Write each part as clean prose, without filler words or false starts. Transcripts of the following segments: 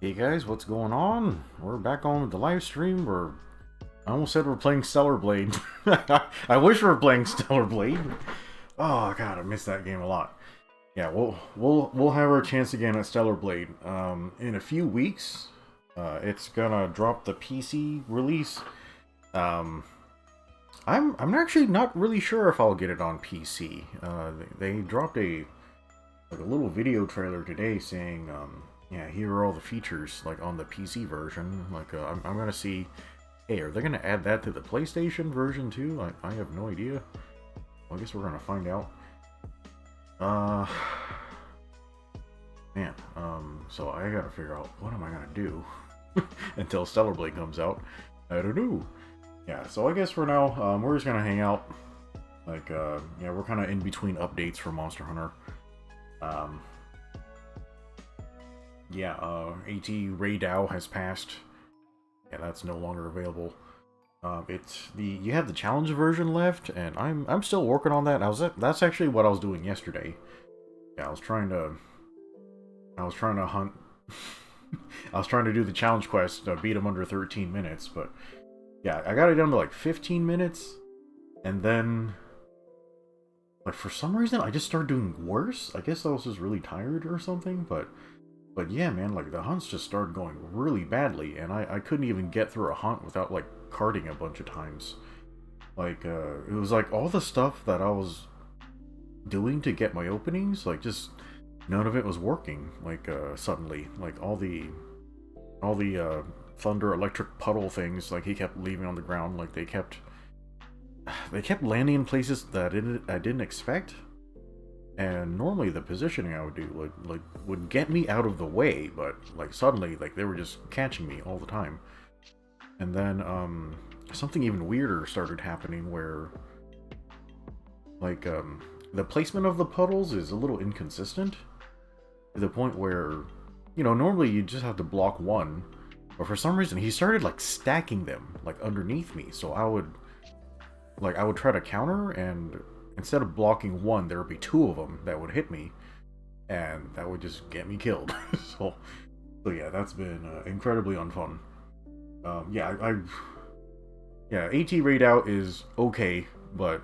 Hey guys, what's going on? We're back on with the live stream. I almost said we're playing Stellar Blade. I wish we were playing Stellar Blade. Oh god, I missed that game a lot. Yeah, we'll have our chance again at Stellar Blade. In a few weeks, it's gonna drop the PC release. I'm actually not really sure if I'll get it on PC. They dropped a little video trailer today saying yeah, here are all the features, like, on the PC version. Like, I'm gonna see... Hey, are they gonna add that to the PlayStation version, too? I have no idea. Well, I guess we're gonna find out. Man, so I gotta figure out, what am I gonna do until Stellar Blade comes out? I don't know. Yeah, so I guess for now, we're just gonna hang out. Like, yeah, we're kind of in between updates for Monster Hunter. Yeah, AT Ray Dow has passed. Yeah, that's no longer available. You have the challenge version left, and I'm still working on that. That's actually what I was doing yesterday. Yeah, I was trying to hunt. I was trying to do the challenge quest to beat him under 13 minutes, but yeah, I got it down to like 15 minutes, and then like for some reason I just started doing worse. I guess I was just really tired or something, but yeah, man, like, the hunts just started going really badly, and I couldn't even get through a hunt without, like, carting a bunch of times. Like, it was like all the stuff that I was doing to get my openings, like, just none of it was working, like, suddenly. Like, all the thunder electric puddle things, like, he kept leaving on the ground, like, they kept landing in places that I didn't expect. And normally the positioning I would do would get me out of the way, but like suddenly like they were just catching me all the time. And then something even weirder started happening where like the placement of the puddles is a little inconsistent to the point where, you know, normally you just have to block one, but for some reason he started like stacking them like underneath me. So I would try to counter, and instead of blocking one, there would be two of them that would hit me, and that would just get me killed. so yeah, that's been incredibly unfun. Yeah, yeah, AT Raid Out is okay, but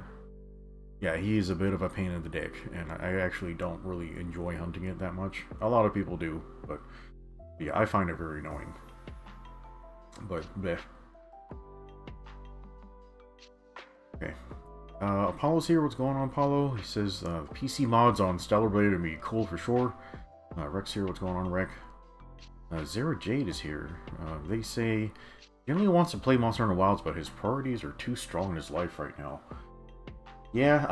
yeah, he is a bit of a pain in the dick, and I actually don't really enjoy hunting it that much. A lot of people do, but yeah, I find it very annoying. But bleh. Okay. Apollo's here. What's going on, Apollo? He says PC mods on Stellar Blade would be cool for sure. Rex here. What's going on, Rex? Zara Jade is here. They say he only wants to play Monster Hunter Wilds, but his priorities are too strong in his life right now. Yeah,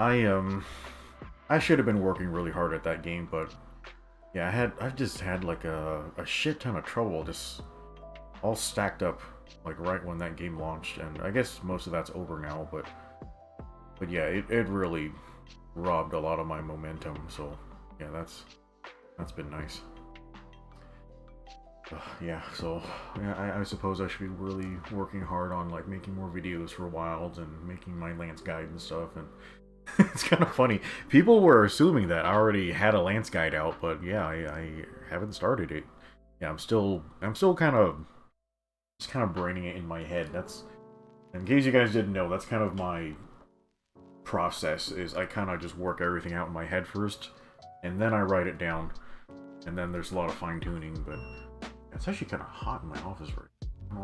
I should have been working really hard at that game, but yeah, I've just had like a shit ton of trouble just all stacked up like right when that game launched, and I guess most of that's over now, but yeah, it really robbed a lot of my momentum, so yeah, that's been nice. Yeah, so yeah, I suppose I should be really working hard on like making more videos for Wilds and making my Lance guide and stuff, and it's kind of funny. People were assuming that I already had a Lance guide out, but yeah, I haven't started it. Yeah, I'm still kind of braining it in my head. That's, in case you guys didn't know, that's kind of my process, is I kind of just work everything out in my head first, and then I write it down, and then there's a lot of fine-tuning. But it's actually kind of hot in my office right now.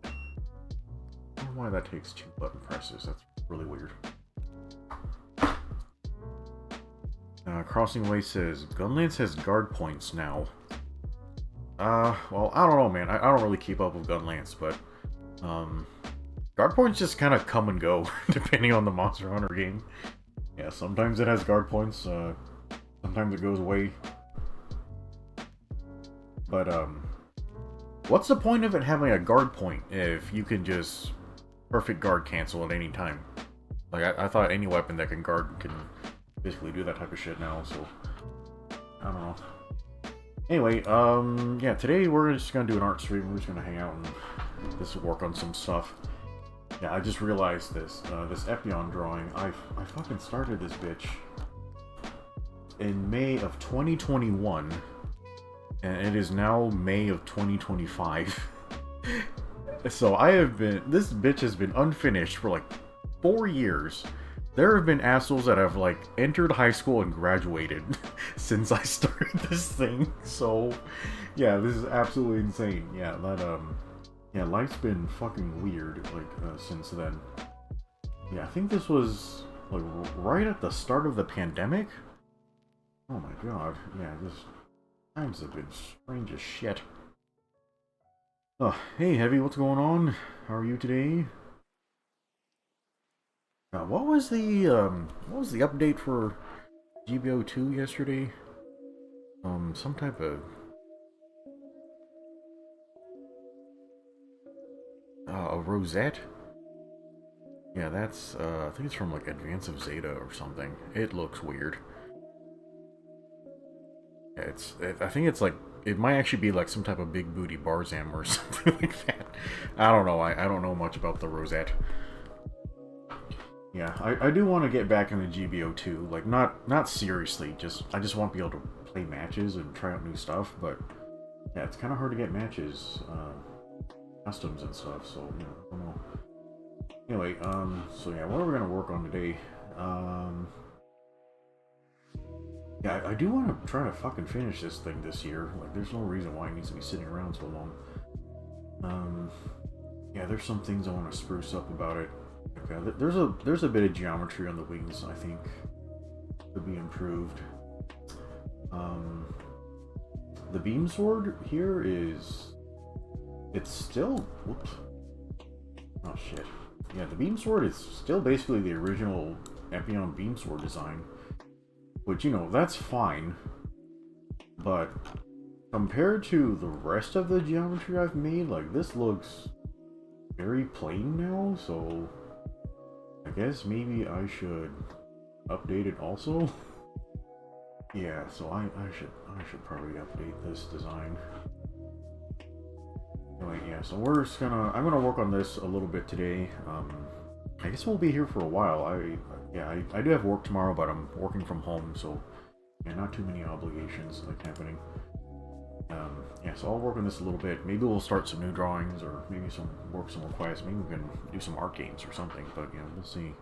I don't know why that takes 2 button presses. That's really weird. Crossing Way says Gunlance has guard points now. Well, I don't know, man. I don't really keep up with Gunlance, but guard points just kind of come and go, depending on the Monster Hunter game. Yeah, sometimes it has guard points, sometimes it goes away. But, what's the point of it having a guard point if you can just perfect guard cancel at any time? Like, I thought any weapon that can guard can basically do that type of shit now, so I don't know. Anyway, yeah, today we're just gonna do an art stream. We're just gonna hang out and just work on some stuff. Yeah, I just realized this, this Epion drawing, I fucking started this bitch in May of 2021, And it is now May of 2025. So this bitch has been unfinished for like 4 years. There have been assholes that have like entered high school and graduated since I started this thing. So yeah, this is absolutely insane. Yeah, yeah, life's been fucking weird like since then. Yeah, I think this was like right at the start of the pandemic. Oh my god, yeah, this times have been strange as shit. Oh, hey Heavy, what's going on? How are you today? What was the update for GBO 2 yesterday? Some type of a rosette? Yeah, that's I think it's from like Advance of Zeta or something. It looks weird. Yeah, I think it's like it might actually be like some type of big booty Barzam or something like that. I don't know. I don't know much about the rosette. Yeah, I do want to get back into GBO 2. Like not seriously. I just want to be able to play matches and try out new stuff. But yeah, it's kind of hard to get matches, customs and stuff. So you know, I don't know. Anyway, so yeah, what are we gonna work on today? Yeah, I do want to try to fucking finish this thing this year. Like, there's no reason why it needs to be sitting around so long. Yeah, there's some things I want to spruce up about it. Okay, there's a bit of geometry on the wings, I think, could be improved. The beam sword here it's still, whoops. Oh shit. Yeah, the beam sword is still basically the original Epion beam sword design. Which, you know, that's fine. But compared to the rest of the geometry I've made, like, this looks very plain now, so I guess maybe I should update it also. Yeah, so I should probably update this design. Anyway, yeah, so I'm gonna work on this a little bit today. I guess we'll be here for a while. I do have work tomorrow, but I'm working from home, so yeah, not too many obligations like happening. Yeah, so I'll work on this a little bit. Maybe we'll start some new drawings, or maybe work some more quests. Maybe we can do some art games or something. But yeah, we'll see.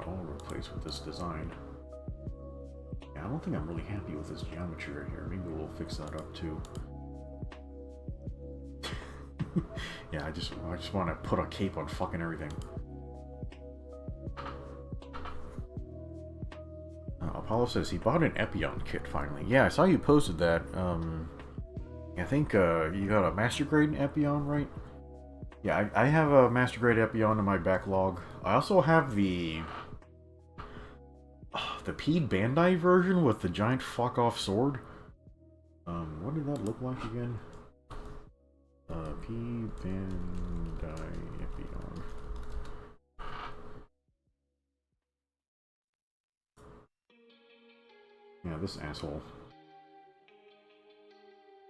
All over the place with this design. Yeah, I don't think I'm really happy with this geometry right here. Maybe we'll fix that up too. Yeah, I just want to put a cape on fucking everything. Apollo says he bought an Epion kit finally. Yeah, I saw you posted that. I think you got a Master Grade Epion, right? Yeah, I have a Master Grade Epion in my backlog. I also have the Pede Bandai version with the giant fuck off sword. What did that look like again? Pede Bandai Epion. Yeah, this asshole.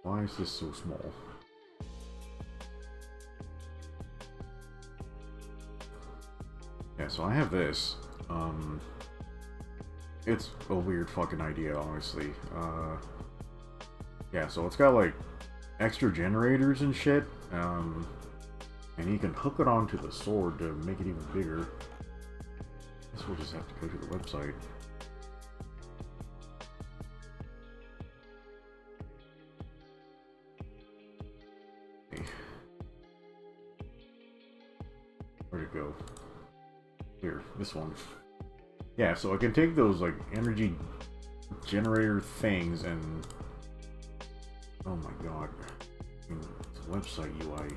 Why is this so small? Yeah, so I have this. It's a weird fucking idea, honestly. Yeah, so it's got like extra generators and shit. And you can hook it onto the sword to make it even bigger. I guess we'll just have to go to the website. Where'd it go? Here, this one. Yeah, so I can take those like energy generator things and oh my god, it's a website UI.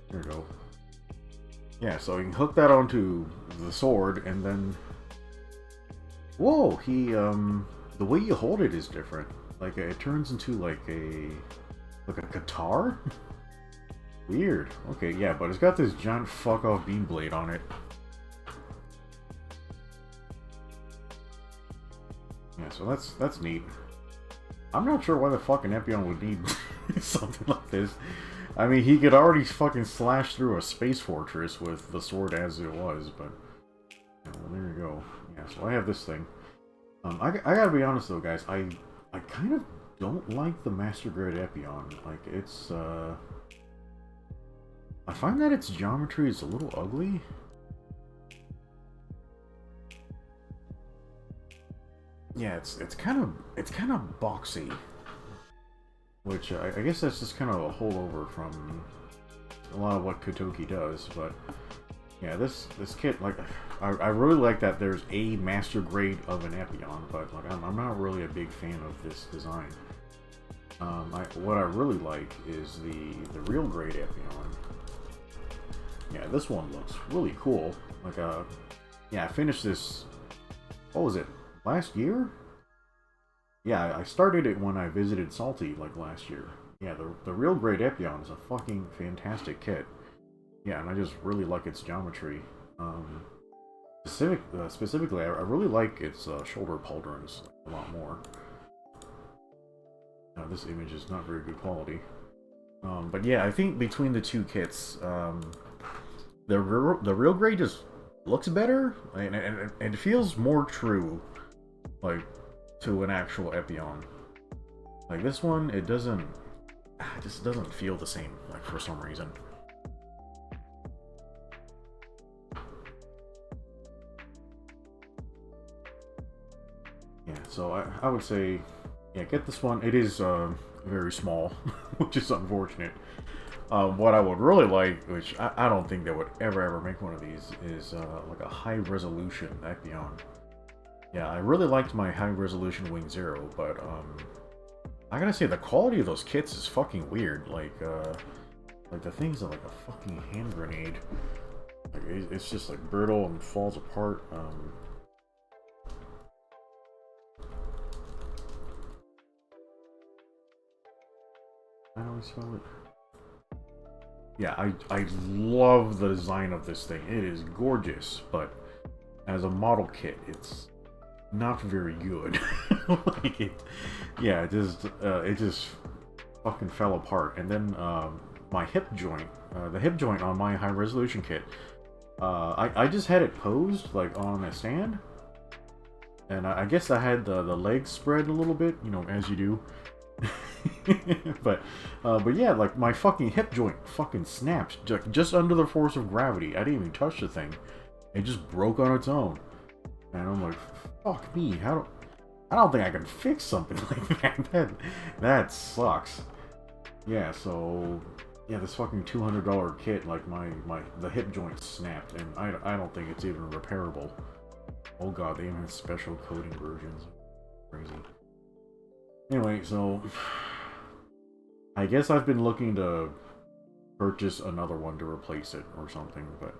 There we go. Yeah, so you can hook that onto the sword and then whoa, the way you hold it is different. Like it turns into like a guitar. Weird. Okay, yeah, but it's got this giant fuck off beam blade on it. Yeah, so that's neat. I'm not sure why the fucking Epion would need something like this. I mean, he could already fucking slash through a space fortress with the sword as it was, but well, there you go. Yeah, so I have this thing. I gotta be honest though, guys. I kind of don't like the Master Grade Epion. Like, it's, I find that its geometry is a little ugly. Yeah, it's kind of boxy, which I guess that's just kind of a holdover from a lot of what Kotoki does. But yeah, this kit, like, I really like that there's a master grade of an Epion, but like I'm not really a big fan of this design. What I really like is the real grade Epion. Yeah, this one looks really cool. Like, yeah, I finished this, what was it, last year? Yeah, I started it when I visited Salty, like, last year. Yeah, the real grade Epion is a fucking fantastic kit. Yeah, and I just really like its geometry. Specifically, I really like its shoulder pauldrons a lot more. Now, this image is not very good quality. But yeah, I think between the two kits, the real grade just looks better, and it feels more true, like, to an actual Epion. Like, this one, it just doesn't feel the same, like, for some reason. Yeah, so I would say, yeah, get this one. It is very small, which is unfortunate. What I would really like, which I don't think they would ever make one of these, is like a high resolution Epion. Yeah, I really liked my high resolution Wing Zero, but I gotta say the quality of those kits is fucking weird. Like the things are like a fucking hand grenade. Like it's just like brittle and falls apart. I don't spell it. Yeah, I love the design of this thing. It is gorgeous, but as a model kit, it's not very good. Like yeah, it just fucking fell apart. And then my hip joint, the hip joint on my high resolution kit, I just had it posed like on a stand, and I guess I had the legs spread a little bit, you know, as you do. but yeah, like my fucking hip joint fucking snapped just under the force of gravity. I didn't even touch the thing; it just broke on its own. And I'm like, fuck me! I don't think I can fix something like that. That sucks. Yeah, so yeah, this fucking $200 kit, like the hip joint snapped, and I don't think it's even repairable. Oh god, they even have special coating versions. Crazy. Anyway, so I guess I've been looking to purchase another one to replace it or something, but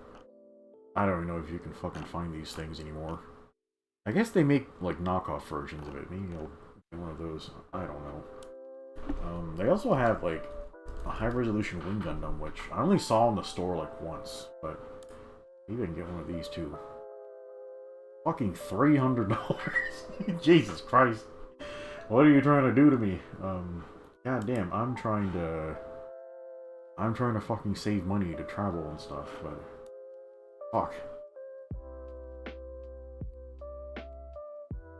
I don't even know if you can fucking find these things anymore. I guess they make like knockoff versions of it. Maybe I'll get one of those. I don't know. They also have like a high resolution Wing Gundam, which I only saw in the store like once, but maybe I can get one of these too. Fucking $300. Jesus Christ. What are you trying to do to me? God damn, I'm trying to fucking save money to travel and stuff, but fuck.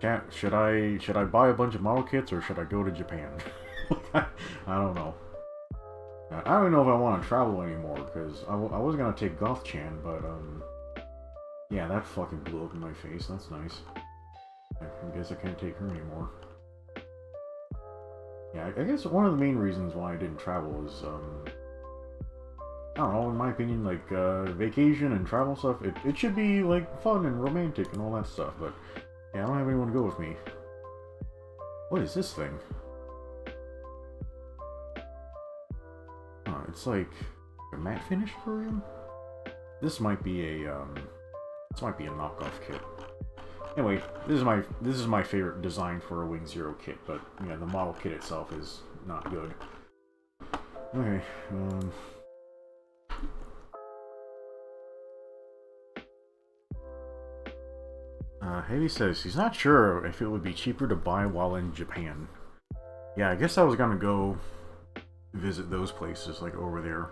Chat, should I buy a bunch of model kits or should I go to Japan? I don't know. I don't even know if I want to travel anymore because I was gonna take Goth-chan, but yeah, that fucking blew up in my face. That's nice. I guess I can't take her anymore. Yeah, I guess one of the main reasons why I didn't travel is, I don't know, in my opinion, like, vacation and travel stuff, it should be, like, fun and romantic and all that stuff, but, yeah, I don't have anyone to go with me. What is this thing? Oh, it's like a matte finish version? This might be a knockoff kit. Anyway, this is my favorite design for a Wing Zero kit, but yeah, the model kit itself is not good. Okay, Heavy says he's not sure if it would be cheaper to buy while in Japan. Yeah, I guess I was gonna go visit those places, like over there.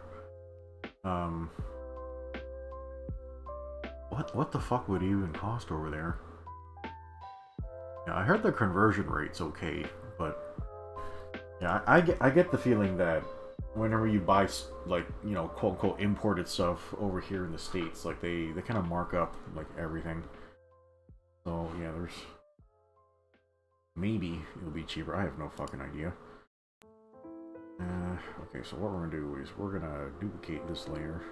What the fuck would it even cost over there? Yeah, I heard the conversion rate's okay, but yeah, I get the feeling that whenever you buy, like, you know, quote unquote imported stuff over here in the States, like they kind of mark up like everything. So yeah, there's maybe it'll be cheaper. I have no fucking idea. Okay, so what we're gonna do is we're gonna duplicate this layer.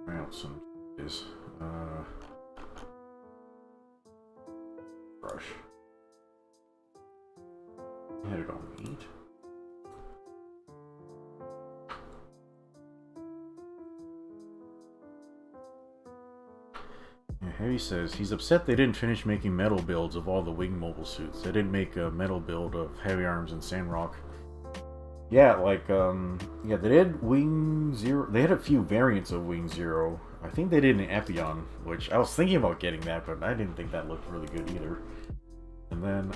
Try out some is brush. Had it on 8. Yeah, Heavy says he's upset they didn't finish making metal builds of all the wing mobile suits. They didn't make a metal build of Heavy Arms and Sandrock. Yeah, like, yeah, they did Wing Zero. They had a few variants of Wing Zero. I think they did an Epion, which I was thinking about getting that, but I didn't think that looked really good either. And then,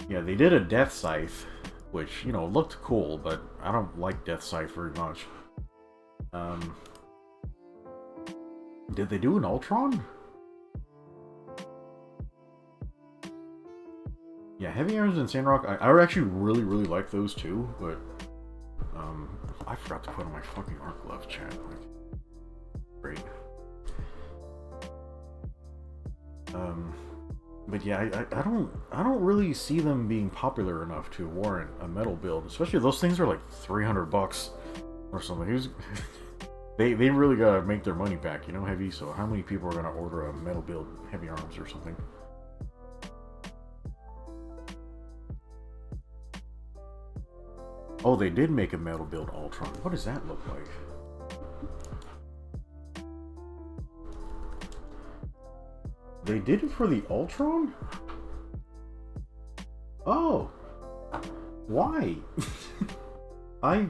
yeah, they did a Death Scythe, which, you know, looked cool, but I don't like Death Scythe very much. Did they do an Ultron? Yeah, Heavy Arms and Sandrock, I actually really like those two, but I forgot to put on my fucking Art Glove chat. Like, great. But yeah, I don't really see them being popular enough to warrant a metal build, especially those things are like $300 or something. Who's they really gotta make their money back, you know, Heavy. So how many people are gonna order a metal build Heavy Arms or something? Oh, they did make a metal build Ultron. What does that look like? They did it for the Ultron? Oh. Why? I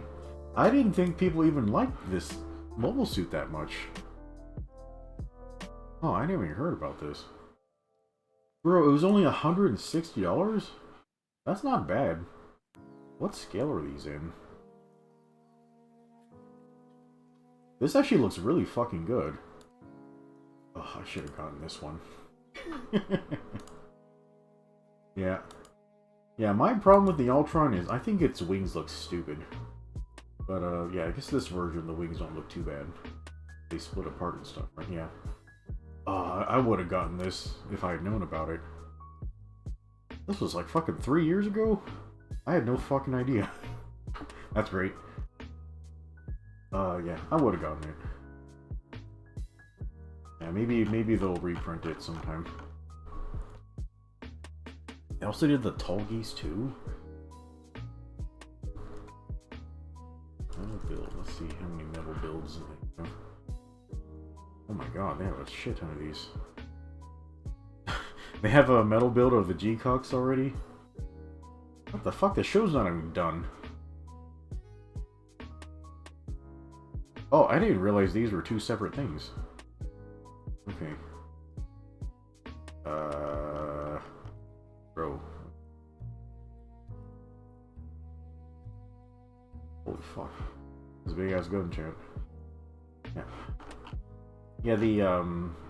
didn't think people even liked this mobile suit that much. Oh, I never even heard about this. Bro, it was only $160? That's not bad. What scale are these in? This actually looks really fucking good. Oh, I should have gotten this one. Yeah. Yeah, my problem with the Ultron is I think its wings look stupid. But, yeah, I guess this version, the wings don't look too bad. They split apart and stuff, right? Yeah. I would have gotten this if I had known about it. This was like fucking 3 years ago? I had no fucking idea. That's great. Yeah, I would have gotten it. Yeah, maybe they'll reprint it sometime. They also did the Tallgeese too. Metal build. Let's see how many metal builds they have. Oh my god, they have a shit ton of these. They have a metal build of the G-Cox already? What the fuck? The show's not even done. Oh, I didn't realize these were two separate things. Okay. Bro. Holy fuck. This big ass gun chat. Yeah. Yeah,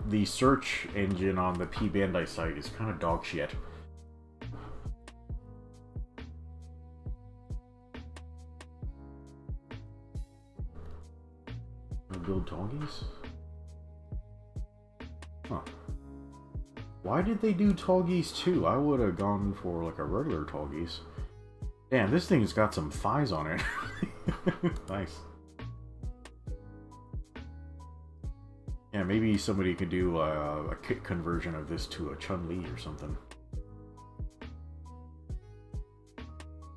the search engine on the P Bandai site is kind of dog shit. Build Tallgeese? Huh. Why did they do Tallgeese too? I would have gone for like a regular Tallgeese. Damn, this thing's got some thighs on it. Nice. Yeah, maybe somebody could do a kit conversion of this to a Chun-Li or something.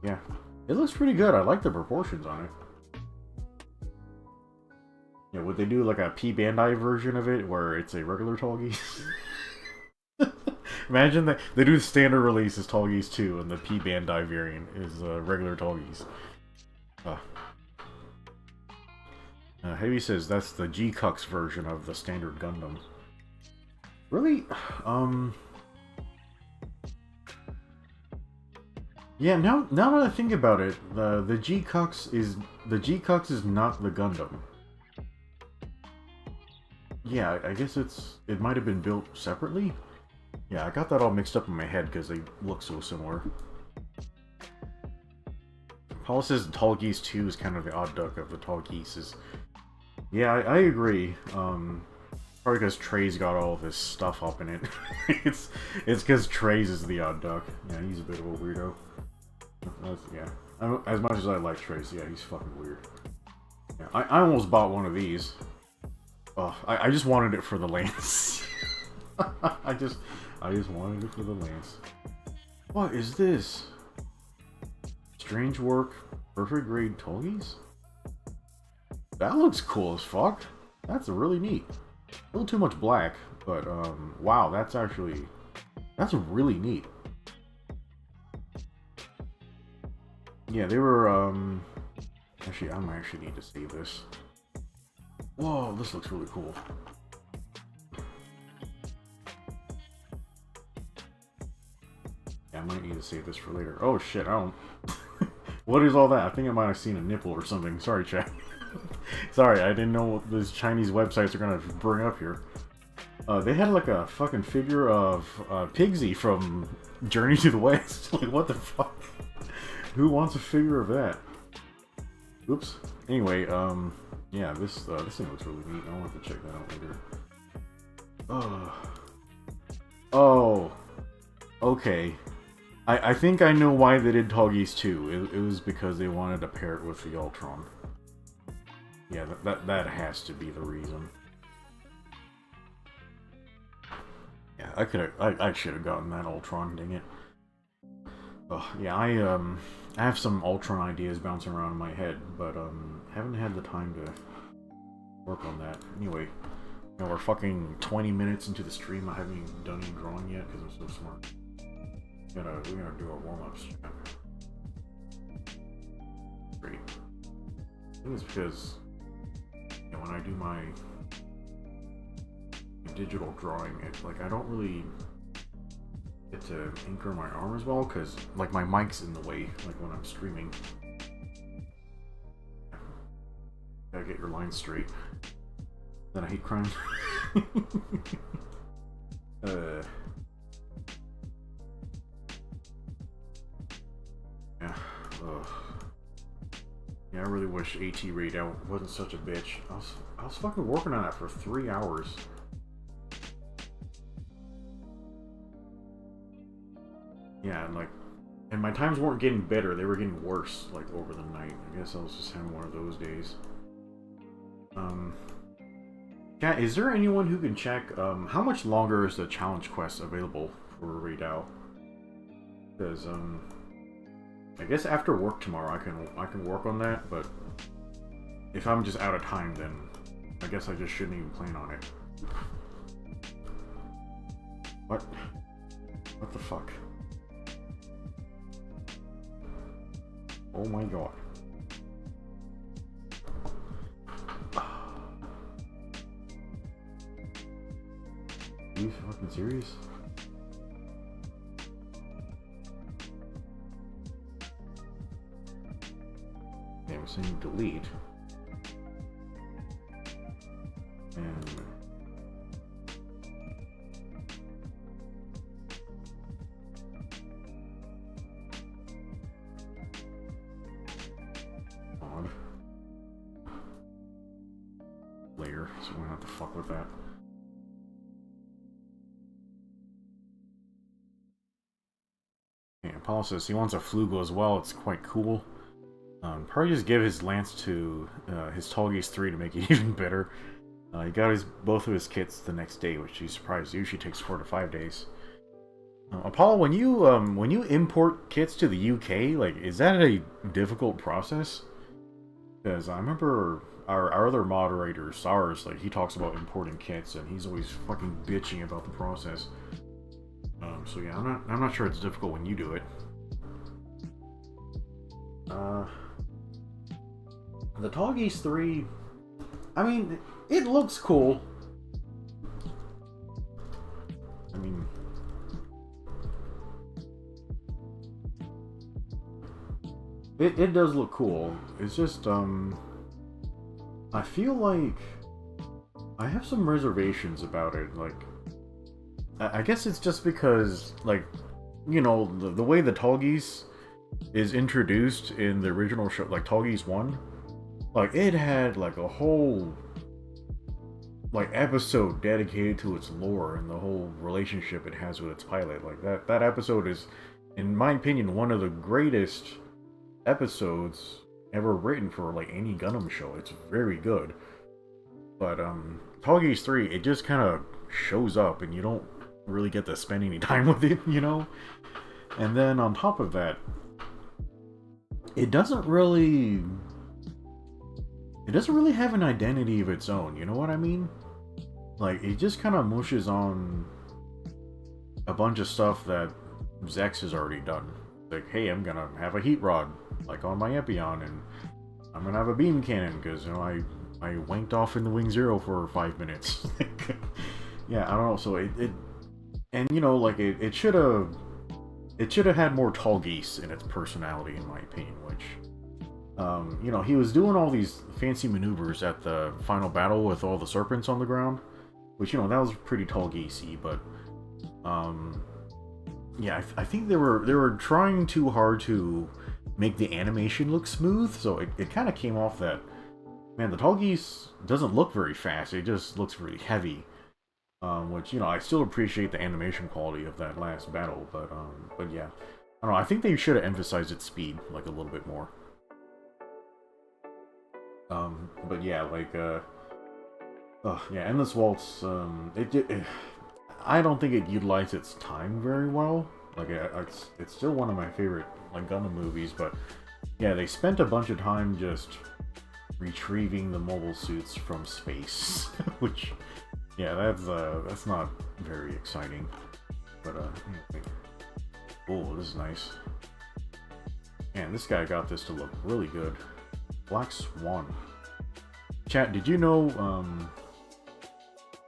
Yeah, it looks pretty good. I like the proportions on it. Yeah, would they do like a P Bandai version of it where it's a regular Tallgeese? Imagine that they do the standard release as Tallgeese 2 and the P Bandai variant is regular Tallgeese. Heavy says that's the G-Cux version of the standard Gundam. Really? Yeah, now that I think about it, the G-Cux is not the Gundam. yeah, I guess it might have been built separately. Yeah, I got that all mixed up in my head because they look so similar. Paul says Tall Geese 2 is kind of the odd duck of the Tall Geese. Yeah, I agree. Probably because Trey's got all of his stuff up in it. it's because Trey's is the odd duck. Yeah, he's a bit of a weirdo. Yeah. As much as I like Trey's, yeah, he's fucking weird. Yeah, I almost bought one of these. Oh, I just wanted it for the lance. I just wanted it for the lance. What is this? Strange work, perfect grade Tolgies? That looks cool as fuck. That's really neat. A little too much black, but wow, that's really neat. Yeah, they were actually, I might actually need to save this. Whoa, this looks really cool. Yeah, I might need to save this for later. Oh shit, I don't... What is all that? I think I might have seen a nipple or something. Sorry, chat. Sorry, I didn't know what these Chinese websites are gonna bring up here. They had like a fucking figure of Pigsy from Journey to the West. Like, what the fuck? Who wants a figure of that? Oops. Anyway, yeah, this thing looks really neat. I'll have to check that out later. Oh. Okay. I think I know why they did Toggies 2. It was because they wanted to pair it with the Ultron. Yeah, that has to be the reason. Yeah, I should have gotten that Ultron, dang it. Oh, yeah, I have some Ultron ideas bouncing around in my head, but haven't had the time to work on that. Anyway, you know, we're fucking 20 minutes into the stream. I haven't even done any drawing yet because I'm so smart. We gotta do our warm-ups. Great. I think it's because, you know, when I do my digital drawing, it's like I don't really get to anchor my arm as well because, like, my mic's in the way, like when I'm streaming. Gotta get your lines straight. Then I hate crime. Yeah. Ugh. Yeah, I really wish AT Raid Out wasn't such a bitch. I was fucking working on that for 3 hours. Yeah, and my times weren't getting better, they were getting worse, like, over the night. I guess I was just having one of those days. Yeah, is there anyone who can check, how much longer is the challenge quest available for Raid Out? Because, I guess after work tomorrow I can work on that, but if I'm just out of time, then I guess I just shouldn't even plan on it. What? What the fuck? Oh my god. Are you fucking serious? Okay, I'm saying delete. And odd. Later, so we're gonna have to fuck with that. Yeah, Paul says he wants a Flugo as well. It's quite cool. Probably just give his lance to his Tolgies 3 to make it even better. He got both of his kits the next day, which he's surprised usually takes 4 to 5 days. Apollo, when you import kits to the UK, like, is that a difficult process? Because I remember our other moderator, Sars, like, he talks about importing kits, and he's always fucking bitching about the process. So yeah, I'm not sure it's difficult when you do it. The Toggies 3, I mean, it looks cool. I mean, it does look cool. It's just, I feel like I have some reservations about it. Like, I guess it's just because, like, you know, the way the Tall Geese is introduced in the original show, like Tall Geese 1, like, it had, like, a whole, like, episode dedicated to its lore and the whole relationship it has with its pilot. Like, that episode is, in my opinion, one of the greatest episodes ever written for, like, any Gundam show. It's very good. But, Tall Geese 3, it just kind of shows up and you don't really get to spend any time with it, you know? And then on top of that, it doesn't really have an identity of its own, you know what I mean? Like, it just kind of mushes on a bunch of stuff that Zex has already done. Like, hey, I'm gonna have a heat rod, like on my Epion, and I'm gonna have a beam cannon, because, you know, I wanked off in the Wing Zero for 5 minutes. Yeah, I don't know, so and, you know, like, it should have had more Tall Geese in its personality, in my opinion, which, you know, he was doing all these fancy maneuvers at the final battle with all the serpents on the ground, which, you know, that was pretty Tall Geese-y, but, yeah, I think they were trying too hard to make the animation look smooth, so it kind of came off that, man, the Tall Geese doesn't look very fast, it just looks really heavy. Which, you know, I still appreciate the animation quality of that last battle, but yeah. I don't know, I think they should have emphasized its speed, like, a little bit more. But yeah, like, yeah, Endless Waltz, I don't think it utilized its time very well. Like, it's still one of my favorite, like, Gundam movies, but yeah, they spent a bunch of time just retrieving the mobile suits from space, which, yeah, that's not very exciting. But, anyway. Oh, this is nice. Man, this guy got this to look really good. Black Swan. Chat, did you know,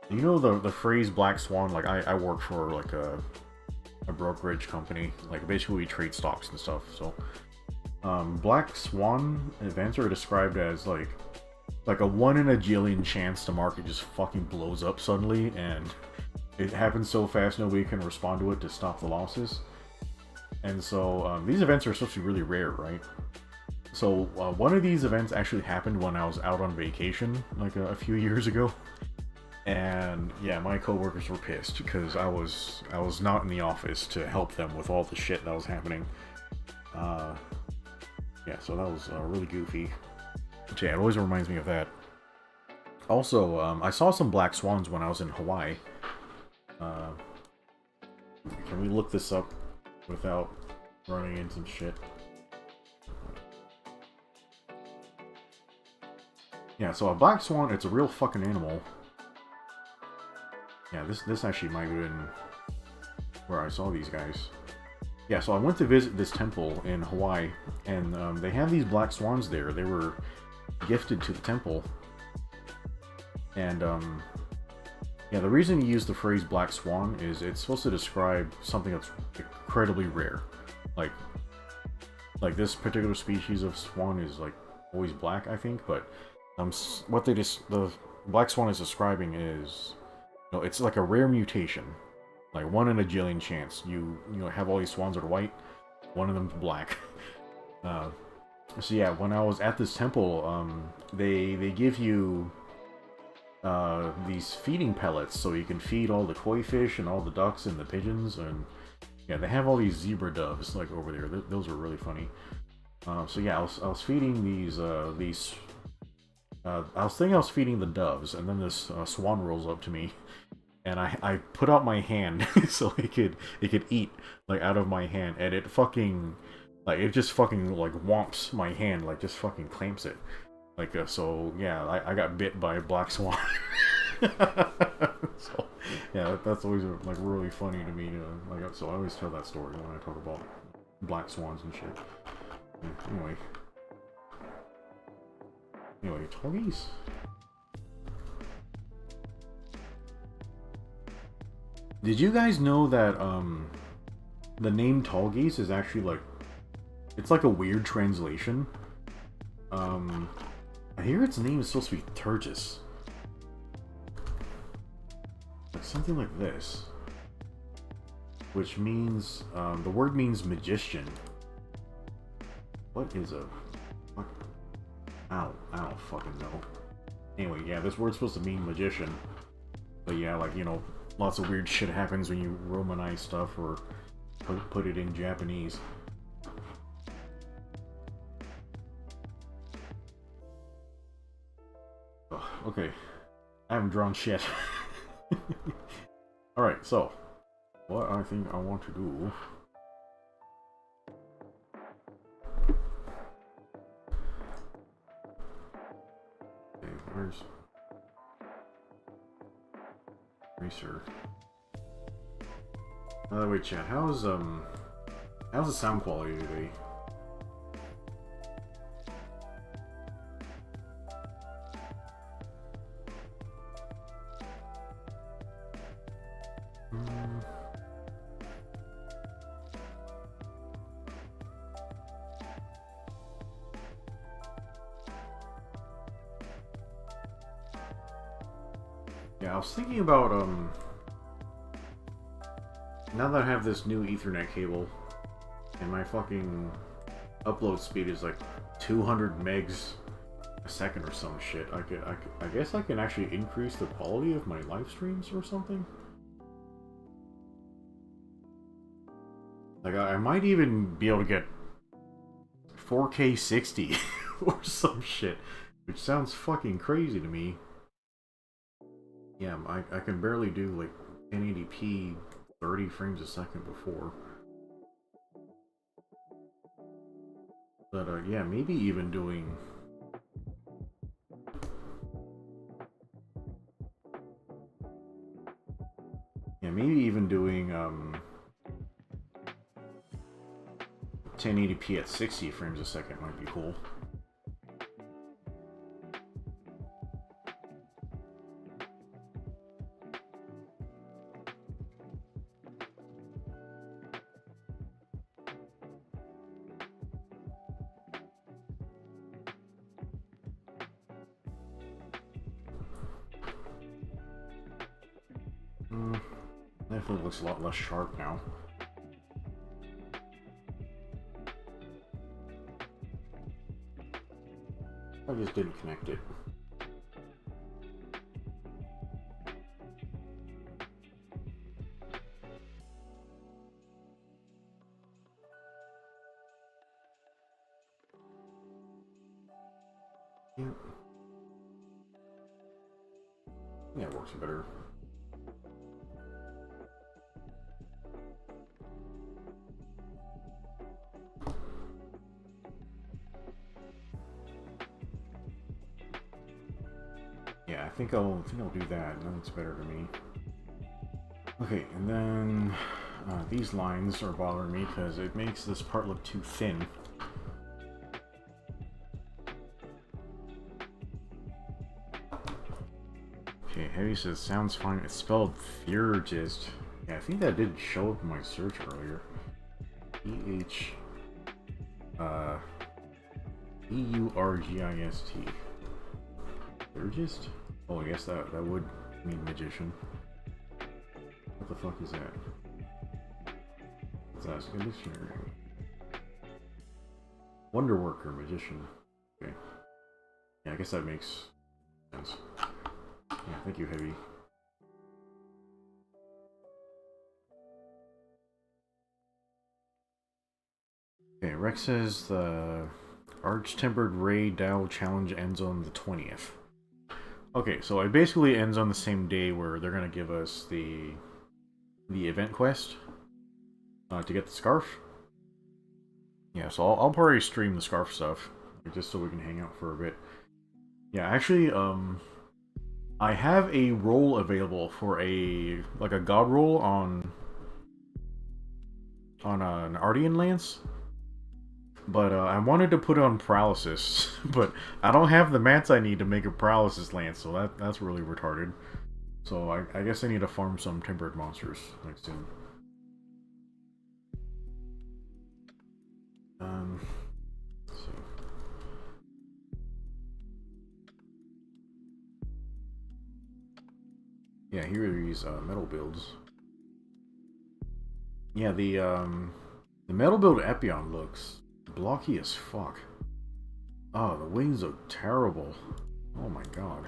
the phrase Black Swan? Like, I work for, like, a brokerage company. Like, basically we trade stocks and stuff, so. Black Swan events are described as, like a 1 in a jillion chance the market just fucking blows up suddenly, and it happens so fast nobody can respond to it to stop the losses. And so, these events are supposed to be really rare, right? So, one of these events actually happened when I was out on vacation, like a few years ago. And, yeah, my coworkers were pissed, because I was not in the office to help them with all the shit that was happening. Yeah, so that was really goofy. But yeah, it always reminds me of that. Also, I saw some black swans when I was in Hawaii. Can we look this up without running into some shit? Yeah, so a black swan, it's a real fucking animal. Yeah, this actually might have been where I saw these guys. Yeah, so I went to visit this temple in Hawaii, and they have these black swans there. They were gifted to the temple. And, yeah, the reason you use the phrase black swan is it's supposed to describe something that's incredibly rare. Like this particular species of swan is, like, always black, I think, but what the black swan is describing is, you know, it's like a rare mutation. Like, 1 in a jillion chance. You know, have all these swans that are white, one of them's black. So yeah, when I was at this temple, they give you these feeding pellets so you can feed all the koi fish and all the ducks and the pigeons, and yeah, they have all these zebra doves, like, over there. Those are really funny. So yeah, I was feeding these I was thinking I was feeding the doves, and then this swan rolls up to me. And I put out my hand so it could eat, like, out of my hand, and it fucking, like, it just fucking, like, whomps my hand, like, just fucking clamps it. Like, so, yeah, I got bit by a black swan. So, yeah, that's always, like, really funny to me. Like, so I always tell that story when I talk about black swans and shit. Anyway, Tall Geese. Did you guys know that the name Tall Geese is actually, like, it's like a weird translation? I hear its name is supposed to be Turgis. Like something like this. Which means, the word means magician. What is a... I don't fucking know. Anyway, yeah, this word's supposed to mean magician. But yeah, like, you know, lots of weird shit happens when you Romanize stuff or put it in Japanese. Oh, okay. I haven't drawn shit. Alright, so, what I think I want to do... Okay, where's... Racer. Wait, chat, how's the sound quality today? Yeah, I was thinking about, now that I have this new Ethernet cable, and my fucking upload speed is like 200 megs a second or some shit, I guess I can actually increase the quality of my live streams or something? Like, I might even be able to get 4K 60 or some shit, which sounds fucking crazy to me. Yeah, I can barely do like 1080p 30 frames a second before. But yeah, maybe even doing... Yeah, maybe even doing 1080p at 60 frames a second might be cool. Definitely looks a lot less sharp now. I just didn't connect it. Yeah. Yeah, it works better. Yeah, I think I'll do that. That looks better to me. Okay, and then these lines are bothering me because it makes this part look too thin. Okay, Heavy says sounds fine. It's spelled Theurgist. Yeah, I think that did show up in my search earlier. E-H... E-U-R-G-I-S-T. Theurgist? Oh, I guess that would mean magician. What the fuck is that? What's that? It's a dictionary. Wonderworker, magician. Okay. Yeah, I guess that makes sense. Yeah, thank you, Heavy. Okay, Rex says the Arch-Tempered Ray Dow Challenge ends on the 20th. Okay, so it basically ends on the same day where they're gonna give us the event quest to get the scarf. Yeah, so I'll probably stream the scarf stuff just so we can hang out for a bit. Yeah, actually, I have a role available for a god role on an Ardian Lance. But I wanted to put on paralysis, but I don't have the mats I need to make a paralysis lance, so that's really retarded. So I guess I need to farm some tempered monsters next soon. Let's see. Yeah, here are these metal builds. Yeah, the metal build Epion looks blocky as fuck. Oh, the wings look terrible. Oh my god.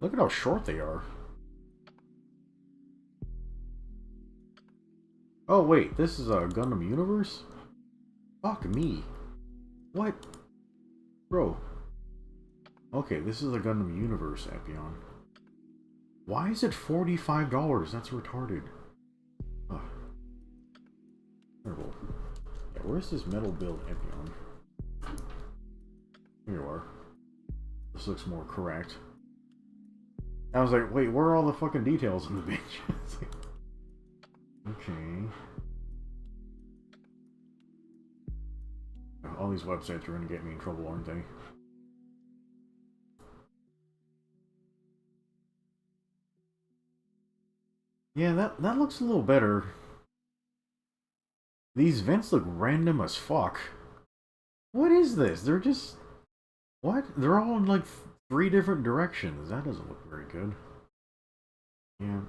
Look at how short they are. Oh wait, this is a Gundam Universe? Fuck me. What? Bro. Okay, this is a Gundam Universe Epion. Why is it $45? That's retarded. Ugh. Terrible. Yeah, where's this metal build Epion? Here you are. This looks more correct. I was like, wait, where are all the fucking details on the bench? Okay. All these websites are gonna get me in trouble, aren't they? Yeah, that looks a little better. These vents look random as fuck. What is this? They're just... What? They're all in like 3 different directions. That doesn't look very good. Yeah.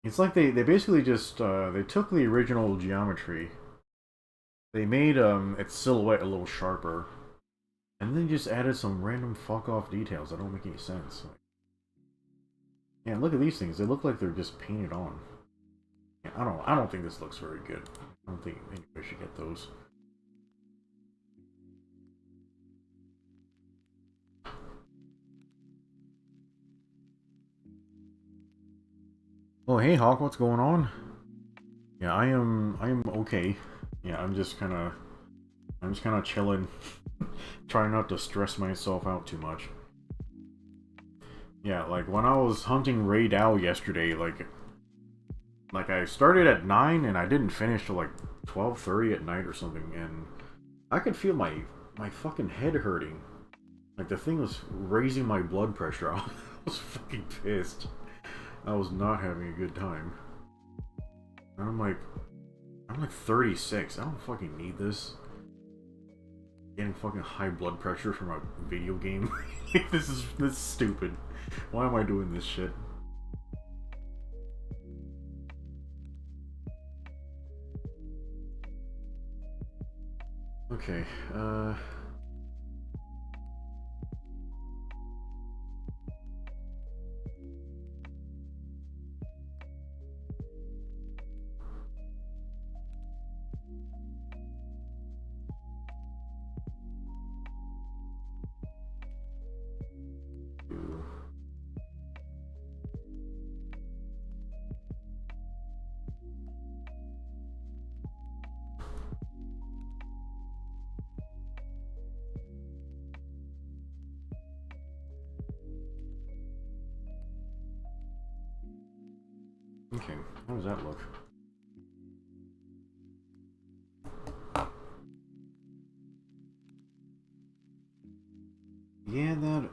It's like they basically just, they took the original geometry. They made its silhouette a little sharper. And then just added some random fuck off details that don't make any sense. Yeah, look at these things. They look like they're just painted on. Yeah, I don't think this looks very good. I don't think anybody should get those. Oh hey Hawk, what's going on? Yeah, I am okay. Yeah, I'm just kinda chilling. Trying not to stress myself out too much. Yeah, like when I was hunting Ray Dow yesterday, like I started at 9 and I didn't finish till like 12:30 at night or something, and I could feel my fucking head hurting. Like the thing was raising my blood pressure. I was fucking pissed. I was not having a good time. And I'm like 36. I don't fucking need this. Getting fucking high blood pressure from a video game. This is stupid. Why am I doing this shit? Okay, okay, how does that look? Yeah, that...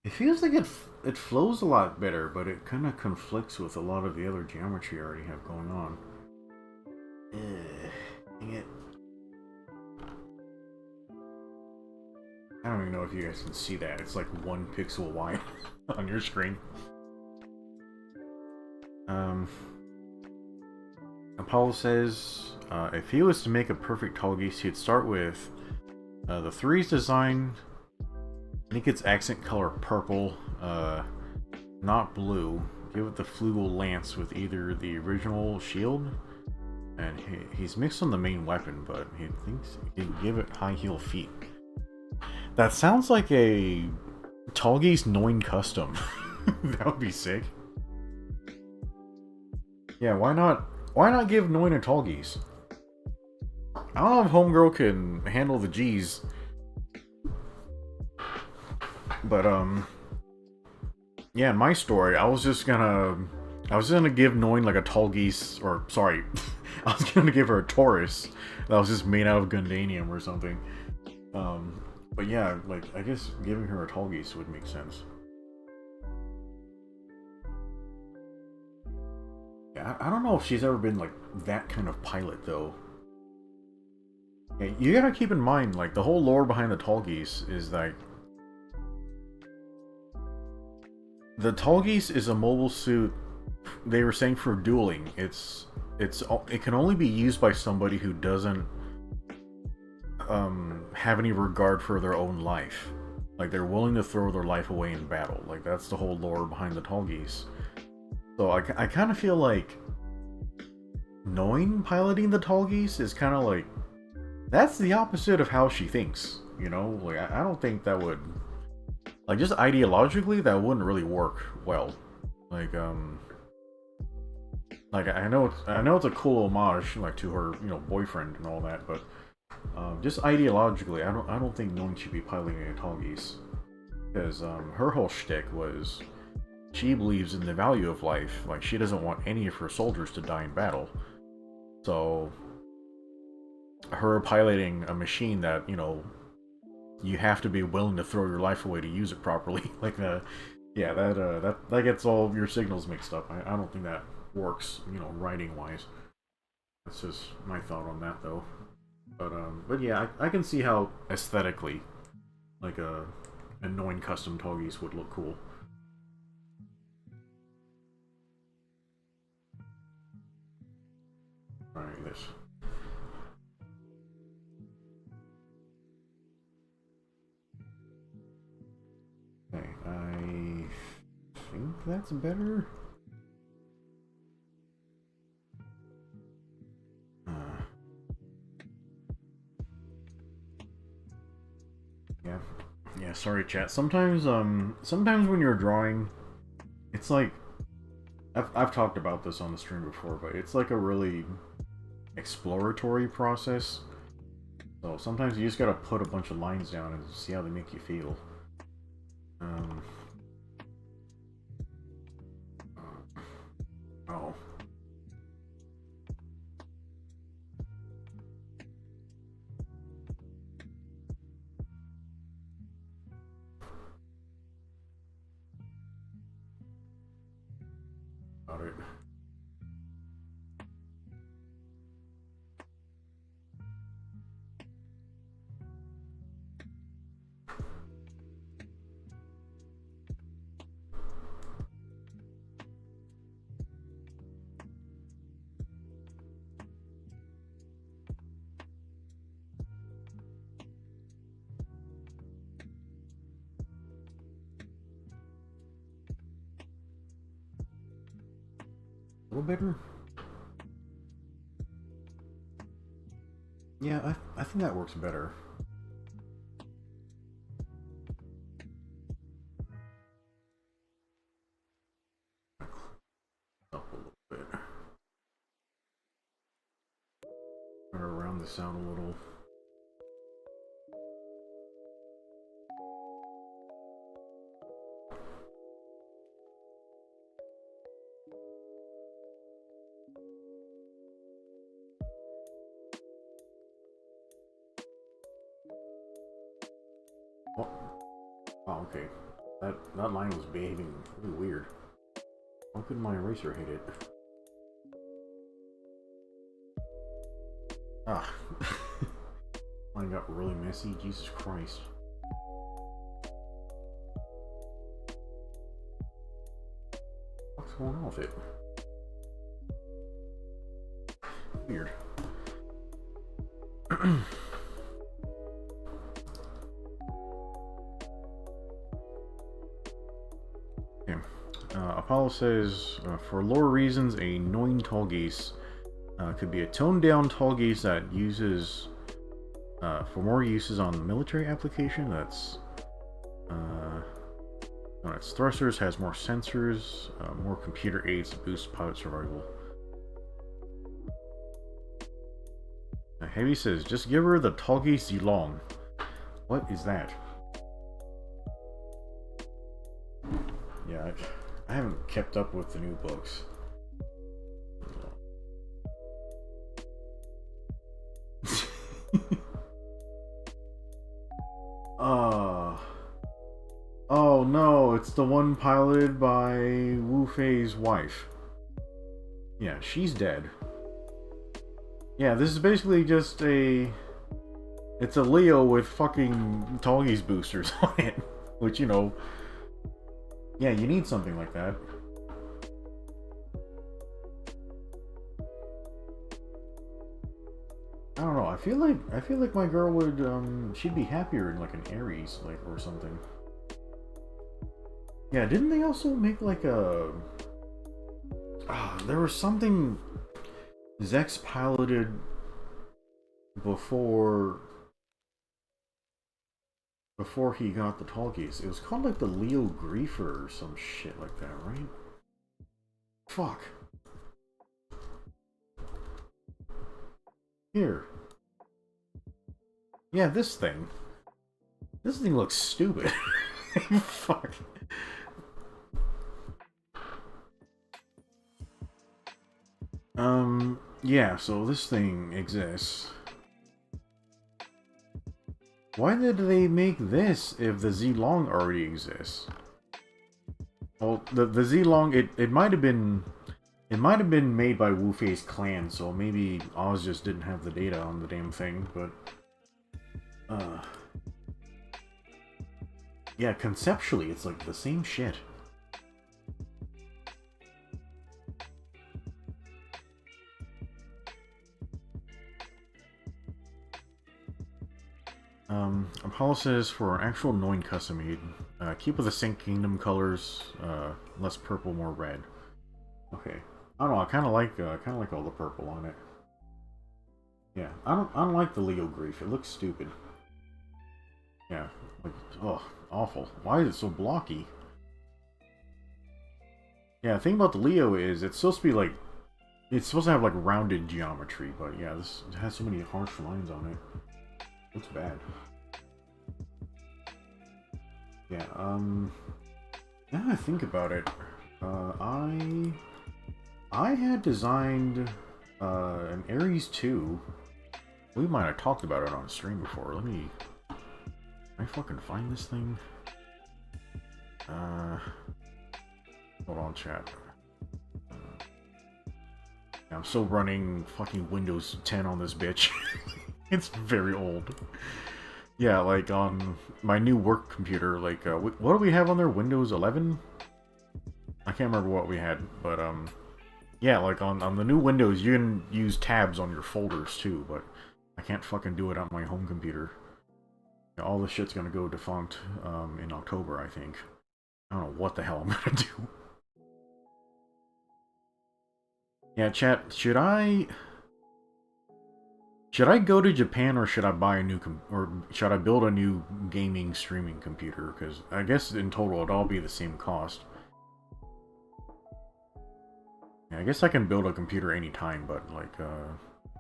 It feels like it flows a lot better, but it kind of conflicts with a lot of the other geometry I already have going on. Dang it. I don't even know if you guys can see that. It's like 1 pixel wide on your screen. Apollo says, if he was to make a perfect Tallgeese, he'd start with the 3's design. I think it's accent color purple, not blue. Give it the Flugel Lance with either the original shield, and he's mixed on the main weapon, but he thinks he'd give it high heel feet. That sounds like a Tallgeese Noin custom. That would be sick. Yeah, why not? Why not give Noin a Tallgeese? I don't know if Homegirl can handle the G's. But, yeah, in my story, I was gonna give Noin like a Tallgeese, or, sorry, I was gonna give her a Taurus that was just made out of Gundanium or something. But yeah, like, I guess giving her a Tallgeese would make sense. Yeah, I don't know if she's ever been, like, that kind of pilot, though. Yeah, you gotta keep in mind, like, the whole lore behind the Tallgeese is, like, The Tallgeese is a mobile suit. They were saying for dueling. It can only be used by somebody who doesn't have any regard for their own life. Like, they're willing to throw their life away in battle. Like, that's the whole lore behind the Tallgeese. So I kind of feel like knowing piloting the Tallgeese is kind of like, that's the opposite of how she thinks, you know? Like, I don't think that would, like, just ideologically, that wouldn't really work well. Like, I know it's a cool homage, like, to her, you know, boyfriend and all that, but just ideologically, I don't think knowing she'd be piloting a Tallgeese, because her whole shtick was she believes in the value of life. Like, she doesn't want any of her soldiers to die in battle. So her piloting a machine that, you know, you have to be willing to throw your life away to use it properly. Like, yeah, that gets all your signals mixed up. I don't think that works, you know, writing wise. That's just my thought on that, though. But yeah, I can see how aesthetically, like, a annoying custom Tallgeese would look cool. Alright, this. Okay, I think that's better. Yeah, sorry chat. Sometimes when you're drawing, it's like, I've talked about this on the stream before, but it's like a really exploratory process. So sometimes you just gotta put a bunch of lines down and see how they make you feel. Oh. Got it. A little better? Yeah, I think that works better. Up a little bit. Try to round this out a little. Oh, okay. That line was behaving really weird. Why couldn't my eraser hit it? Ah. Line got really messy. Jesus Christ. What's going on with it? Weird. Apollo says, for lore reasons, a annoying Tallgeese could be a toned-down Tallgeese that uses, for more uses on military application. That's, on its thrusters, has more sensors, more computer aids to boost pilot survival. Heavy says, just give her the Tallgeese Zilong. What is that? Yeah, I haven't kept up with the new books. Oh no, it's the one piloted by Wu Fei's wife. Yeah, she's dead. Yeah, this is basically just a... It's a Leo with fucking Tallgeese boosters on it. Which, you know... Yeah, you need something like that. I don't know. I feel like my girl would she'd be happier in like an Aries like or something. Yeah, didn't they also make like a there was something Zex piloted before he got the talkies. It was called like the Leo Griefer or some shit like that, right? Fuck. Here. Yeah, this thing. This thing looks stupid. Fuck. Yeah, so this thing exists. Why did they make this if the Z-Long already exists? Well, the Z-Long, it might have been... It might have been made by Wu Fei's clan, so maybe Oz just didn't have the data on the damn thing, but... Yeah, conceptually, it's like the same shit. Apollo says for actual Noin custom made, keep with the Sync Kingdom colors, less purple, more red. Okay, I don't know. I kind of like all the purple on it. Yeah, I don't like the Leo Grief. It looks stupid. Yeah, like oh, awful. Why is it so blocky? Yeah, the thing about the Leo is it's supposed to be like it's supposed to have like rounded geometry, but yeah, this has so many harsh lines on it. Looks bad. Yeah, now that I think about it, I had designed an Ares 2. We might have talked about it on stream before. Let me... Can I fucking find this thing? Hold on, chat. I'm still running fucking Windows 10 on this bitch. It's very old. Yeah, like on my new work computer, like, what do we have on there? Windows 11? I can't remember what we had, but, yeah, like on the new Windows, you can use tabs on your folders too, but I can't fucking do it on my home computer. Yeah, all this shit's gonna go defunct, in October, I think. I don't know what the hell I'm gonna do. Yeah, chat, should I go to Japan or should I buy a new or should I build a new gaming streaming computer? Because I guess in total it'd all be the same cost. Yeah, I guess I can build a computer anytime, but like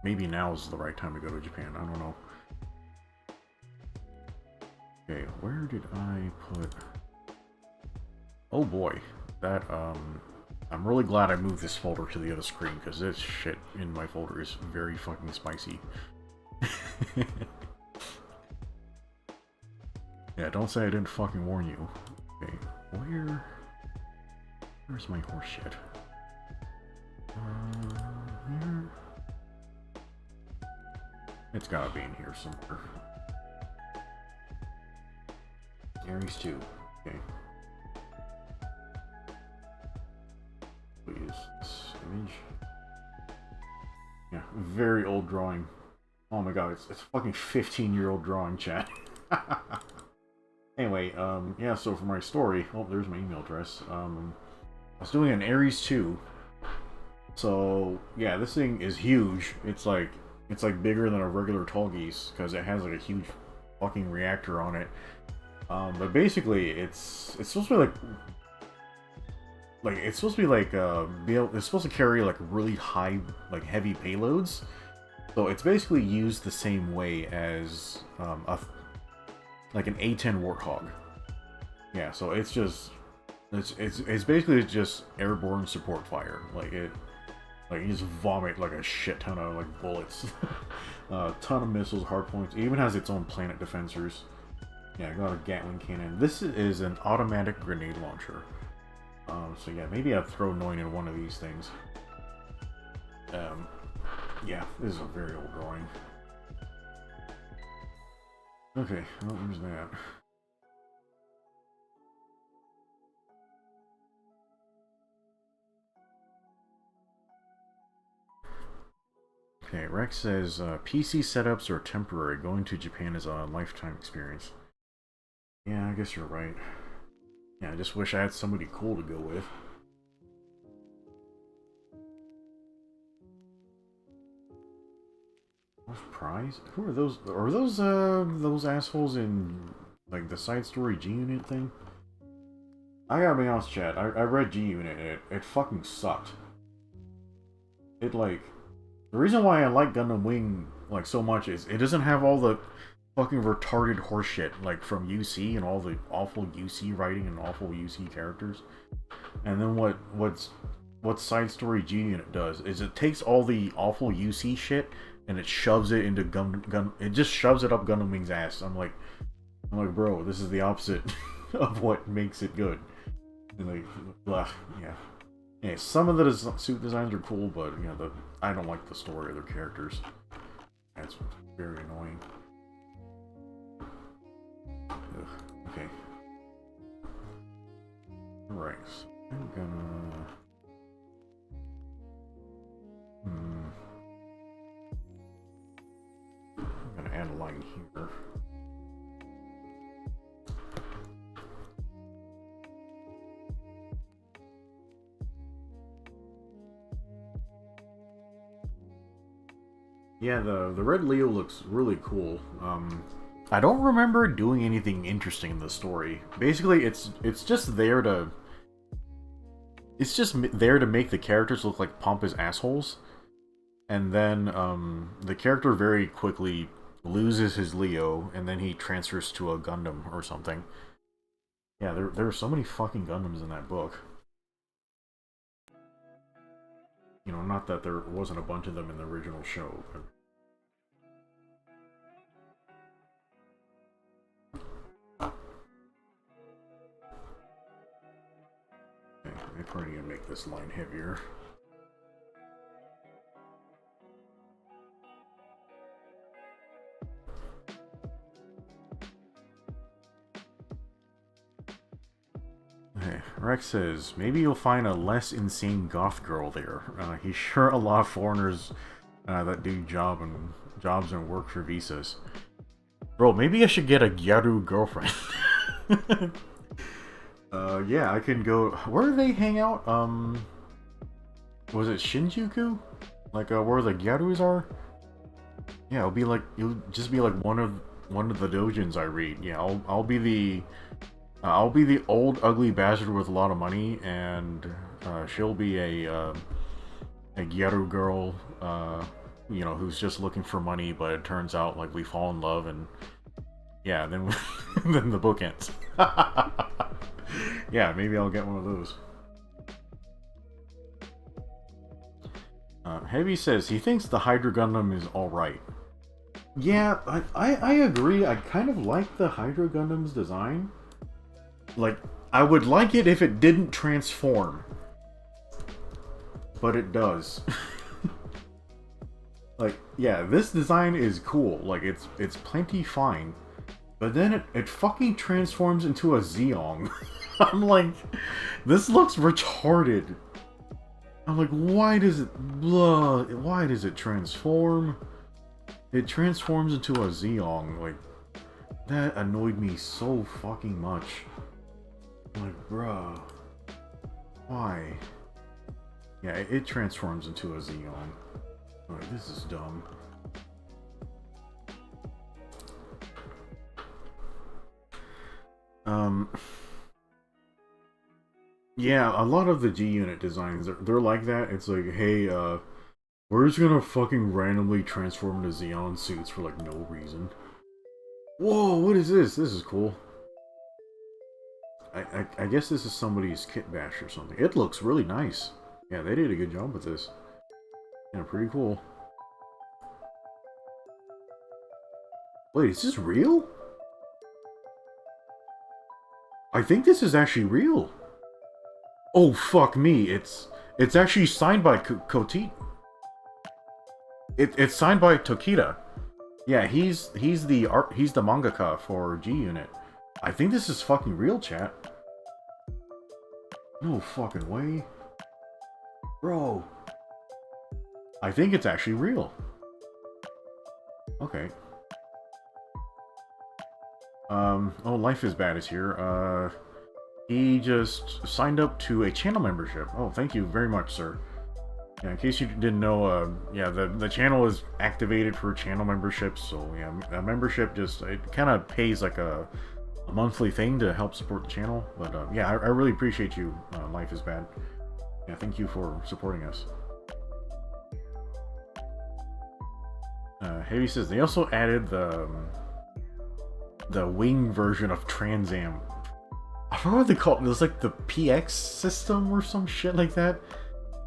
maybe now's the right time to go to Japan. I don't know. Okay, where did I put... Oh boy, that I'm really glad I moved this folder to the other screen, because this shit in my folder is very fucking spicy. Yeah, don't say I didn't fucking warn you. Okay, where's my horse shit? Here? It's gotta be in here somewhere. Ares 2, okay. Please, this image. Yeah, very old drawing. Oh my god, it's fucking 15-year-old drawing, chat. Anyway, yeah, so for my story, oh, there's my email address. I was doing an Ares 2. So, yeah, this thing is huge. It's like bigger than a regular tall geese, because it has like a huge fucking reactor on it. But basically, it's supposed to be it's supposed to be like it's supposed to carry like really high, like heavy payloads. So it's basically used the same way as like an A-10 Warthog. Yeah, so it's just it's basically just airborne support fire. Like you just vomit like a shit ton of like bullets, ton of missiles, hardpoints. It even has its own planet defensors. Yeah, got a Gatling cannon. This is an automatic grenade launcher. So yeah, maybe I'd throw Noin in one of these things. Yeah, this is a very old drawing. Okay, well, there's that. Rex says, PC setups are temporary. Going to Japan is a lifetime experience. Yeah, I guess you're right. Yeah, I just wish I had somebody cool to go with. Prize? Who are those? Are those assholes in, like, the side story G-Unit thing? I gotta be honest, chat. I read G-Unit and it fucking sucked. It, like... The reason why I like Gundam Wing, like, so much is it doesn't have all the fucking retarded horseshit, like, from UC and all the awful UC writing and awful UC characters. And then what side story G-Unit does is it takes all the awful UC shit and it shoves it into it just shoves it up Gundam Wing's ass. I'm like, bro, this is the opposite of what makes it good. And like, blah, yeah. Yeah, some of the suit designs are cool, but you know, I don't like the story of their characters. That's very annoying. Ugh, okay. Alright, so I'm gonna... I'm gonna add a line here. Yeah, the Red Leo looks really cool. I don't remember doing anything interesting in the story. Basically, it's just there to... It's just there to make the characters look like pompous assholes. And then, the character very quickly loses his Leo, and then he transfers to a Gundam or something. Yeah, there are so many fucking Gundams in that book. You know, not that there wasn't a bunch of them in the original show, but... Okay, I'm probably gonna make this line heavier. Okay, Rex says, maybe you'll find a less insane goth girl there. He's sure a lot of foreigners that do jobs and work for visas. Bro, maybe I should get a Gyaru girlfriend. Yeah, I can go... Where do they hang out? Was it Shinjuku? Like, where the Gyarus are? Yeah, it'll just be like one of the dojins I read. Yeah, I'll be the old ugly bastard with a lot of money, and she'll be a Gyaru girl, you know, who's just looking for money, but it turns out like we fall in love, and yeah, then then the book ends. Yeah, maybe I'll get one of those. Heavy says he thinks the Hydra Gundam is alright. Yeah, I agree. I kind of like the Hydra Gundam's design. Like, I would like it if it didn't transform. But it does. Like, yeah, this design is cool. Like, it's plenty fine. But then it fucking transforms into a Zeong. I'm like, this looks retarded. I'm like, why does it transform? It transforms into a Zeong. Like, that annoyed me so fucking much. I'm like, bruh. Why? Yeah, it transforms into a Zeong. Alright, this is dumb. Yeah, a lot of the G-Unit designs, they're like that. It's like, hey, we're just gonna fucking randomly transform into Zeon suits for, like, no reason. Whoa, what is this? This is cool. I guess this is somebody's kit bash or something. It looks really nice. Yeah, they did a good job with this. Yeah, pretty cool. Wait, is this real? I think this is actually real. Oh, fuck me. It's actually signed by Koti. It's signed by Tokita. Yeah, he's the mangaka for G-Unit. I think this is fucking real, chat. No fucking way. Bro. I think it's actually real. Okay. Oh, Life is Bad is here. He just signed up to a channel membership. Oh, thank you very much, sir. Yeah, in case you didn't know, yeah, the channel is activated for channel memberships, so yeah, a membership just, it kind of pays like a monthly thing to help support the channel, but yeah, I really appreciate you, Life is Bad. Yeah, thank you for supporting us. Heavy says, they also added the wing version of Trans Am. I forgot what they called it. It was like the PX system or some shit like that.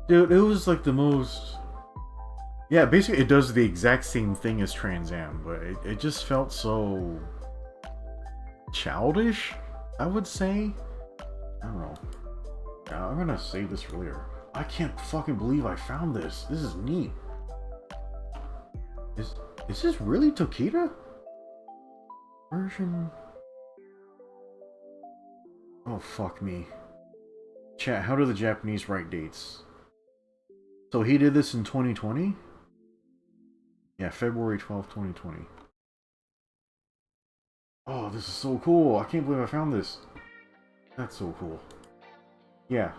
Dude, it was like the most... Yeah, basically it does the exact same thing as Trans Am, but it just felt so... childish, I would say. I don't know. I'm gonna save this for later. I can't fucking believe I found this. This is neat. Is this really Tokita? Version... Oh, fuck me. Chat, how do the Japanese write dates? So he did this in 2020? Yeah, February 12th, 2020. Oh, this is so cool. I can't believe I found this. That's so cool. Yeah.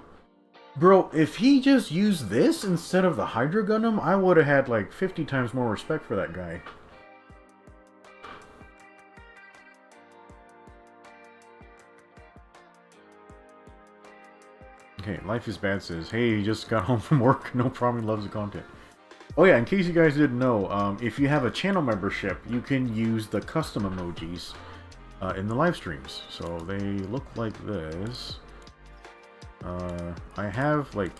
Bro, if he just used this instead of the Hydra Gundam, I would have had like 50 times more respect for that guy. Okay, Life is Bad says, hey, he just got home from work. No problem, he loves the content. Oh yeah, in case you guys didn't know, if you have a channel membership, you can use the custom emojis in the live streams. So they look like this. I have like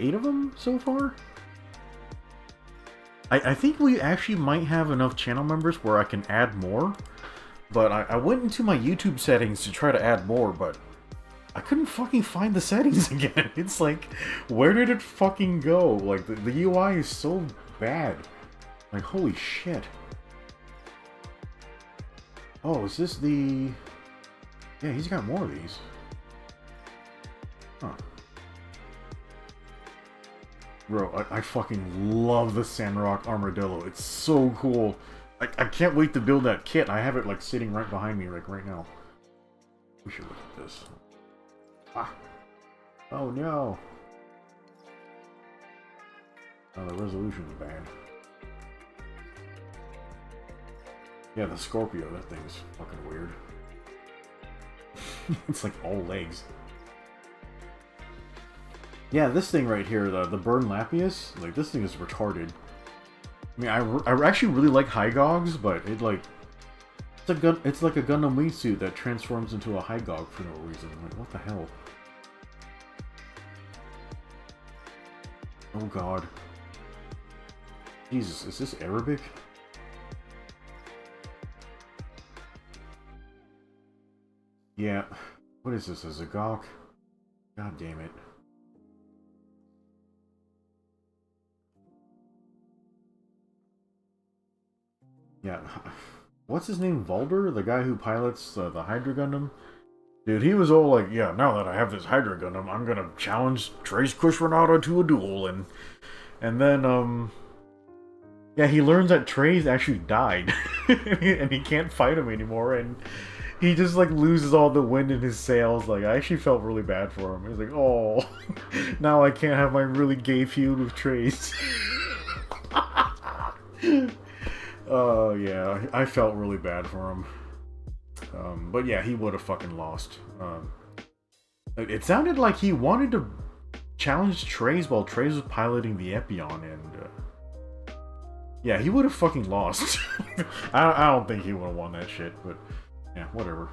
8 of them so far. I think we actually might have enough channel members where I can add more. But I went into my YouTube settings to try to add more, but I couldn't fucking find the settings again. It's like, where did it fucking go? Like, the UI is so bad. Like, holy shit. Oh, is this the... Yeah, he's got more of these. Huh. Bro, I fucking love the Sandrock Armadillo. It's so cool. I can't wait to build that kit. I have it, like, sitting right behind me, like, right now. We should look at this. Ah. Oh no. Oh, the resolution's bad. Yeah, the Scorpio, that thing's fucking weird. It's like all legs. Yeah, this thing right here, the Burn Lappius, like this thing is retarded. I mean, I actually really like Hygogs, but it like it's like a Gundam wing suit that transforms into a Hygog for no reason. Like, what the hell? Oh god. Jesus, is this Arabic? Yeah. What is this, a Zagok? God damn it. Yeah. What's his name? Volder? The guy who pilots the Hydra Gundam? Dude, he was all like, yeah, now that I have this Hydra Gundam, I'm gonna challenge Trace Kushrenada to a duel, and then, yeah, he learns that Trace actually died, and he can't fight him anymore, and he just, like, loses all the wind in his sails. Like, I actually felt really bad for him. He's like, oh, now I can't have my really gay feud with Trace. Oh, yeah, I felt really bad for him. But yeah, he would have fucking lost. It sounded like he wanted to challenge Trace while Trace was piloting the Epion, and yeah, he would have fucking lost. I don't think he would have won that shit, but yeah, whatever.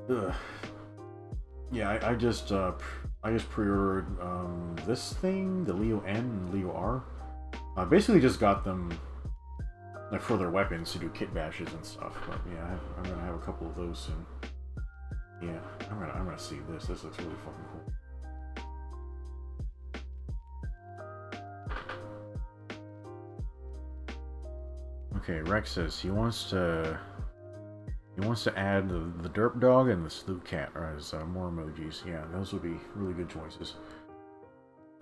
Ugh. Yeah, I just pre-ordered this thing, the Leo N and Leo R. I basically just got them like for their weapons to do kit bashes and stuff. But yeah, I'm gonna have a couple of those soon. Yeah, I'm gonna see this. This looks really fucking cool. Okay, Rex says he wants to add the derp dog and the sloop cat as more emojis. Yeah, those would be really good choices.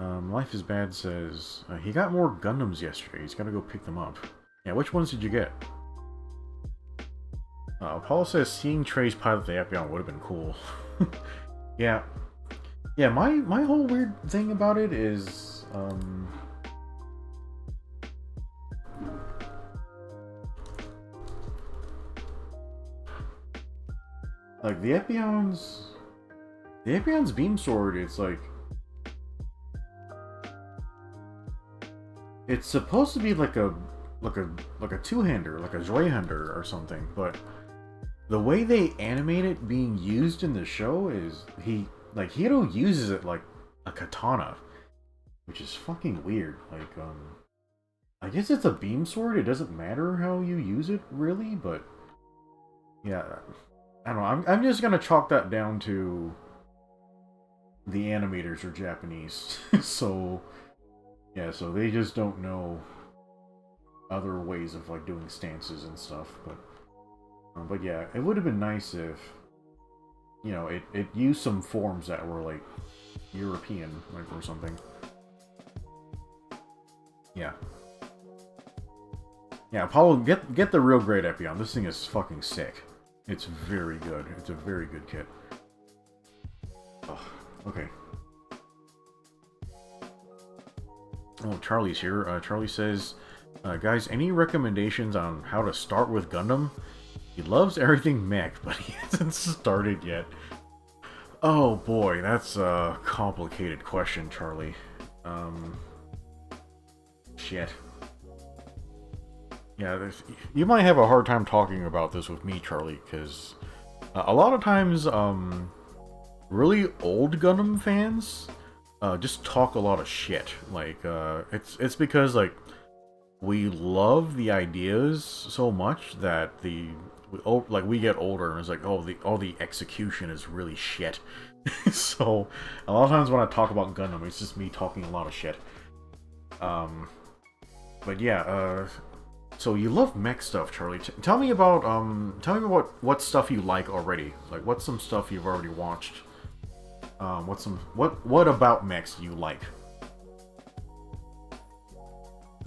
Life is Bad says, he got more Gundams yesterday. He's gotta go pick them up. Yeah, which ones did you get? Paul says, seeing Trey's pilot the Epion would have been cool. Yeah. Yeah, my whole weird thing about it is, like, the Epion's beam sword, it's like, it's supposed to be like a two-hander, like a Zweihander or something, but the way they animate it being used in the show is Hiro uses it like a katana, which is fucking weird. Like, I guess it's a beam sword. It doesn't matter how you use it, really, but yeah, I don't know. I'm just gonna chalk that down to the animators are Japanese, so yeah, so they just don't know other ways of like doing stances and stuff. But yeah, it would have been nice if, you know, it used some forms that were like European, like, or something. Yeah. Yeah, Apollo, get the real grade Epion. This thing is fucking sick. It's very good. It's a very good kit. Oh, okay. Oh, Charlie's here. Charlie says, guys, any recommendations on how to start with Gundam? He loves everything mech, but he hasn't started yet. Oh boy, that's a complicated question, Charlie. Shit. Yeah, you might have a hard time talking about this with me, Charlie, because a lot of times, really old Gundam fans just talk a lot of shit. Like, it's because, like, we love the ideas so much that we get older and it's like, oh, the execution is really shit. So a lot of times when I talk about Gundam, it's just me talking a lot of shit. But yeah, so you love mech stuff, Charlie. Tell me about what stuff you like already. Like, what's some stuff you've already watched? What about mechs you like?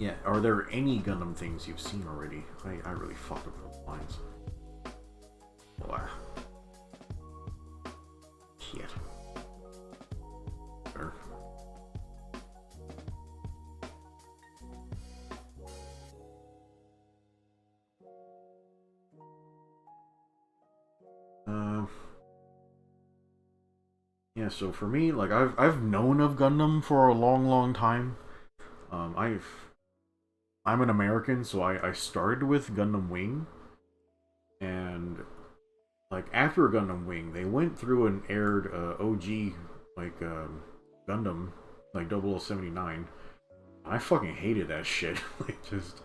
Yeah, are there any Gundam things you've seen already? I really fucked up those lines. Blah. Shit. Sure. Yeah, so for me, like, I've known of Gundam for a long time. I'm an American, so I started with Gundam Wing, and like after Gundam Wing, they went through and aired OG like Gundam like 0079. I fucking hated that shit. Like, just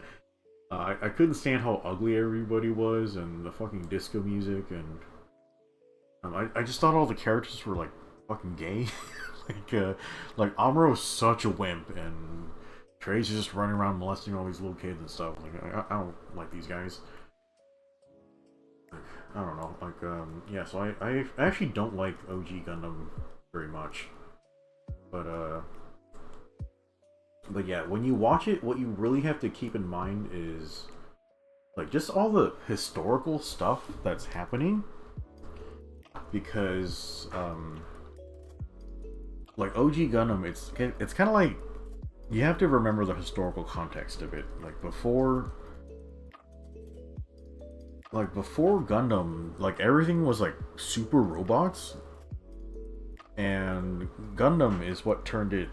I couldn't stand how ugly everybody was and the fucking disco music, and I just thought all the characters were like fucking gay. Like Amuro's such a wimp, and Trey's just running around molesting all these little kids and stuff. Like, I don't like these guys. I don't know. Like, yeah, so I actually don't like OG Gundam very much. But yeah, when you watch it, what you really have to keep in mind is, like, just all the historical stuff that's happening. Because, like, OG Gundam, it's kind of like, you have to remember the historical context of it. Like, before Gundam, like, everything was like super robots, and Gundam is what turned it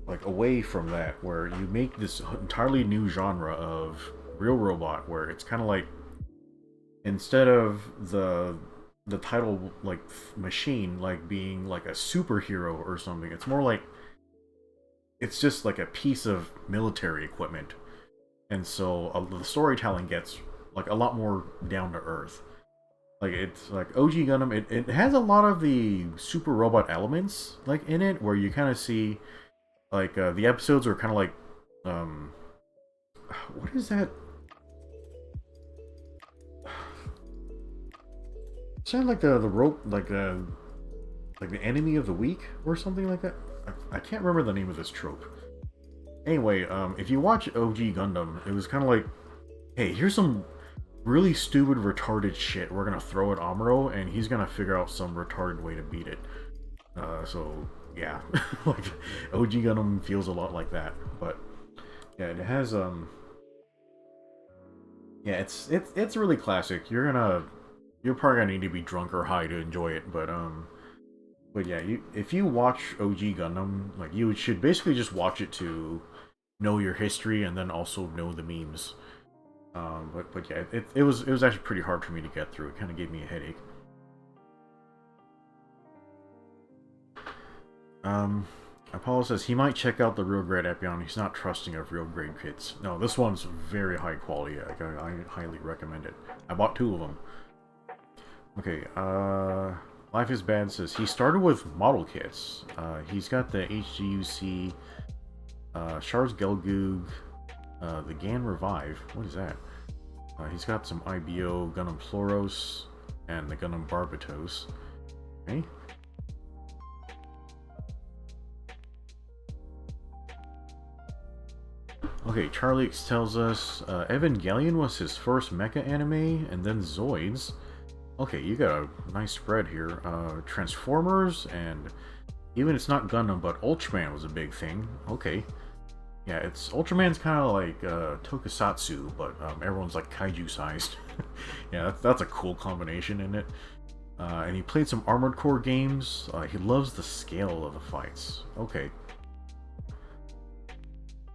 like away from that, where you make this entirely new genre of real robot, where it's kind of like, instead of the title like machine like being like a superhero or something, it's more like it's just like a piece of military equipment. And so the storytelling gets like a lot more down to earth. Like, it's like OG Gundam, it has a lot of the super robot elements like in it, where you kind of see like the episodes are kind of like what is that? Sound like the rope, like the enemy of the week or something like that. I can't remember the name of this trope. Anyway, if you watch OG Gundam, it was kind of like, hey, here's some really stupid, retarded shit we're gonna throw at Amuro, and he's gonna figure out some retarded way to beat it. So yeah, like OG Gundam feels a lot like that. But yeah, it has yeah, it's really classic. You're probably gonna need to be drunk or high to enjoy it, but yeah, if you watch OG Gundam, like you should basically just watch it to know your history and then also know the memes. But yeah, it was actually pretty hard for me to get through. It kind of gave me a headache. Apollo says he might check out the real grade Epion. He's not trusting of real grade kits. No, this one's very high quality. I highly recommend it. I bought 2 of them. Okay, Life is Bad says he started with model kits. He's got the HGUC, Char's Gelgoog, the Gan Revive. What is that? He's got some IBO, Gundam Floros, and the Gundam Barbatos. Okay. Okay, Charlie X tells us Evangelion was his first mecha anime, and then Zoids. Okay, you got a nice spread here. Transformers, and even it's not Gundam, but Ultraman was a big thing. Okay. Yeah, Ultraman's kind of like Tokusatsu, but everyone's like kaiju sized. Yeah, that's a cool combination in it. And he played some Armored Core games. He loves the scale of the fights. Okay.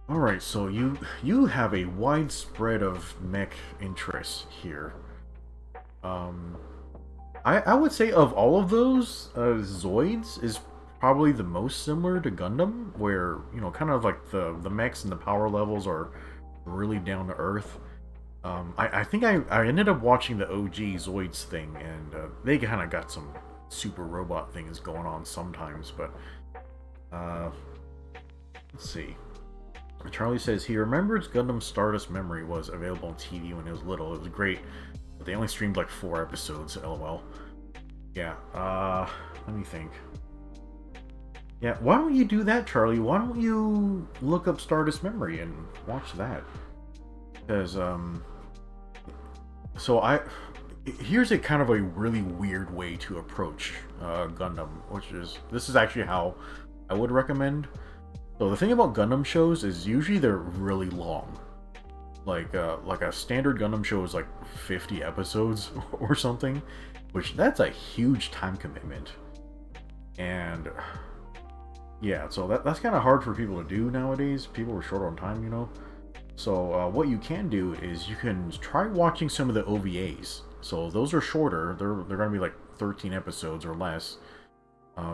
Alright, so you have a wide spread of mech interests here. I would say of all of those, Zoids is probably the most similar to Gundam, where, you know, kind of like the mechs and the power levels are really down to earth. I think I ended up watching the OG Zoids thing, and they kind of got some super robot things going on sometimes, but let's see. Charlie says he remembers Gundam Stardust Memory was available on TV when he was little. It was great, but they only streamed like 4 episodes, lol. Yeah, let me think. Yeah, why don't you do that, Charlie? Why don't you look up Stardust Memory and watch that? Because, here's a kind of a really weird way to approach Gundam, this is actually how I would recommend. So the thing about Gundam shows is usually they're really long. Like a standard Gundam show is like 50 episodes or something, which that's a huge time commitment. And yeah, so that's kind of hard for people to do nowadays. People are short on time, you know. So what you can do is you can try watching some of the OVAs. So those are shorter. They're going to be like 13 episodes or less.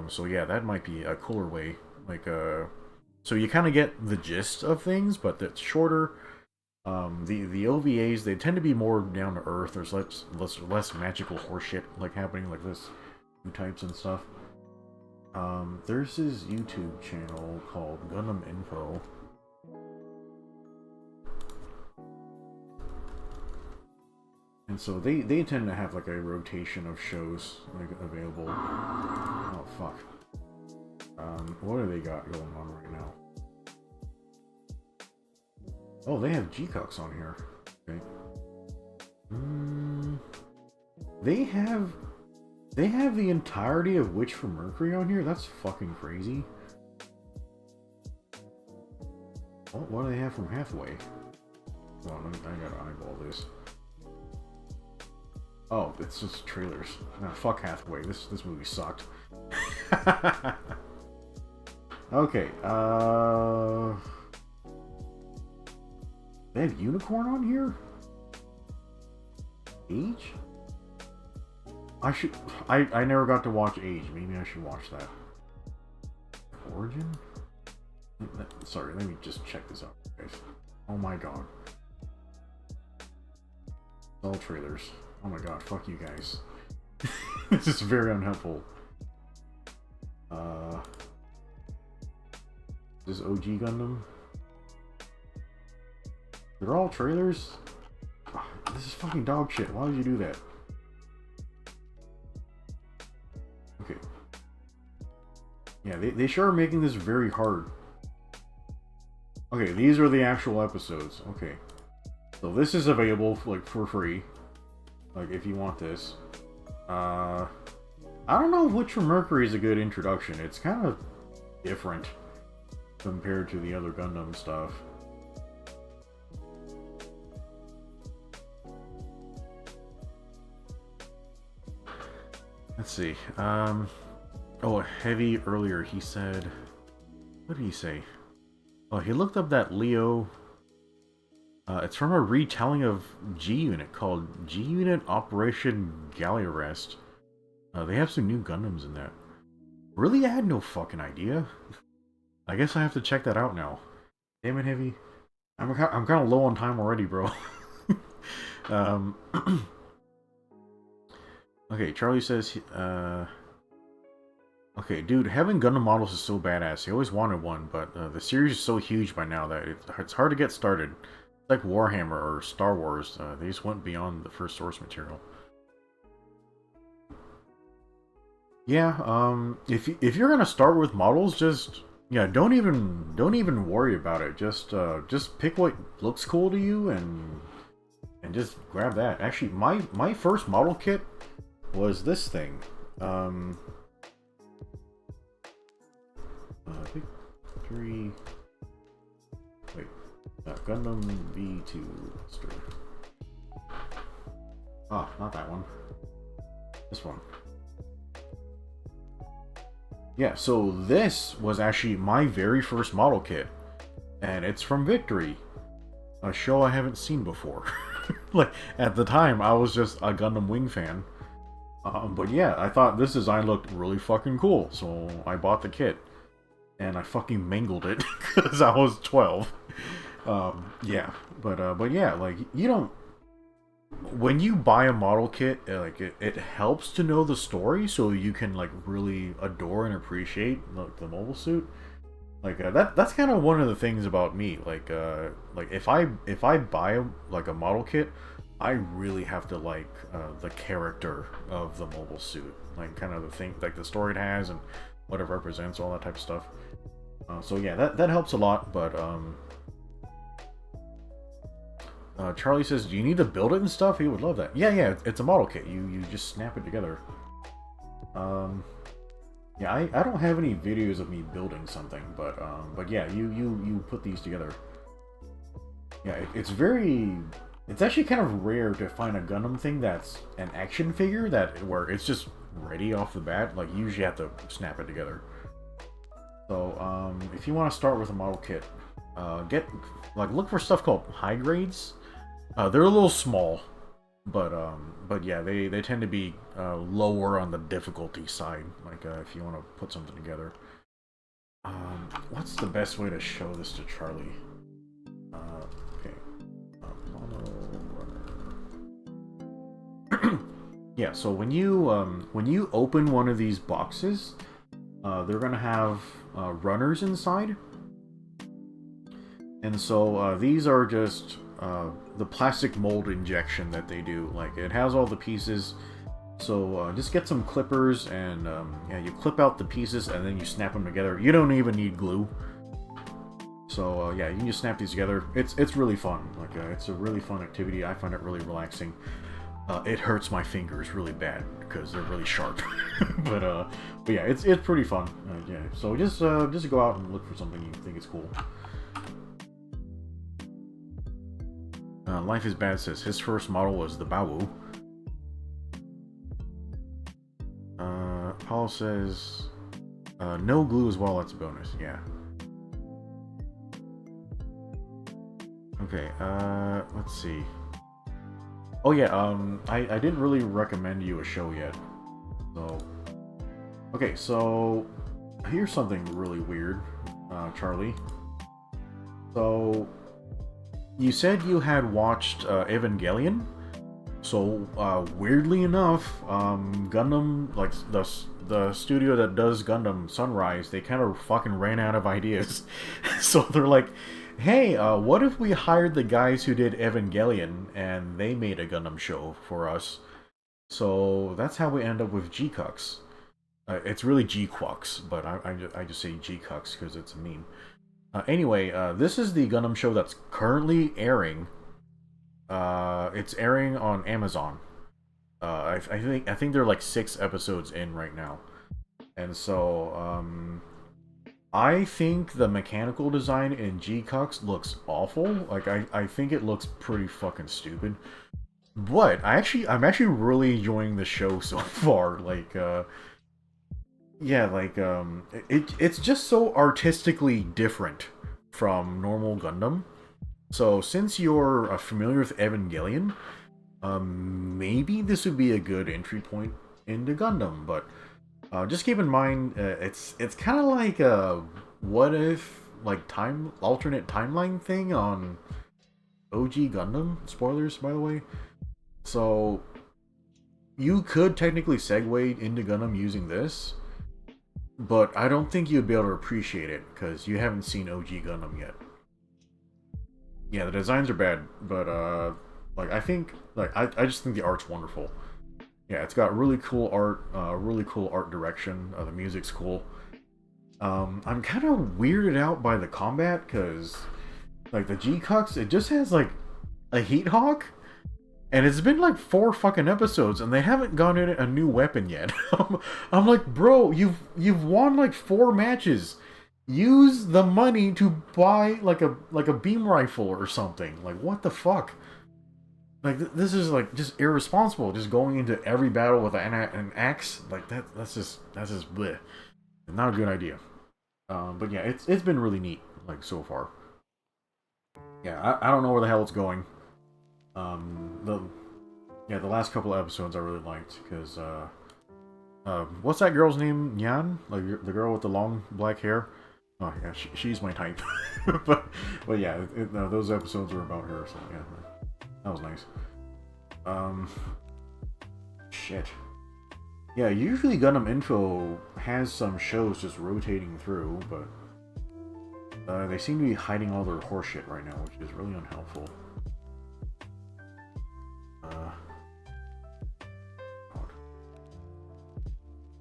So yeah, that might be a cooler way. So you kind of get the gist of things, but it's shorter. The OVAs, they tend to be more down to earth. There's less magical horseshit like happening like this, new types and stuff. There's this YouTube channel called Gundam Info. And so they tend to have like a rotation of shows like available. Oh fuck. What do they got going on right now? Oh, they have G-Cux on here. Okay. They have the entirety of Witch from Mercury on here? That's fucking crazy. Oh, what do they have from Hathaway? Hold on, I gotta eyeball this. Oh, it's just trailers. Nah, fuck Hathaway. This movie sucked. Okay, they have Unicorn on here? Age? I never got to watch Age. Maybe I should watch that. Origin? Sorry, let me just check this out, guys. Oh my god. All trailers. Oh my god, fuck you guys. This is very unhelpful. This is OG Gundam. They're all trailers? Oh, this is fucking dog shit. Why would you do that? Okay. Yeah, they sure are making this very hard. Okay, these are the actual episodes. Okay. So this is available, like, for free. Like, if you want this. I don't know which for Mercury is a good introduction. It's kind of different compared to the other Gundam stuff. Let's see. Oh, Heavy earlier, he said... What did he say? Oh, he looked up that Leo... it's from a retelling of G-Unit called G-Unit Operation Galliarest. They have some new Gundams in that. Really? I had no fucking idea. I guess I have to check that out now. Damn it, Heavy. I'm kind of low on time already, bro. Okay, Charlie says... Okay, dude, having Gundam models is so badass. He always wanted one, but the series is so huge by now that it's hard to get started. It's like Warhammer or Star Wars. They just went beyond the first source material. Yeah, if you're gonna start with models, just don't even worry about it. Just pick what looks cool to you and just grab that. Actually, my first model kit was this thing. I think 3. Wait, Gundam V2. Ah, not that one. This one. Yeah, so this was actually my very first model kit, and it's from Victory, a show I haven't seen before. Like, at the time, I was just a Gundam Wing fan. But yeah, I thought this design looked really fucking cool, so I bought the kit. And I fucking mangled it, because I was 12. Yeah, but yeah, like, you don't... When you buy a model kit, like, it helps to know the story, so you can, like, really adore and appreciate, like, the mobile suit. Like, that's kind of one of the things about me. Like if I buy a model kit, I really have to like the character of the mobile suit, like kind of the thing, like the story it has and what it represents, all that type of stuff. So yeah, that helps a lot. But Charlie says, do you need to build it and stuff? He would love that. Yeah, it's a model kit. You just snap it together. Yeah, I don't have any videos of me building something, but yeah, you put these together. Yeah, it's actually kind of rare to find a Gundam thing that's an action figure where it's just ready off the bat. Like, you usually have to snap it together. So, if you want to start with a model kit, look for stuff called high grades. They're a little small, but yeah, they tend to be lower on the difficulty side. Like, if you want to put something together. What's the best way to show this to Charlie? Okay. Yeah, so when you open one of these boxes, they're gonna have runners inside, and so these are just the plastic mold injection that they do. Like, it has all the pieces, so just get some clippers and yeah, you clip out the pieces and then you snap them together. You don't even need glue. So yeah, you can just snap these together. It's really fun. Like, it's a really fun activity. I find it really relaxing. It hurts my fingers really bad because they're really sharp. but yeah, it's pretty fun. Yeah, so just go out and look for something you think is cool. Life is Bad says his first model was the Bawu. Paul says no glue as well. That's a bonus. Yeah. Okay. Let's see. Oh yeah. I didn't really recommend you a show yet. So. Okay. So here's something really weird, Charlie. So. You said you had watched Evangelion, so weirdly enough, Gundam, like the studio that does Gundam, Sunrise, they kind of fucking ran out of ideas. So they're like, hey, what if we hired the guys who did Evangelion and they made a Gundam show for us? So that's how we end up with G-Cux. It's really G-Quux, but I just say G-Cux because it's a meme. Anyway, this is the Gundam show that's currently airing. It's airing on Amazon. I think they're like 6 episodes in right now, and so I think the mechanical design in G-Cux looks awful. Like I think it looks pretty fucking stupid. But I'm actually really enjoying the show so far. Like yeah, like it's just so artistically different from normal Gundam. So since you're familiar with Evangelion, maybe this would be a good entry point into Gundam. But just keep in mind, it's kind of like a what if like alternate timeline thing on OG Gundam. Spoilers, by the way. So you could technically segue into Gundam using this, but I don't think you'd be able to appreciate it because you haven't seen OG Gundam yet. Yeah, the designs are bad, but like I just think the art's wonderful. Yeah, it's got really cool art, really cool art direction. The music's cool. I'm kind of weirded out by the combat because, like, the G-Cux, it just has like a Heat Hawk, and it's been like 4 fucking episodes, and they haven't gone in a new weapon yet. I'm like, bro, you've won like 4 matches. Use the money to buy like a beam rifle or something. Like, what the fuck? Like, this is like just irresponsible. Just going into every battle with an axe like that's just bleh. Not a good idea. But yeah, it's been really neat like so far. Yeah, I don't know where the hell it's going. The last couple of episodes I really liked because what's that girl's name? Nyan, like the girl with the long black hair. Oh yeah, she's my type. but yeah, those episodes were about her, so yeah, that was nice. Shit. Yeah, usually Gundam Info has some shows just rotating through, but they seem to be hiding all their horseshit right now, which is really unhelpful. God.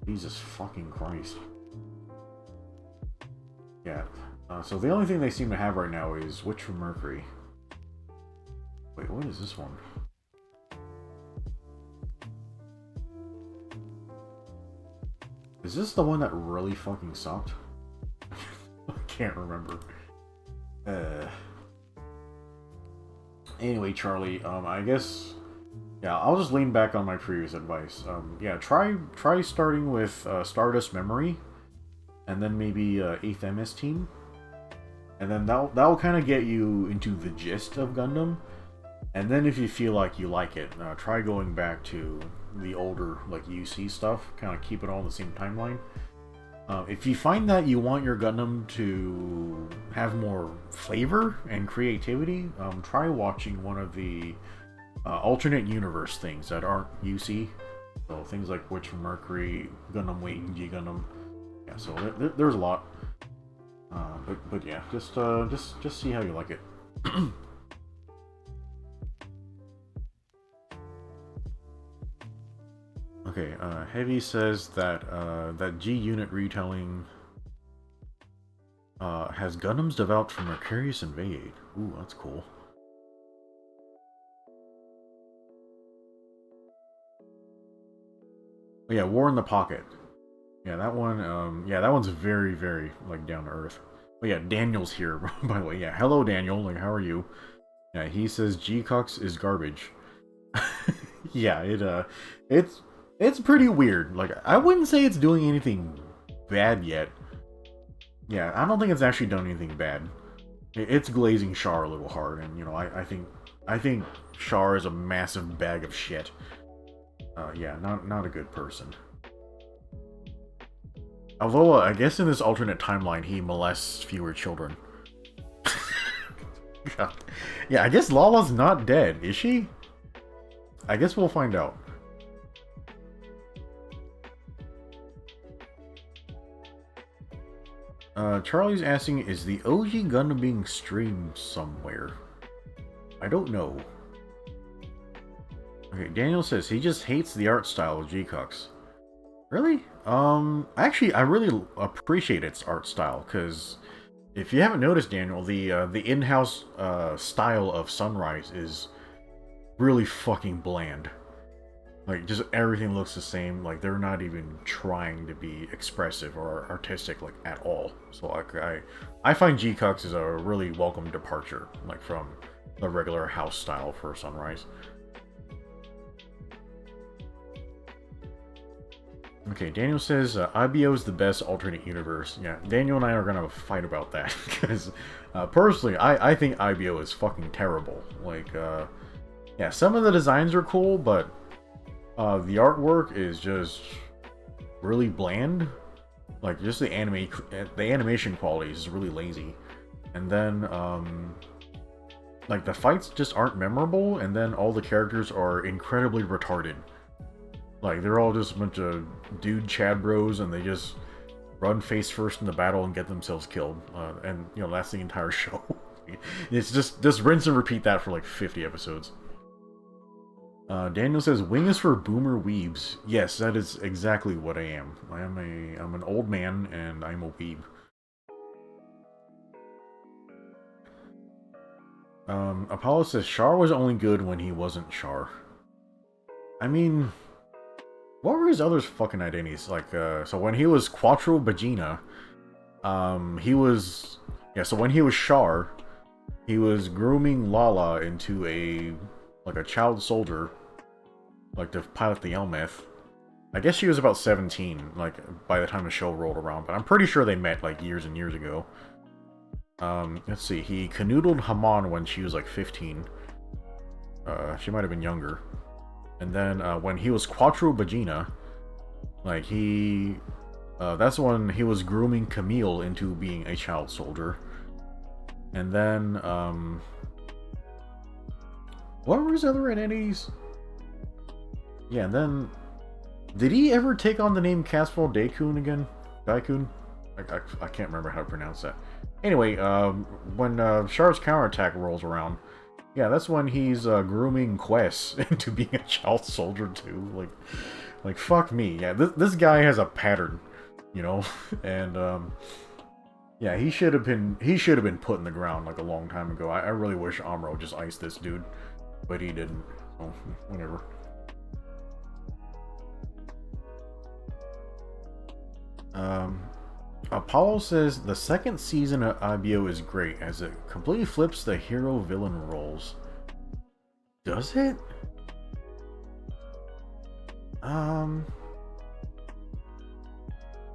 Jesus fucking Christ. Yeah, so the only thing they seem to have right now is Witch from Mercury. Wait, what is this one? Is this the one that really fucking sucked? I can't remember. Anyway, Charlie, I guess... Yeah, I'll just lean back on my previous advice. Yeah, try starting with Stardust Memory, and then maybe 8th MS Team. And then that'll kind of get you into the gist of Gundam. And then if you feel like you like it, try going back to the older like UC stuff. Kind of keep it all in the same timeline. If you find that you want your Gundam to have more flavor and creativity, try watching one of the alternate universe things that aren't UC. So things like Witch from Mercury, Gundam Wait, and G Gundam. Yeah, so there's a lot. But yeah, just see how you like it. Okay, Heavy says that that G Unit retelling has Gundams developed from Mercurius and V8. Ooh, that's cool. Oh, yeah, War in the Pocket. Yeah, that one. Yeah, that one's very, very like down to earth. Oh yeah, Daniel's here, by the way. Yeah, hello Daniel. Like, how are you? Yeah, he says G-Cux is garbage. Yeah, it's pretty weird. Like, I wouldn't say it's doing anything bad yet. Yeah, I don't think it's actually done anything bad. It's glazing Char a little hard, and you know, I think Char is a massive bag of shit. Yeah, not a good person. Although, I guess in this alternate timeline, he molests fewer children. Yeah, I guess Lala's not dead, is she? I guess we'll find out. Charlie's asking, is the OG Gundam being streamed somewhere? I don't know. Okay, Daniel says he just hates the art style of G-Cux. Really? Actually, I really appreciate its art style, because if you haven't noticed, Daniel, the in-house style of Sunrise is really fucking bland. Like, just everything looks the same. Like, they're not even trying to be expressive or artistic, like, at all. So, like, I find G-Cux is a really welcome departure, like, from the regular house style for Sunrise. Okay, Daniel says IBO is the best alternate universe. Yeah, Daniel and I are gonna fight about that, because personally, I think IBO is fucking terrible. Like, yeah, some of the designs are cool, but the artwork is just really bland. Like, just the animation quality is really lazy. And then, like, the fights just aren't memorable, and then all the characters are incredibly retarded. Like, they're all just a bunch of dude Chad bros, and they just run face first in the battle and get themselves killed. And, you know, that's the entire show. It's just rinse and repeat that for like 50 episodes. Daniel says, Wing is for boomer weebs. Yes, that is exactly what I am. I'm an old man, and I'm a weeb. Apollo says, Char was only good when he wasn't Char. I mean, what were his other fucking identities? Like, so when he was Quattro Bagina, he was... Yeah, so when he was Char, he was grooming Lala into a child soldier, like, to pilot the Elmeth. I guess she was about 17, like, by the time the show rolled around, but I'm pretty sure they met, like, years and years ago. Let's see, he canoodled Haman when she was, like, 15. She might have been younger. And then, when he was Quattro Bagina, like, that's when he was grooming Camille into being a child soldier. And then, what were his other identities? Yeah, and then... Did he ever take on the name Caspal Daikun again? Daikun? I can't remember how to pronounce that. Anyway, when Char's counterattack rolls around, yeah, that's when he's grooming Quest into being a child soldier too. Like fuck me. Yeah, this guy has a pattern, you know, and yeah, he should have been put in the ground like a long time ago. I really wish Amuro just iced this dude, but he didn't. So whatever. Apollo says the second season of IBO is great as it completely flips the hero-villain roles. Does it? I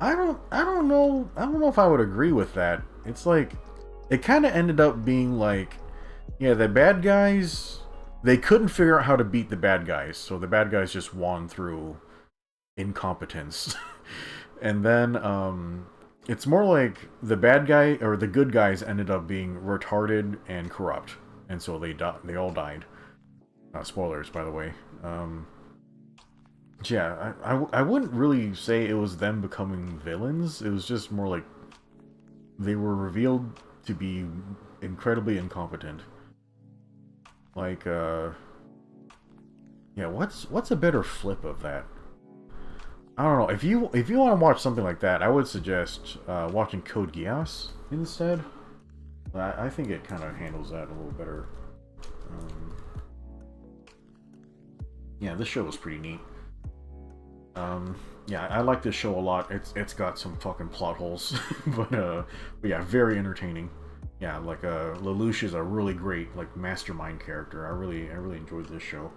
don't know if I would agree with that. It's like, it kind of ended up being like, yeah, the bad guys, they couldn't figure out how to beat the bad guys, so the bad guys just won through incompetence. And then, it's more like the bad guy, or the good guys ended up being retarded and corrupt. And so they all died. Spoilers, by the way. Yeah, I wouldn't really say it was them becoming villains. It was just more like they were revealed to be incredibly incompetent. Like, yeah, what's a better flip of that? I don't know. If you want to watch something like that, I would suggest watching Code Geass instead. I think it kind of handles that a little better. Yeah, this show was pretty neat. Yeah, I like this show a lot. It's got some fucking plot holes, but yeah, very entertaining. Yeah, like Lelouch is a really great like mastermind character. I really enjoyed this show.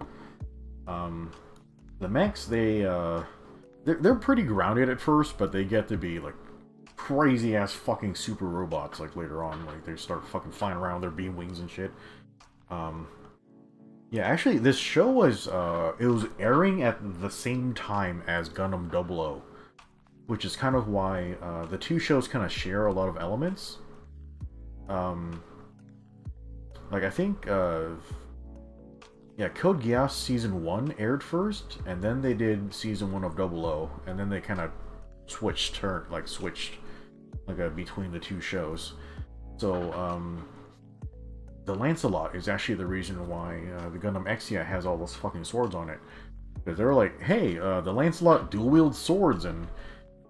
The mechs, they're pretty grounded at first, but they get to be like crazy ass fucking super robots like later on. Like they start fucking flying around their beam wings and shit. Yeah, actually this show was it was airing at the same time as Gundam 00, which is kind of why the two shows kind of share a lot of elements. Like I think yeah, Code Geass Season 1 aired first, and then they did Season 1 of 00, and then they kind of switched between the two shows. So, the Lancelot is actually the reason why the Gundam Exia has all those fucking swords on it. Because they were like, hey, the Lancelot dual-wield swords, and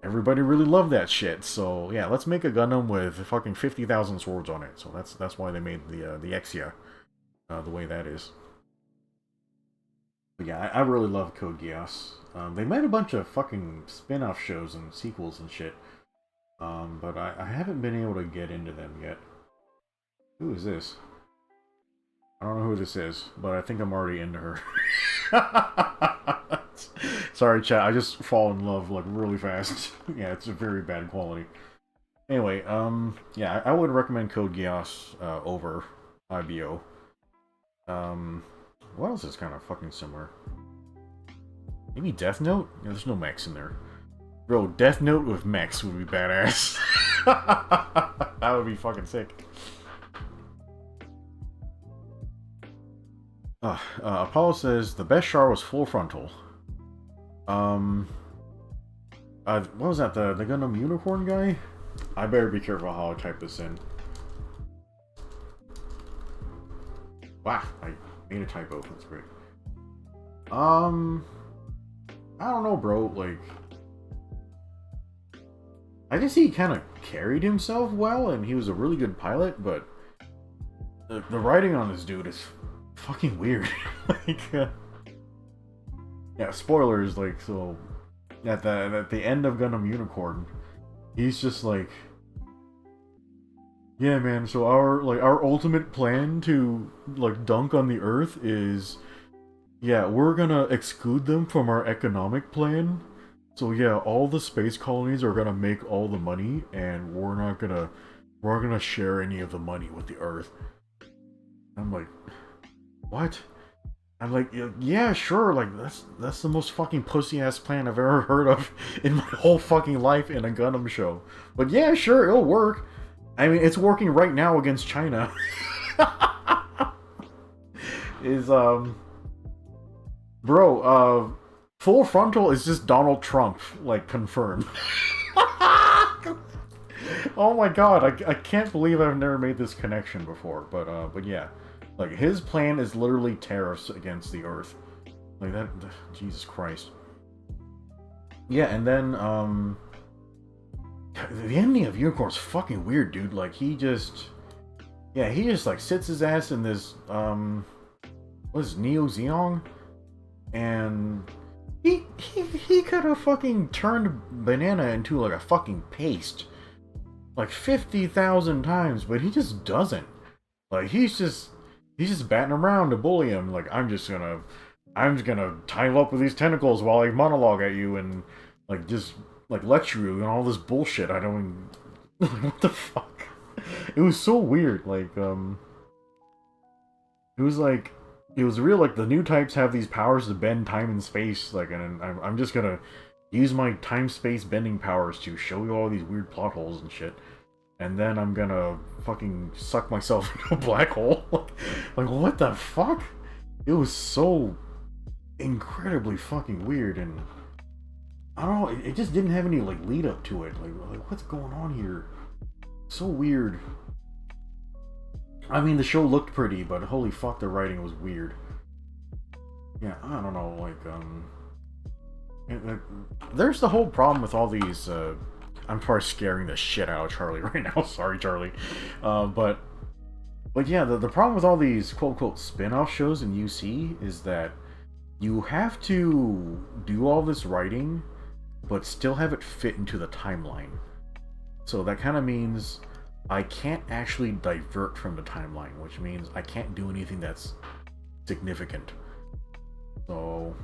everybody really loved that shit. So, yeah, let's make a Gundam with fucking 50,000 swords on it. So that's why they made the Exia the way that is. But yeah, I really love Code Geass. They made a bunch of fucking spin-off shows and sequels and shit. But I haven't been able to get into them yet. Who is this? I don't know who this is, but I think I'm already into her. Sorry, chat. I just fall in love like really fast. Yeah, it's a very bad quality. Anyway, yeah, I would recommend Code Geass over IBO. What else is kind of fucking similar? Maybe Death Note? Yeah, there's no mechs in there. Bro, Death Note with mechs would be badass. That would be fucking sick. Apollo says the best Char was full frontal. What was that? The Gundam Unicorn guy? I better be careful how I type this in. Wow, I made a typo. That's great. I don't know, bro. Like, I guess he kind of carried himself well, and he was a really good pilot. But the writing on this dude is fucking weird. Like, yeah, spoilers. Like, so at the end of Gundam Unicorn, he's just like, yeah, man. So our ultimate plan to like dunk on the Earth is, yeah, we're gonna exclude them from our economic plan. So yeah, all the space colonies are gonna make all the money, and we're not gonna share any of the money with the Earth. I'm like, what? I'm like, yeah, sure, like, that's the most fucking pussy-ass plan I've ever heard of in my whole fucking life in a Gundam show. But yeah, sure, it'll work. I mean, it's working right now against China. Bro, full frontal is just Donald Trump, like, confirmed. Oh my god, I can't believe I've never made this connection before, but yeah. Like, his plan is literally tariffs against the Earth. Like, that... Jesus Christ. Yeah, and then, the ending of Unicorn's fucking weird, dude. Like, he just... Yeah, he just, like, sits his ass in this, what is it, Neo Zeong? And... He could have fucking turned Banana into, like, a fucking paste. Like, 50,000 times, but he just doesn't. Like, he's just batting around to bully him. Like, I'm just gonna tie you up with these tentacles while I monologue at you and, like, just, like, lecture you and all this bullshit. I don't even... What the fuck? It was so weird. Like, it was like... It was real, like, the new types have these powers to bend time and space, like, and I'm just gonna use my time-space bending powers to show you all these weird plot holes and shit. And then I'm gonna fucking suck myself into a black hole. Like, what the fuck? It was so incredibly fucking weird, and I don't know, it just didn't have any, like, lead up to it. Like what's going on here? So weird. I mean, the show looked pretty, but holy fuck, the writing was weird. Yeah, I don't know, like, there's the whole problem with all these, I'm probably scaring the shit out of Charlie right now. Sorry, Charlie. But yeah, the problem with all these quote-unquote spin-off shows in UC is that you have to do all this writing, but still have it fit into the timeline. So that kind of means I can't actually divert from the timeline, which means I can't do anything that's significant. So,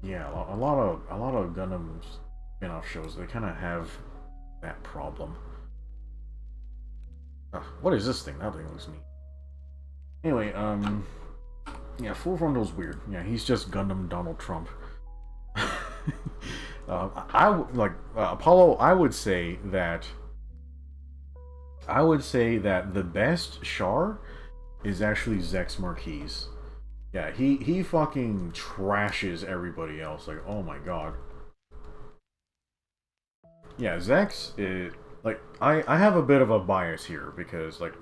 yeah, a lot of Gundam spin-off shows, they kind of have that problem. What is this thing? That thing looks neat. Anyway, yeah, Full Frontal's weird. Yeah, he's just Gundam Donald Trump. Apollo, I would say that the best Char is actually Zex Marquise. Yeah, he fucking trashes everybody else. Like, oh my god. Yeah, Zex is, like, I have a bit of a bias here because like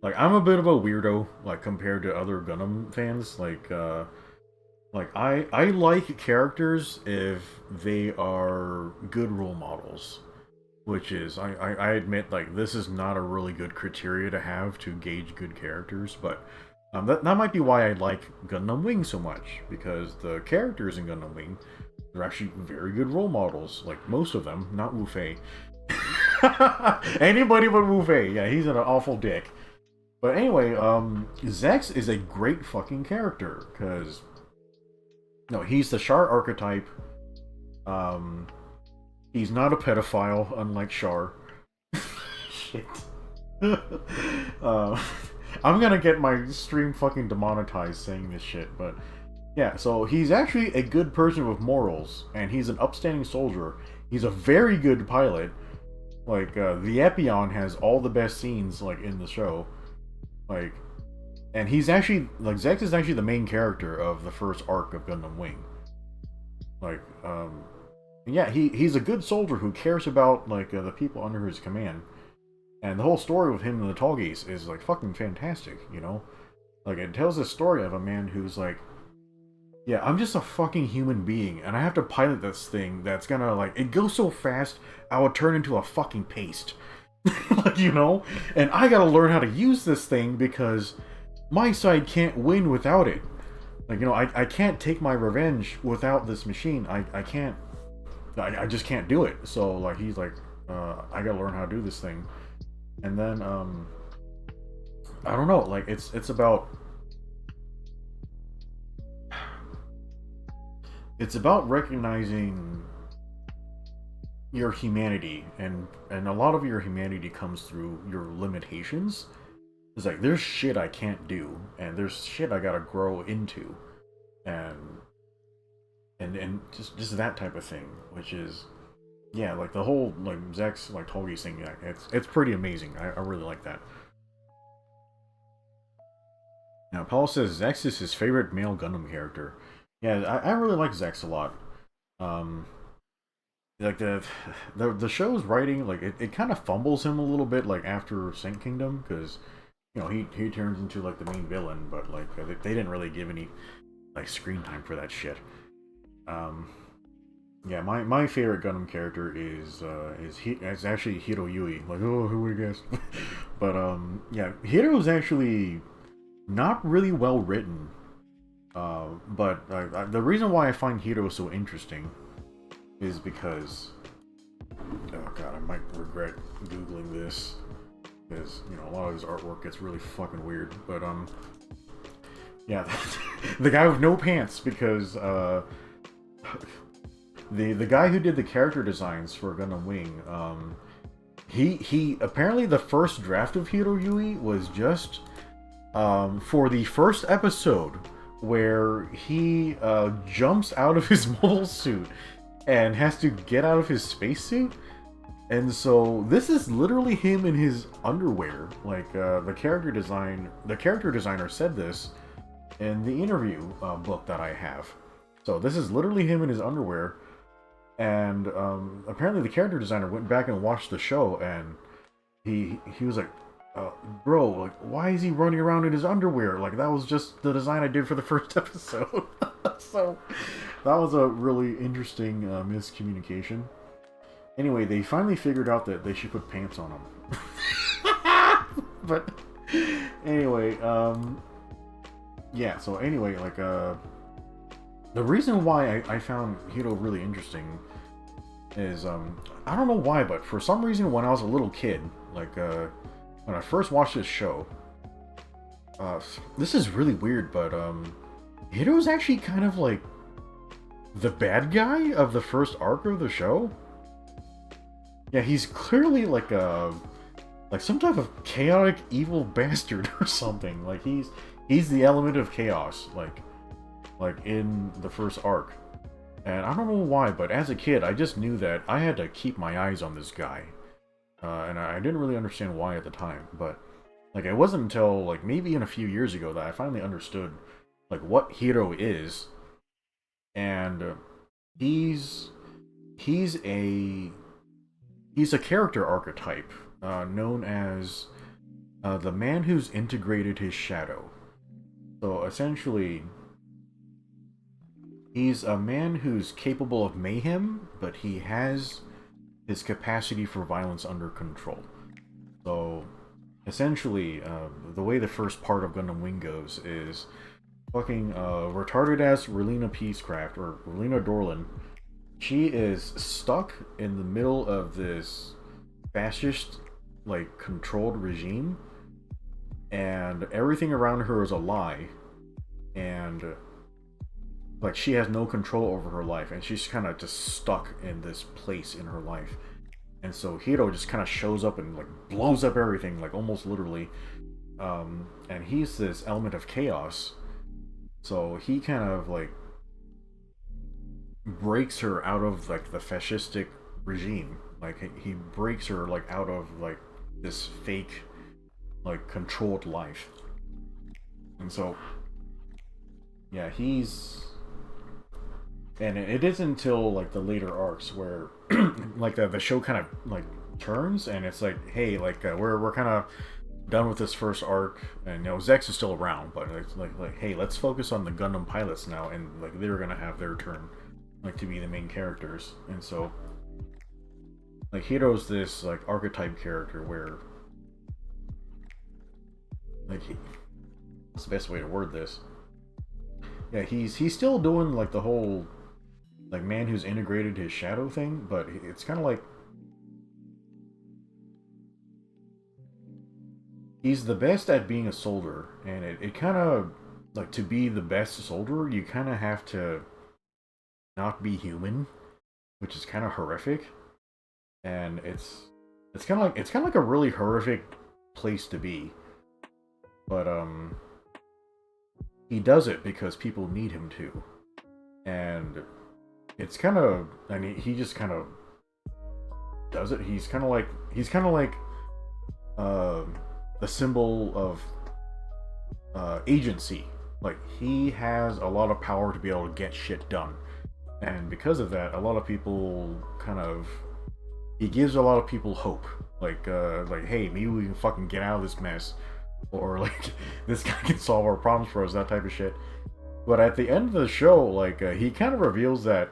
I'm a bit of a weirdo, like, compared to other Gundam fans. Like Like, I like characters if they are good role models. Which is, I admit, like, this is not a really good criteria to have to gauge good characters, but that might be why I like Gundam Wing so much, because the characters in Gundam Wing are actually very good role models. Like, most of them, not Wu Fei. Anybody but Wu Fei. Yeah, he's an awful dick. But anyway, Zex is a great fucking character, because, no, he's the Char archetype. Um, he's not a pedophile, unlike Char. Shit. uh, I'm gonna get my stream fucking demonetized saying this shit, but yeah, so he's actually a good person with morals, and he's an upstanding soldier. He's a very good pilot. Like, the Epion has all the best scenes, like, in the show. Like, and he's actually, like, Zex is actually the main character of the first arc of Gundam Wing. Like, yeah, he's a good soldier who cares about, like, the people under his command. And the whole story with him and the Tallgeese is, like, fucking fantastic, you know? Like, it tells the story of a man who's like, yeah, I'm just a fucking human being, and I have to pilot this thing that's gonna, like, it goes so fast, I would turn into a fucking paste. Like, you know? And I gotta learn how to use this thing because my side can't win without it. Like, you know, I can't take my revenge without this machine. I can't, I just can't do it. So, like, he's like, I gotta learn how to do this thing. And then, I don't know, like, it's about recognizing your humanity, and a lot of your humanity comes through your limitations. It's like, there's shit I can't do, and there's shit I gotta grow into, and just that type of thing, which is, yeah, like the whole, like, Zex, like, Tallgeese thing, yeah, it's pretty amazing. I really like that. Now, Paul says Zex is his favorite male Gundam character. Yeah, I really like Zex a lot. Um, like the show's writing, like, it kind of fumbles him a little bit, like, after Saint Kingdom, because, you know, he turns into, like, the main villain, but, like, they didn't really give any, like, screen time for that shit. Yeah, my favorite Gundam character is it's actually Hiro Yui. Like, oh, who would have guessed? But yeah, Hiro's actually not really well written. But the reason why I find Hiro so interesting is because, oh god, I might regret googling this, because, you know, a lot of his artwork gets really fucking weird. But yeah, the guy with no pants, because the guy who did the character designs for Gundam Wing, he apparently, the first draft of Hiro Yui was just for the first episode, where he jumps out of his mobile suit and has to get out of his spacesuit. And so this is literally him in his underwear. Like, the character designer said this in the interview book that I have. So this is literally him in his underwear. And apparently the character designer went back and watched the show, and he was like, bro, like, why is he running around in his underwear? Like, that was just the design I did for the first episode. So that was a really interesting miscommunication. Anyway, they finally figured out that they should put pants on him. But anyway, yeah, so anyway, like, the reason why I found Hiro really interesting is, I don't know why, but for some reason when I was a little kid, like, when I first watched this show, this is really weird, but, Hiro's actually kind of like the bad guy of the first arc of the show. Yeah, he's clearly like some type of chaotic evil bastard or something. Like, he's the element of chaos, like in the first arc. And I don't know why, but as a kid, I just knew that I had to keep my eyes on this guy. And I didn't really understand why at the time, but, like, it wasn't until, like, maybe in a few years ago that I finally understood, like, what Hiro is. And he's a character archetype known as the man who's integrated his shadow. So essentially, He's a man who's capable of mayhem, but he has his capacity for violence under control. So, essentially, the way the first part of Gundam Wing goes is fucking retarded ass Relina Peacecraft, or Relina Dorlin. She is stuck in the middle of this fascist, like, controlled regime, and everything around her is a lie, and like she has no control over her life, and she's kind of just stuck in this place in her life. And so Hiro just kind of shows up and like blows up everything, like almost literally. And he's this element of chaos, so he kind of like breaks her out of like the fascistic regime. Like he breaks her like out of like this fake, like controlled life. And so, yeah, and it isn't until like the later arcs where like the show kind of like turns, and it's like, hey, like we're kind of done with this first arc, and you know Zex is still around, but it's like hey, let's focus on the Gundam pilots now, and like they're gonna have their turn, like to be the main characters. And so like Hiro's this like archetype character where like what's the best way to word this? Yeah, he's still doing like the whole like man who's integrated his shadow thing, but it's kind of like he's the best at being a soldier, and it kind of like to be the best soldier, you kind of have to not be human, which is kind of horrific, and it's kind of like a really horrific place to be, but he does it because people need him to, and it's kind of, I mean, he just kind of does it. He's kind of like a symbol of agency. Like he has a lot of power to be able to get shit done, and because of that, a lot of people he gives a lot of people hope. Like hey, maybe we can fucking get out of this mess, or like this guy can solve our problems for us, that type of shit. But at the end of the show, like he kind of reveals that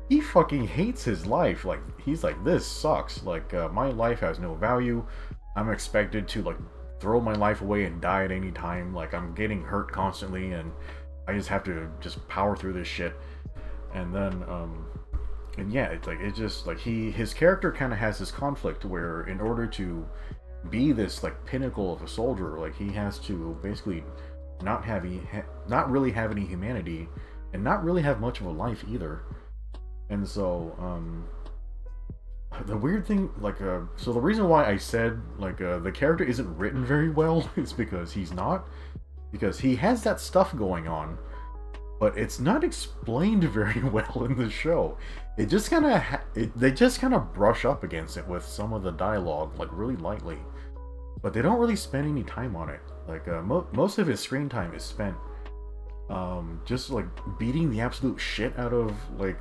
he fucking hates his life. Like he's like, this sucks. Like my life has no value. I'm expected to like throw my life away and die at any time. Like I'm getting hurt constantly, and I just have to just power through this shit. And then and yeah, it's just like his character kind of has this conflict where in order to be this like pinnacle of a soldier, like he has to basically not really have any humanity, and not really have much of a life either. And so the weird thing, like so the reason why I said like the character isn't written very well is because he has that stuff going on, but it's not explained very well in the show. It just kind of they just kind of brush up against it with some of the dialogue, like really lightly, but they don't really spend any time on it. Like most of his screen time is spent just like beating the absolute shit out of like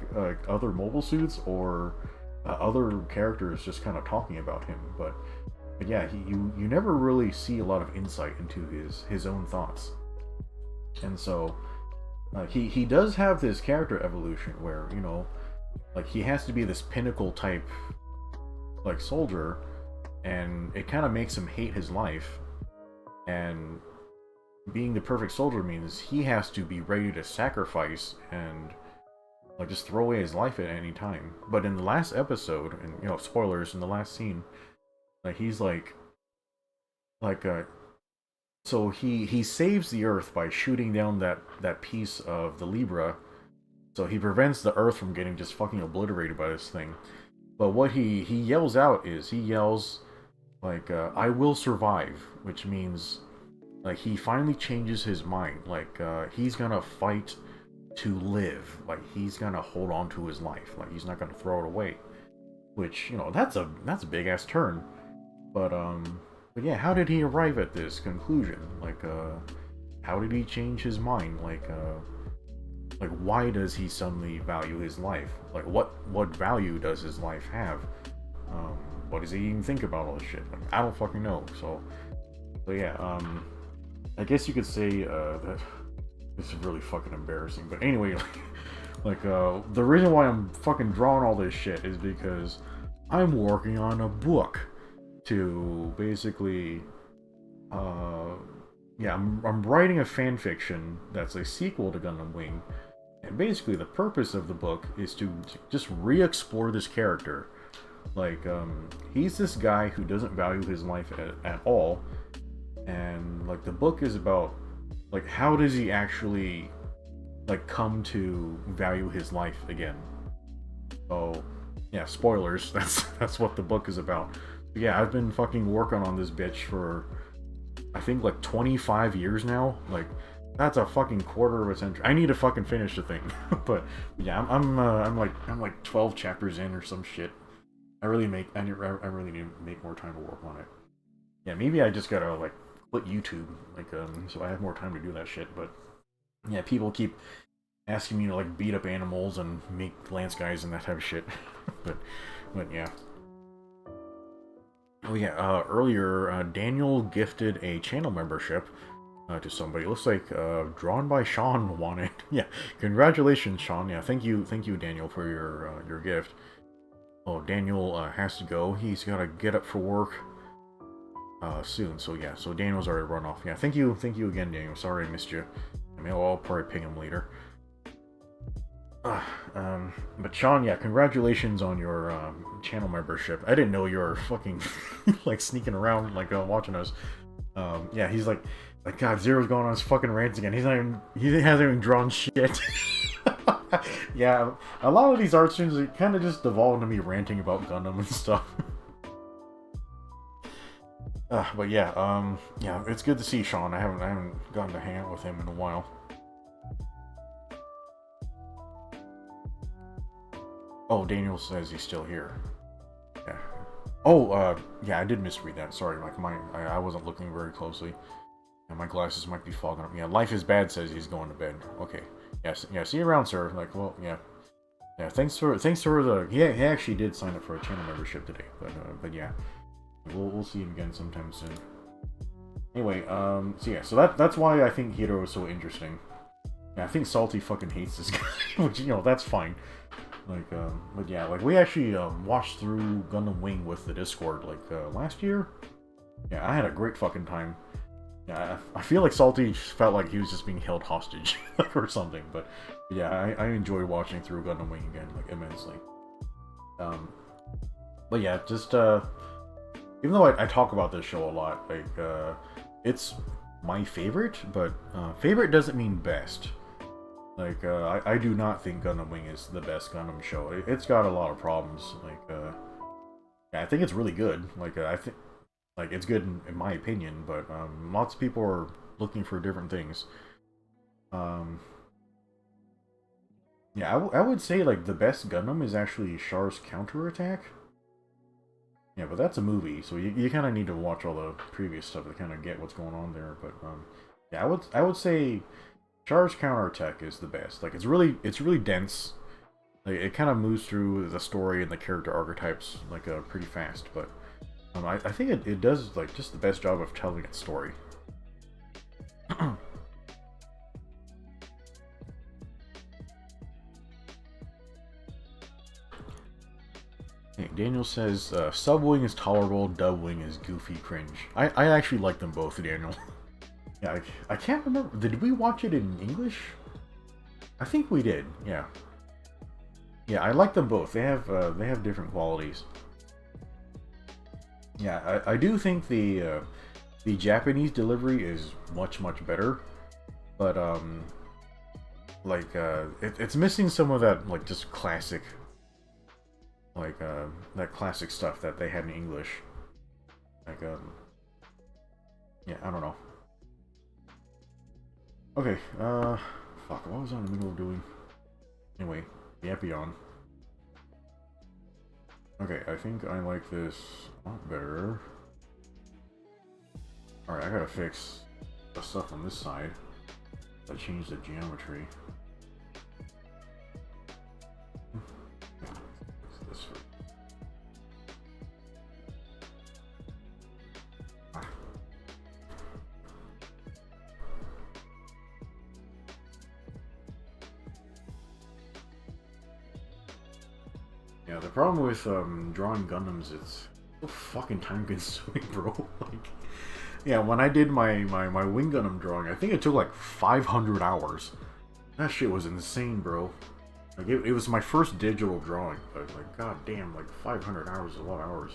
other mobile suits, or other characters just kind of talking about him. But yeah, you never really see a lot of insight into his own thoughts. And so he does have this character evolution where, you know, like he has to be this pinnacle type like soldier, and it kind of makes him hate his life. And being the perfect soldier means he has to be ready to sacrifice and like just throw away his life at any time. But in the last episode, and you know, spoilers, in the last scene, like he's so he saves the Earth by shooting down that piece of the Libra. So he prevents the Earth from getting just fucking obliterated by this thing. But what he yells out is, he yells like I will survive, which means like he finally changes his mind. Like he's gonna fight to live. Like he's gonna hold on to his life. Like he's not gonna throw it away. Which, you know, that's a big ass turn. But yeah, how did he arrive at this conclusion? Like how did he change his mind? Like why does he suddenly value his life? Like what value does his life have? What does he even think about all this shit? Like, I don't fucking know. So yeah, I guess you could say that this is really fucking embarrassing. But anyway, like, Like, the reason why I'm fucking drawing all this shit is because I'm working on a book to basically, yeah, I'm writing a fan fiction that's a sequel to Gundam Wing, and basically the purpose of the book is to just re-explore this character. Like, he's this guy who doesn't value his life at all, and, like, the book is about, like, how does he actually, like, come to value his life again. So, yeah, spoilers, that's what the book is about. But yeah, I've been fucking working on this bitch for, I think, like, 25 years now. Like, that's a fucking quarter of a century. I need to fucking finish the thing. But yeah, I'm like 12 chapters in or some shit. I really need to make more time to work on it. Yeah, maybe I just gotta, like, quit YouTube, like, so I have more time to do that shit. But yeah, people keep asking me to, like, beat up animals and make lance guys and that type of shit. but yeah. Oh yeah, earlier, Daniel gifted a channel membership to somebody. It looks like drawn by Sean wanted. Yeah, congratulations, Sean. Yeah, thank you, Daniel, for your gift. Oh, Daniel has to go. He's gotta get up for work soon. So yeah, so Daniel's already run off. Yeah, thank you again, Daniel. Sorry I missed you. I mean, I'll probably ping him later. But Sean, yeah, congratulations on your channel membership. I didn't know you were fucking like sneaking around, like watching us. Yeah, he's like, God, Zero's going on his fucking rants again. He hasn't even drawn shit. Yeah, a lot of these art streams are kind of just devolved into me ranting about Gundam and stuff. But yeah, yeah, it's good to see Sean. I haven't gotten to hang out with him in a while. Oh, Daniel says he's still here. Yeah. Oh, yeah, I did misread that. Sorry, like I wasn't looking very closely. And my glasses might be fogging up. Yeah, Life is Bad says he's going to bed. Okay. Yes, yeah, see you around, sir. Like, well, yeah. Yeah, thanks for the... He actually did sign up for a channel membership today. But yeah. We'll see him again sometime soon. Anyway, so yeah, so that's why I think Hiro is so interesting. Yeah, I think Salty fucking hates this guy, which, you know, that's fine. Like, but yeah, like, we actually, watched through Gundam Wing with the Discord, like, last year. Yeah, I had a great fucking time. Yeah, I feel like Salty felt like he was just being held hostage, or something, but yeah, I enjoy watching through Gundam Wing again, like, immensely. But yeah, just, even though I talk about this show a lot, like, it's my favorite, but, favorite doesn't mean best. Like, I do not think Gundam Wing is the best Gundam show. It's got a lot of problems. Like, yeah, I think it's really good. Like, I think, like, it's good in my opinion, but lots of people are looking for different things. Yeah, I would say, like, the best Gundam is actually Char's Counterattack. Yeah, but that's a movie, so you kind of need to watch all the previous stuff to kind of get what's going on there. But yeah, I would say Char's Counterattack is the best. Like, it's really dense. Like, it kind of moves through the story and the character archetypes, like, pretty fast. But I think it does, like, just the best job of telling its story. Daniel says, Subwing is tolerable, Dubwing is goofy cringe. I actually like them both, Daniel. Yeah, I can't remember. Did we watch it in English? I think we did, yeah. Yeah, I like them both. They have different qualities. Yeah, I do think the Japanese delivery is much better, but like it's missing some of that, like, just classic, like that classic stuff that they had in English. Like yeah, I don't know. Okay, fuck, what was I in the middle of doing? Anyway, the Epion. Okay, I think I like this a lot better. Alright, I gotta fix the stuff on this side. I changed the geometry. This first. Yeah, the problem with drawing Gundams, it's so fucking time consuming, bro. Like, yeah, when I did my Wing Gundam drawing, I think it took like 500 hours. That shit was insane, bro. Like, it was my first digital drawing, but like, god damn, like 500 hours is a lot of hours.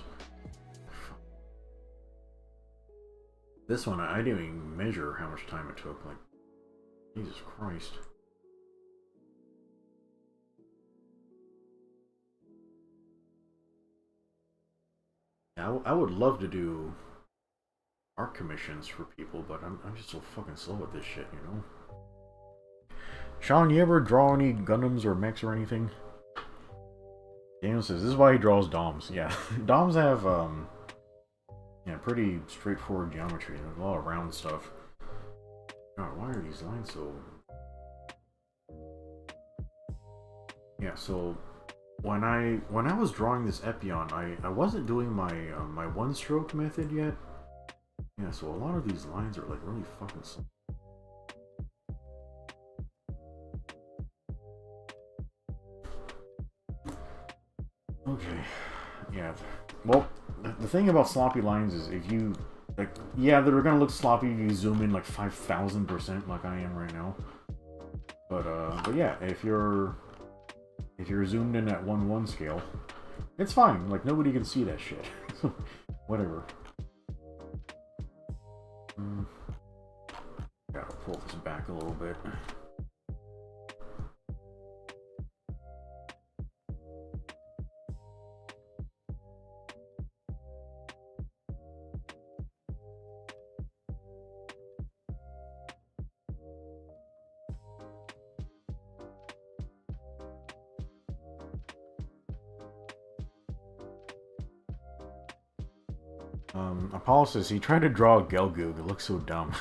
This one, I didn't even measure how much time it took. Like, Jesus Christ. Yeah, I would love to do art commissions for people, but I'm just so fucking slow at this shit, you know? Sean, you ever draw any Gundams or mechs or anything? Daniel says, this is why he draws DOMs. Yeah, DOMs have, yeah, pretty straightforward geometry. There's a lot of round stuff. God, why are these lines so... Yeah, so when I was drawing this Epion, I wasn't doing my my one-stroke method yet. Yeah, so a lot of these lines are like really fucking slow. Okay, yeah. Well, the thing about sloppy lines is if you like, yeah, they're gonna look sloppy if you zoom in like 5,000% like I am right now. But yeah, if you're zoomed in at 1:1 scale, it's fine. Like, nobody can see that shit. Whatever. Gotta pull this back a little bit. Apollo says he tried to draw a Gelgoog. It looks so dumb.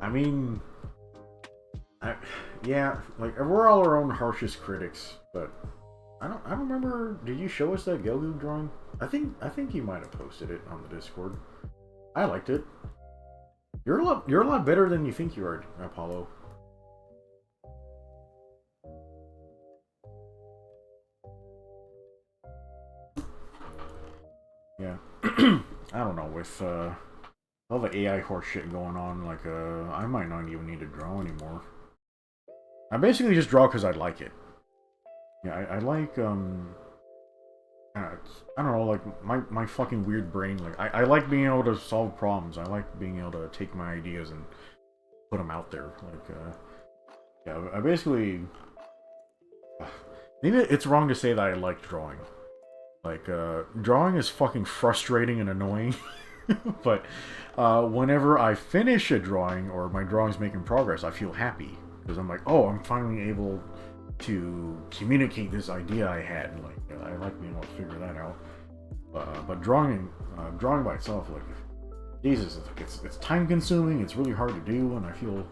I mean, yeah, like we're all our own harshest critics, but I don't remember. Did you show us that Gelgoog drawing? I think you might have posted it on the Discord. I liked it. You're a lot better than you think you are, Apollo. Yeah. I don't know, with all the AI horse shit going on, like I might not even need to draw anymore. I basically just draw because I like it. Yeah, I like I don't know, like my fucking weird brain. Like I like being able to solve problems. I like being able to take my ideas and put them out there. Like yeah, I basically maybe it's wrong to say that I like drawing. Like drawing is fucking frustrating and annoying. But whenever I finish a drawing or my drawing's making progress, I feel happy because I'm like, oh, I'm finally able to communicate this idea I had. Like I like being able to figure that out. But drawing by itself, like Jesus, it's time consuming. It's really hard to do, and I feel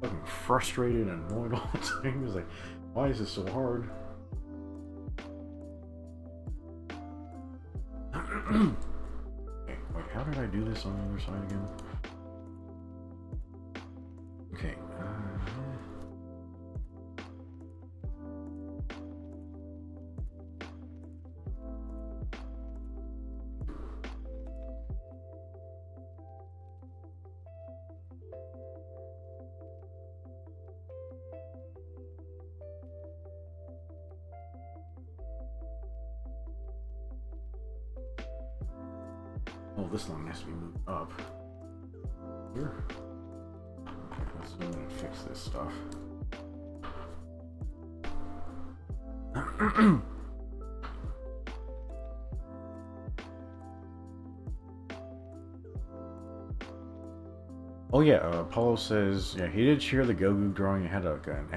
fucking frustrated and annoyed all the time. It's like, why is this so hard? Okay, wait, how did I do this on the other side again? Okay, oh, this line has to be moved up. Here. Okay, let's go ahead and fix this stuff. Oh yeah, Paulo says, yeah, he did share the Gogu drawing. It had like an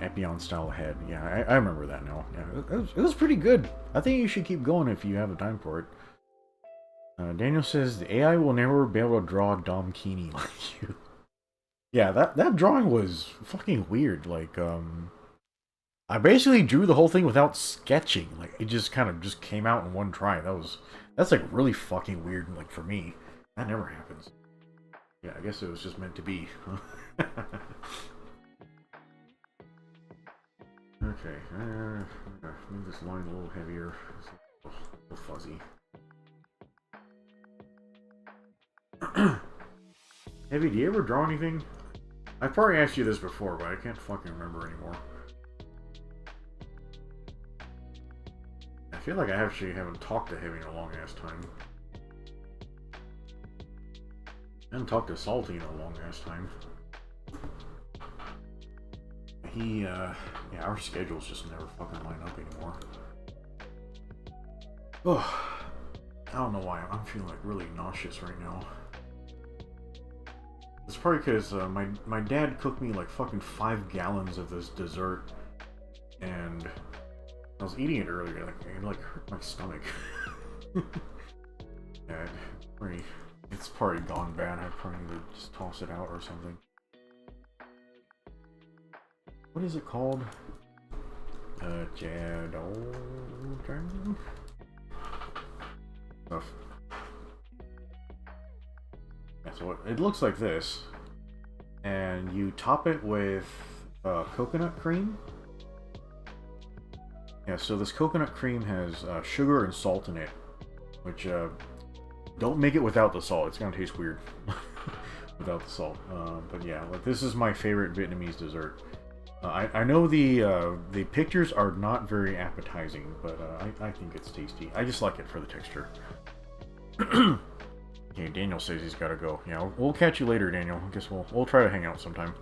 Epion style head. Yeah, I remember that now. Yeah, it was pretty good. I think you should keep going if you have the time for it. Daniel says, the AI will never be able to draw Dom Keeney like you. Yeah, that drawing was fucking weird. Like, I basically drew the whole thing without sketching. Like, it just kind of just came out in one try. That's like really fucking weird. Like for me, that never happens. Yeah, I guess it was just meant to be. Okay. Okay, move this line a little heavier. It's a little fuzzy. Heavy, do you ever draw anything? I've probably asked you this before, but I can't fucking remember anymore. I feel like I actually haven't talked to Heavy in a long ass time. I haven't talked to Salty in a long ass time. Yeah, our schedules just never fucking line up anymore. Ugh. I don't know why, I'm feeling like really nauseous right now. It's probably because my dad cooked me like fucking 5 gallons of this dessert, and I was eating it earlier, like it like hurt my stomach. Yeah, it's probably gone bad. I probably need to just toss it out or something. What is it called? Stuff. Yeah, so it looks like this, and you top it with coconut cream. Yeah, so this coconut cream has sugar and salt in it, which don't make it without the salt. It's gonna taste weird without the salt. But yeah, like this is my favorite Vietnamese dessert. I know the pictures are not very appetizing, but I think it's tasty. I just like it for the texture. Okay, Daniel says he's got to go. Yeah, we'll catch you later, Daniel. I guess we'll try to hang out sometime.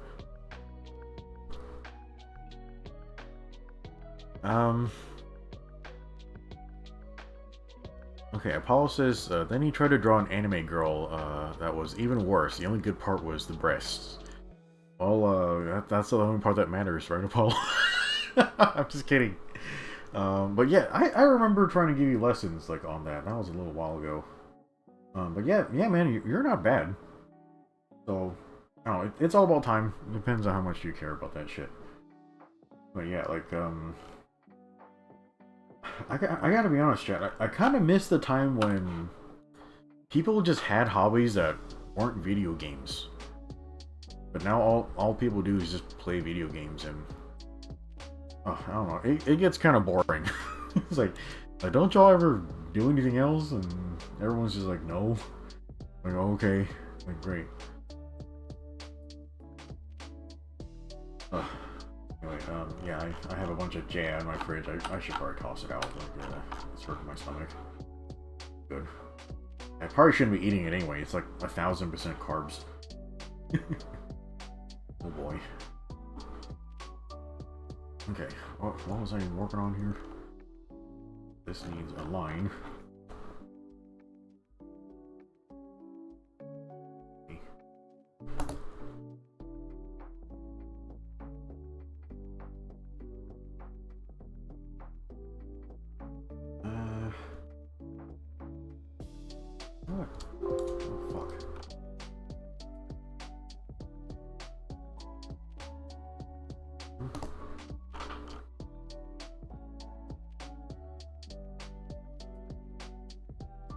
Okay, Apollo says, then he tried to draw an anime girl that was even worse. The only good part was the breasts. Well, that's the only part that matters, right, Apollo? I'm just kidding. But yeah, I remember trying to give you lessons like on that. That was a little while ago. But yeah, man, you're not bad. So, I don't know, it's all about time. It depends on how much you care about that shit. But yeah, like, I gotta be honest, chat. I kind of miss the time when people just had hobbies that weren't video games. But now all people do is just play video games, and I don't know, it gets kind of boring. It's like, don't y'all ever do anything else? And everyone's just like, no. Like, okay, like, great. Anyway, yeah, I have a bunch of jam in my fridge. I should probably toss it out. Like, it's hurting my stomach. Good. I probably shouldn't be eating it anyway. It's like 1000% carbs. Oh boy. Okay, what was I working on here? This needs a line. What? Oh, fuck.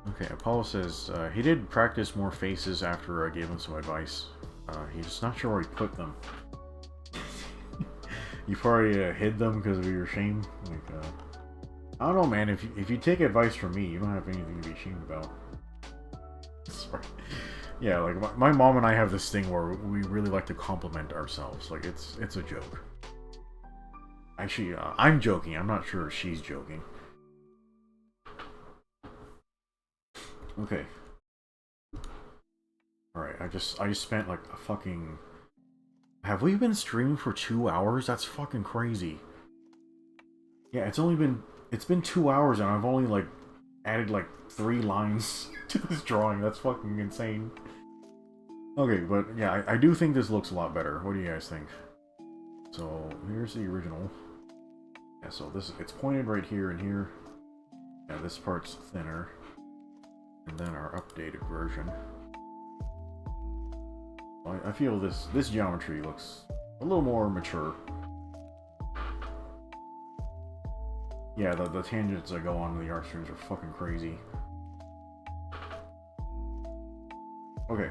Okay, Apollo says he did practice more faces after I gave him some advice. He's just not sure where he put them. You probably hid them because of your shame. Like, I don't know, man. If you take advice from me, you don't have anything to be ashamed about. Sorry. Yeah, like my mom and I have this thing where we really like to compliment ourselves. Like it's a joke. Actually, I'm joking. I'm not sure if she's joking. Okay. Alright, I just spent like a fucking... Have we been streaming for 2 hours? That's fucking crazy. Yeah, it's been 2 hours and I've only like added like 3 lines to this drawing. That's fucking insane. Okay, but yeah, I do think this looks a lot better. What do you guys think? So, here's the original. Yeah, so it's pointed right here and here. Yeah, this part's thinner. And then our updated version. I feel this geometry looks a little more mature. Yeah, the tangents that go on in the art streams are fucking crazy. Okay.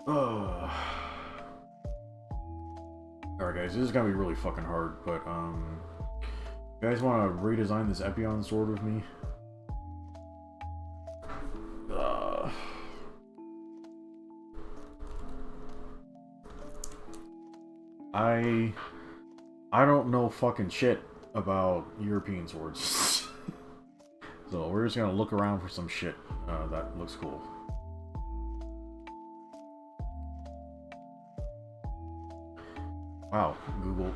Alright, Alright guys, this is gonna be really fucking hard, but you guys wanna redesign this Epion sword with me? I don't know fucking shit about European swords. So we're just gonna look around for some shit that looks cool. Wow, Google.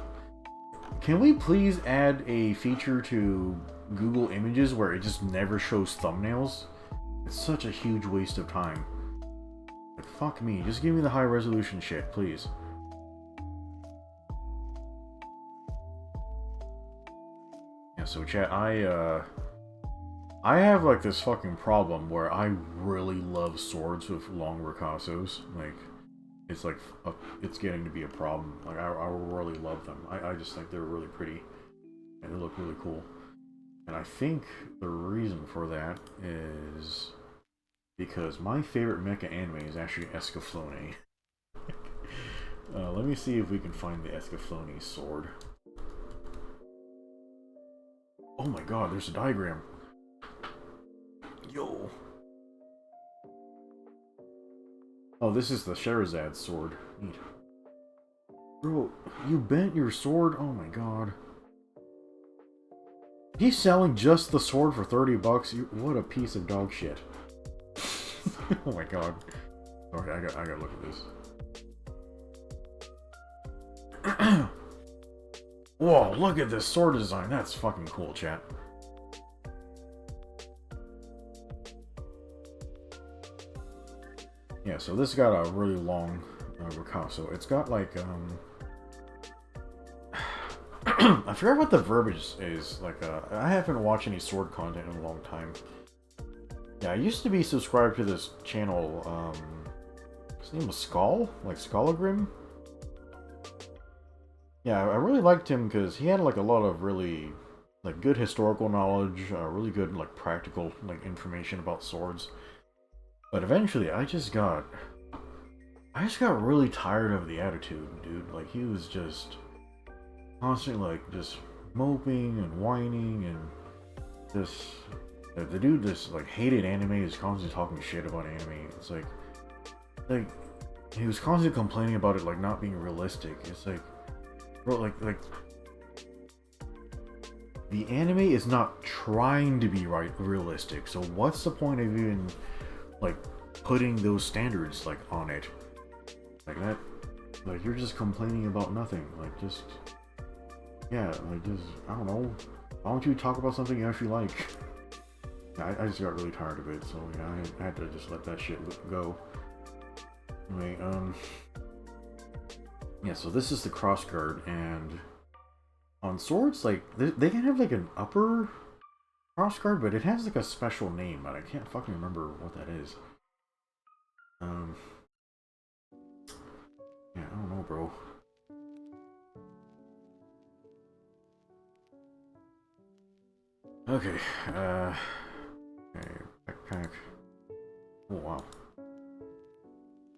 Can we please add a feature to Google Images where it just never shows thumbnails? It's such a huge waste of time. Like, fuck me. Just give me the high resolution shit, please. Yeah, so chat, I have like this fucking problem where I really love swords with long ricassos. Like, it's like, it's getting to be a problem. Like, I really love them. I just think they're really pretty. And they look really cool. And I think the reason for that is because my favorite mecha anime is actually Escaflowne. Let me see if we can find the Escaflowne sword. Oh my god, there's a diagram. Yo. Oh, this is the Sherazade sword. Neat. Bro, you bent your sword? Oh my god. He's selling just the sword for 30 bucks? What a piece of dog shit. Oh my god. Okay, I gotta look at this. Whoa, look at this sword design. That's fucking cool, chat. Yeah, so this got a really long ricasso. It's got like, I forgot what the verbiage is. Like, I haven't watched any sword content in a long time. Yeah, I used to be subscribed to this channel, his name was Skull? Like Skullagrim? Yeah, I really liked him because he had like a lot of really like good historical knowledge, really good like practical like information about swords. But eventually I just got really tired of the attitude, dude. Like, he was just constantly like just moping and whining and just the dude just like hated anime, is constantly talking shit about anime. It's like he was constantly complaining about it like not being realistic. It's like, bro, like the anime is not trying to be realistic, so what's the point of even like putting those standards like on it? Like that, like you're just complaining about nothing. Like, just, yeah, like just, I don't know, why don't you talk about something you actually like? I just got really tired of it, so yeah, I had to just let that shit go. Anyway, yeah, so this is the crossguard, and on swords, like, they can have like an upper crossguard, but it has like a special name, but I can't fucking remember what that is. Yeah, I don't know, bro. Okay, okay, backpack. Oh, wow.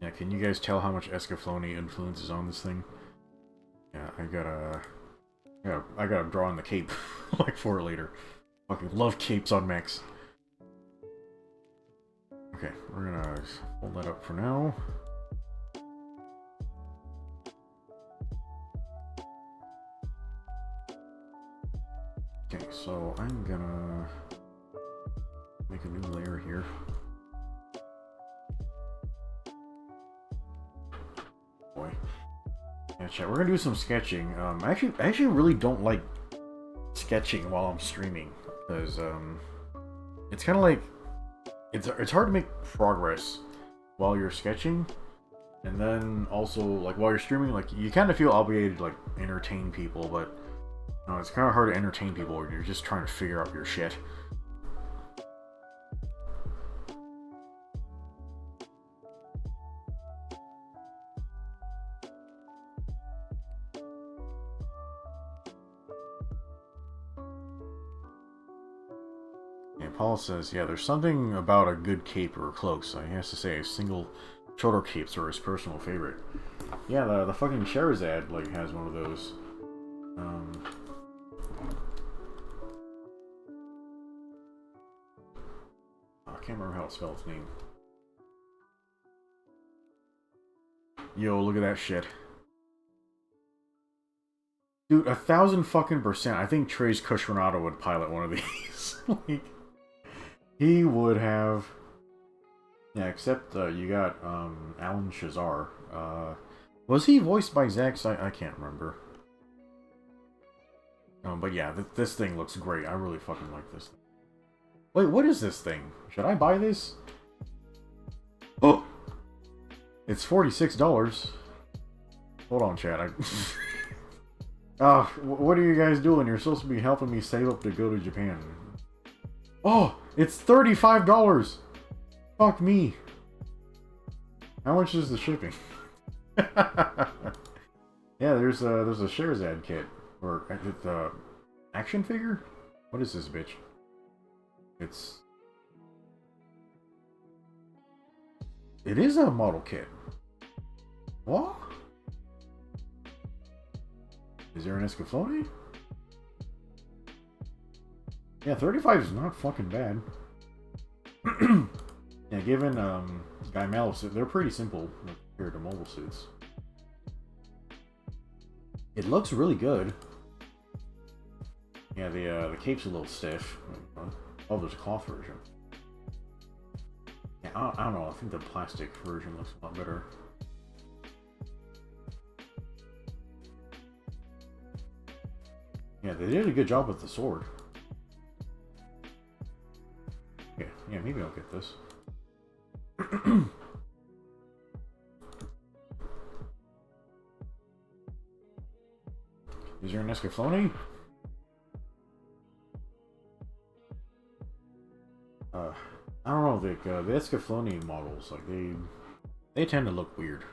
Yeah, can you guys tell how much Escaflowne influence is on this thing? Yeah, I gotta draw on the cape, like, for it later. Fucking love capes on mechs. Okay, we're gonna hold that up for now. Okay, so I'm gonna make a new layer here. Boy. Yeah, chat, we're gonna do some sketching. I actually really don't like sketching while I'm streaming, because it's kind of like it's hard to make progress while you're sketching, and then also like while you're streaming, like you kind of feel obligated to like entertain people, but you know, it's kind of hard to entertain people when you're just trying to figure out your shit. Paul says, yeah, there's something about a good cape or cloak, so he has to say single shoulder capes are his personal favorite. Yeah, the fucking Sherazade, like, has one of those. I can't remember how to spell its name. Yo, look at that shit. Dude, 1,000 fucking %. I think Trace Cushionado would pilot one of these. Like, he would have... Yeah, except you got Alan Shazar. Was he voiced by Zax? I can't remember. But yeah, this thing looks great. I really fucking like this thing. Wait, what is this thing? Should I buy this? Oh! It's $46. Hold on, chat. What are you guys doing? You're supposed to be helping me save up to go to Japan. Oh! It's $35! Fuck me. How much is the shipping? Yeah, there's a Sherazade kit. Or the action figure? What is this bitch? It is a model kit. What? Is there an Escaflowne? Yeah, 35 is not fucking bad. Yeah, given Guy Malice, they're pretty simple compared to mobile suits. It looks really good. Yeah, the cape's a little stiff. Oh, there's a cloth version. Yeah, I don't know. I think the plastic version looks a lot better. Yeah, they did a good job with the sword. Yeah, maybe I'll get this. Is there an Escaflowne? I don't know, the Escaflowne models, like, they tend to look weird.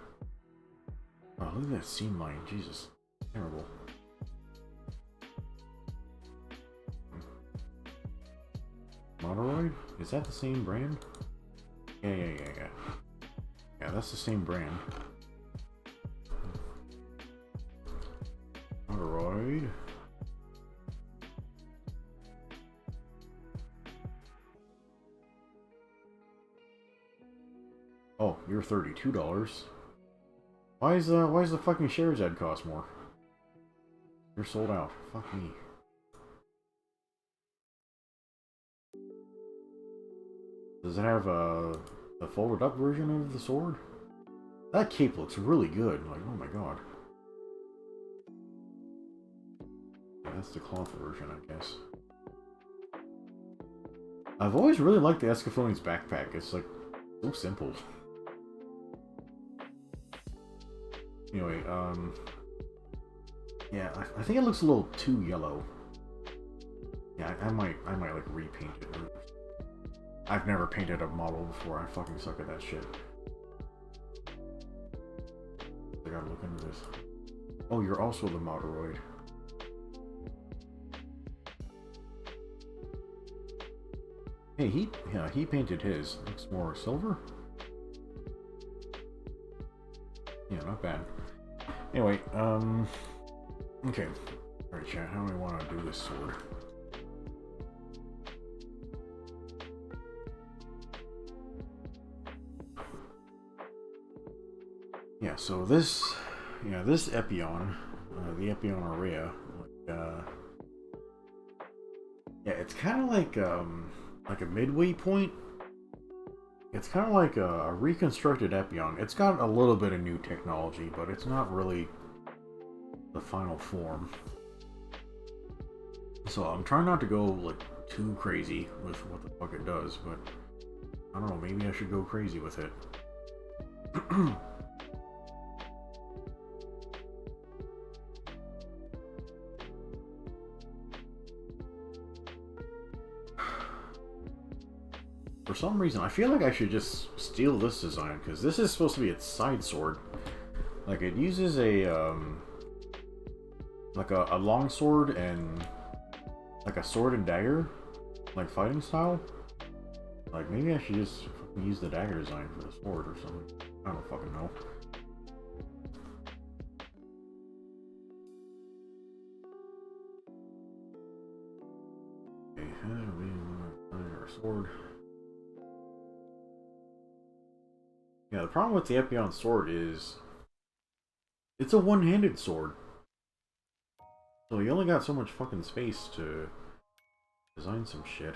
Oh, look at that seam line, Jesus. Terrible. Monoroid? Is that the same brand? Yeah. Yeah, that's the same brand. Monoroid. Oh, you're $32. Why is the fucking Sherazade cost more? You're sold out. Fuck me. Does it have a folded up version of the sword? That cape looks really good. Like, oh my god. Yeah, that's the cloth version, I guess. I've always really liked the Escaflowne's backpack. It's like so simple. Anyway, yeah, I think it looks a little too yellow. Yeah, I might like repaint it. I've never painted a model before. I fucking suck at that shit. I gotta look into this. Oh, you're also the Moderoid. Hey, he painted his. Looks more silver. Yeah, not bad. Anyway, okay. Alright, chat, how do we want to do this sword? Yeah, so this Epion, the Epion Aurea, yeah, it's kind of like a midway point. It's kind of like a reconstructed Epion. It's got a little bit of new technology, but it's not really the final form. So I'm trying not to go like too crazy with what the fuck it does, but I don't know, maybe I should go crazy with it. For some reason, I feel like I should just steal this design, because this is supposed to be its side sword. Like, it uses a, like a long sword and, like a sword and dagger, like fighting style. Like, maybe I should just use the dagger design for the sword or something. I don't fucking know. we find our sword. Yeah, the problem with the Epion sword is it's a one-handed sword. So you only got so much fucking space to design some shit.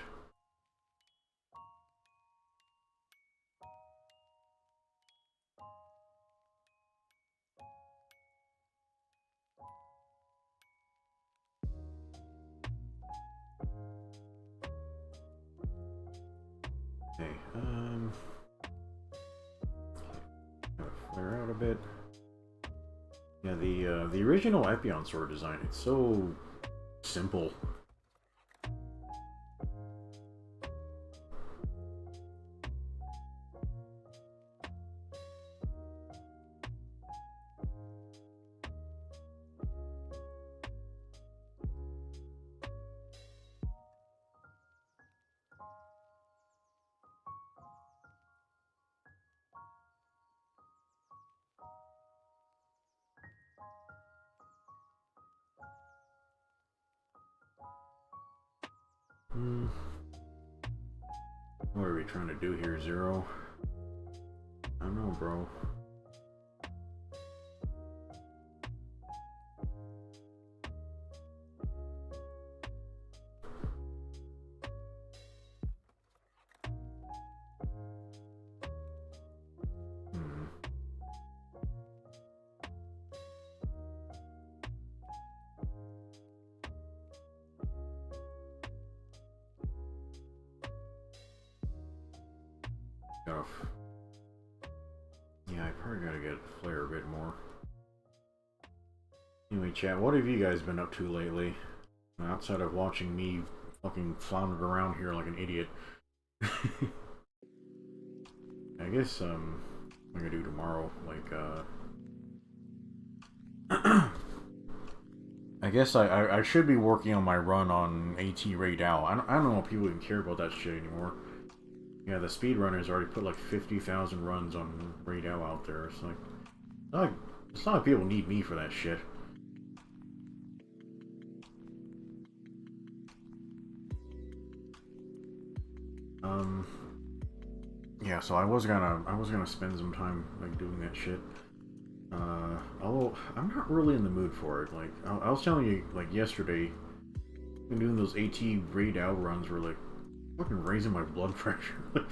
Okay, gotta flare out a bit. Yeah, the original Epion sword design, it's so simple. What are we trying to do here, Zero? I don't know, bro. Yeah, I probably gotta get flare a bit more. Anyway, chat, what have you guys been up to lately? Outside of watching me fucking flounder around here like an idiot. I guess, I'm gonna do tomorrow, like, I guess I should be working on my run on AT Raid Out. I don't know if people even care about that shit anymore. Yeah, the speedrunners already put like 50,000 runs on Raid out there. It's it's not like people need me for that shit. Yeah, so I was gonna spend some time like doing that shit. Although I'm not really in the mood for it. Like I was telling you, like yesterday, I've been doing those AT Raid out runs were like fucking raising my blood pressure. Like,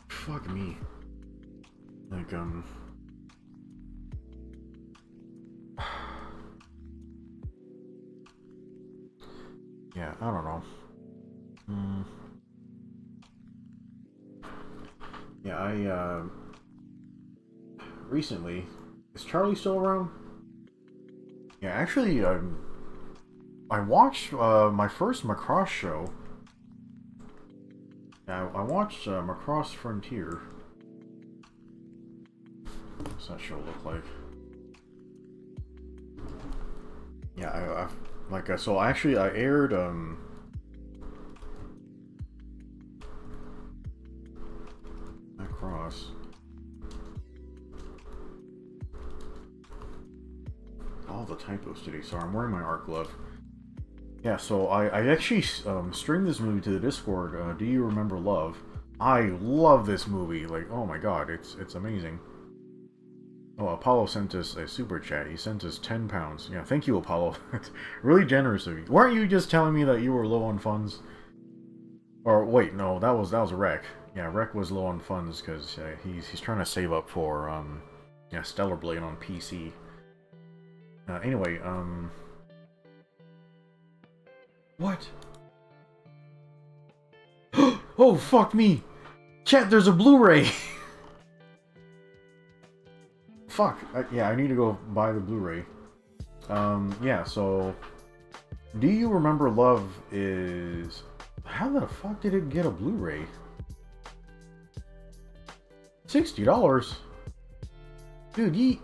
fuck me. Like, yeah, I don't know. Yeah, I, recently, is Charlie still around? Yeah, actually, I watched, my first Macross show. Yeah, I watched, Macross Frontier. What's that show look like? Yeah, so actually, I aired, Macross. All the typos today. Sorry, I'm wearing my art glove. Yeah, so I actually streamed this movie to the Discord. Do You Remember Love? I love this movie. Like, oh my god, it's amazing. Oh, Apollo sent us a super chat. He sent us 10 pounds. Yeah, thank you, Apollo. It's really generous of you. Weren't you just telling me that you were low on funds? Or wait, no, that was Rec. Yeah, Rec was low on funds because he's trying to save up for yeah, Stellar Blade on PC. Anyway, what? Oh, fuck me! Chat, there's a Blu-ray! Fuck. Yeah, I need to go buy the Blu-ray. Yeah, so... Do You Remember Love is... How the fuck did it get a Blu-ray? $60? Dude, you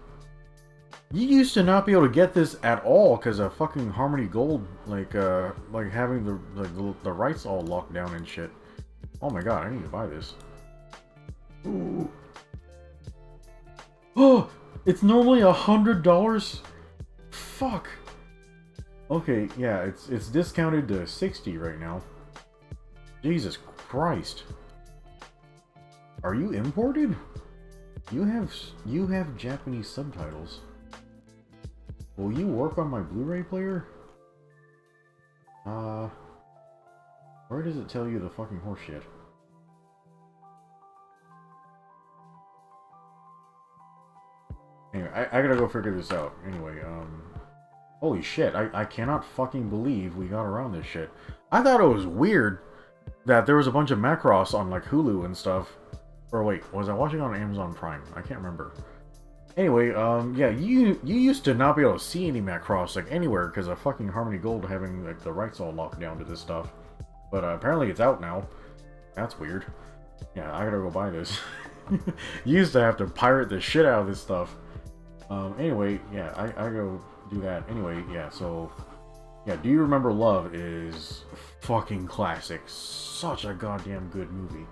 used to not be able to get this at all because of fucking Harmony Gold, like having the rights all locked down and shit. Oh my god, I need to buy this. Ooh. Oh, it's normally $100. Fuck. Okay, yeah, it's discounted to 60 right now. Jesus Christ. Are you imported? You have Japanese subtitles. Will you work on my Blu-ray player? Where does it tell you the fucking horseshit? Anyway, I gotta go figure this out. Anyway, holy shit, I cannot fucking believe we got around this shit. I thought it was weird that there was a bunch of Macross on, like, Hulu and stuff. Or wait, was I watching on Amazon Prime? I can't remember. Anyway, yeah, you used to not be able to see any Macross, like, anywhere because of fucking Harmony Gold having, like, the rights all locked down to this stuff. But apparently it's out now. That's weird. Yeah, I gotta go buy this. You used to have to pirate the shit out of this stuff. Anyway, yeah, I go do that. Anyway, yeah, so... Yeah, Do You Remember Love is fucking classic. Such a goddamn good movie.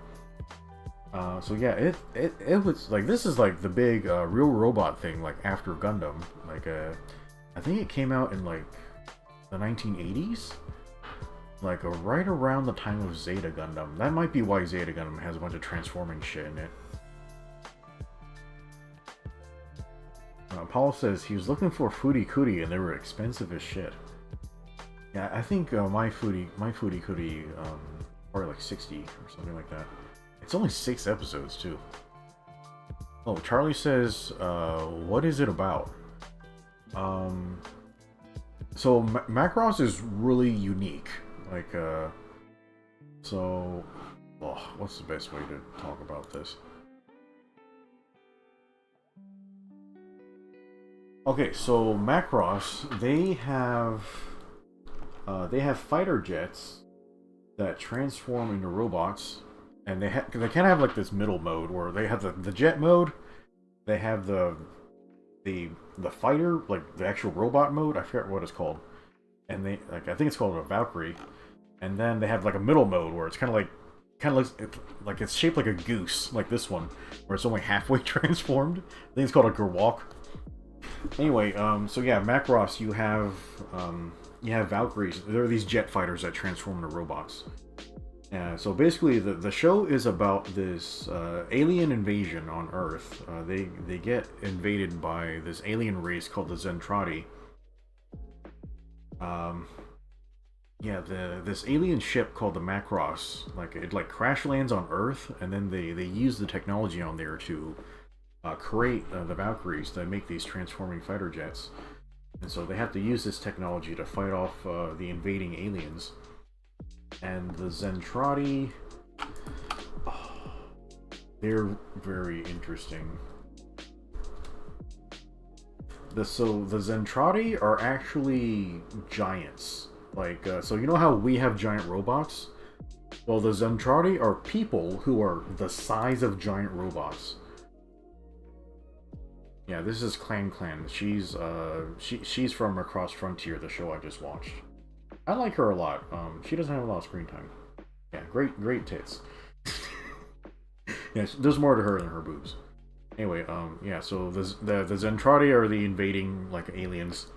So yeah, it was like, this is like the big real robot thing, like after Gundam. Like I think it came out in like the 1980s, like right around the time of Zeta Gundam. That might be why Zeta Gundam has a bunch of transforming shit in it. Paul says he was looking for Foodie Cootie and they were expensive as shit. Yeah, I think my Foodie Cootie probably like 60 or something like that. It's only 6 episodes, too. Oh, Charlie says, what is it about? So, Macross is really unique. Like, so... Oh, what's the best way to talk about this? Okay, so Macross, they have fighter jets that transform into robots. And they kind of have like this middle mode where they have the jet mode, they have the fighter, like the actual robot mode. I forget what it's called, and they I think it's called a Valkyrie, and then they have like a middle mode where it's kind of looks like it's shaped like a goose, like this one, where it's only halfway transformed. I think it's called a Gerwalk. Anyway, so yeah, Macross, you have Valkyries. There are these jet fighters that transform into robots. Yeah, so basically the show is about this alien invasion on Earth. They get invaded by this alien race called the Zentradi. Yeah, this alien ship called the Macross, like it crash lands on Earth, and then they use the technology on there to create the Valkyries to make these transforming fighter jets. And so they have to use this technology to fight off the invading aliens. And the Zentradi, they're very interesting. So the Zentradi are actually giants. Like, so you know how we have giant robots? Well, the Zentradi are people who are the size of giant robots. Yeah, this is Clan. She's from Across Frontier, the show I just watched. I like her a lot. She doesn't have a lot of screen time. Yeah, great tits. Yeah, there's more to her than her boobs. Anyway, yeah, so the Zentradi are the invading, like, aliens.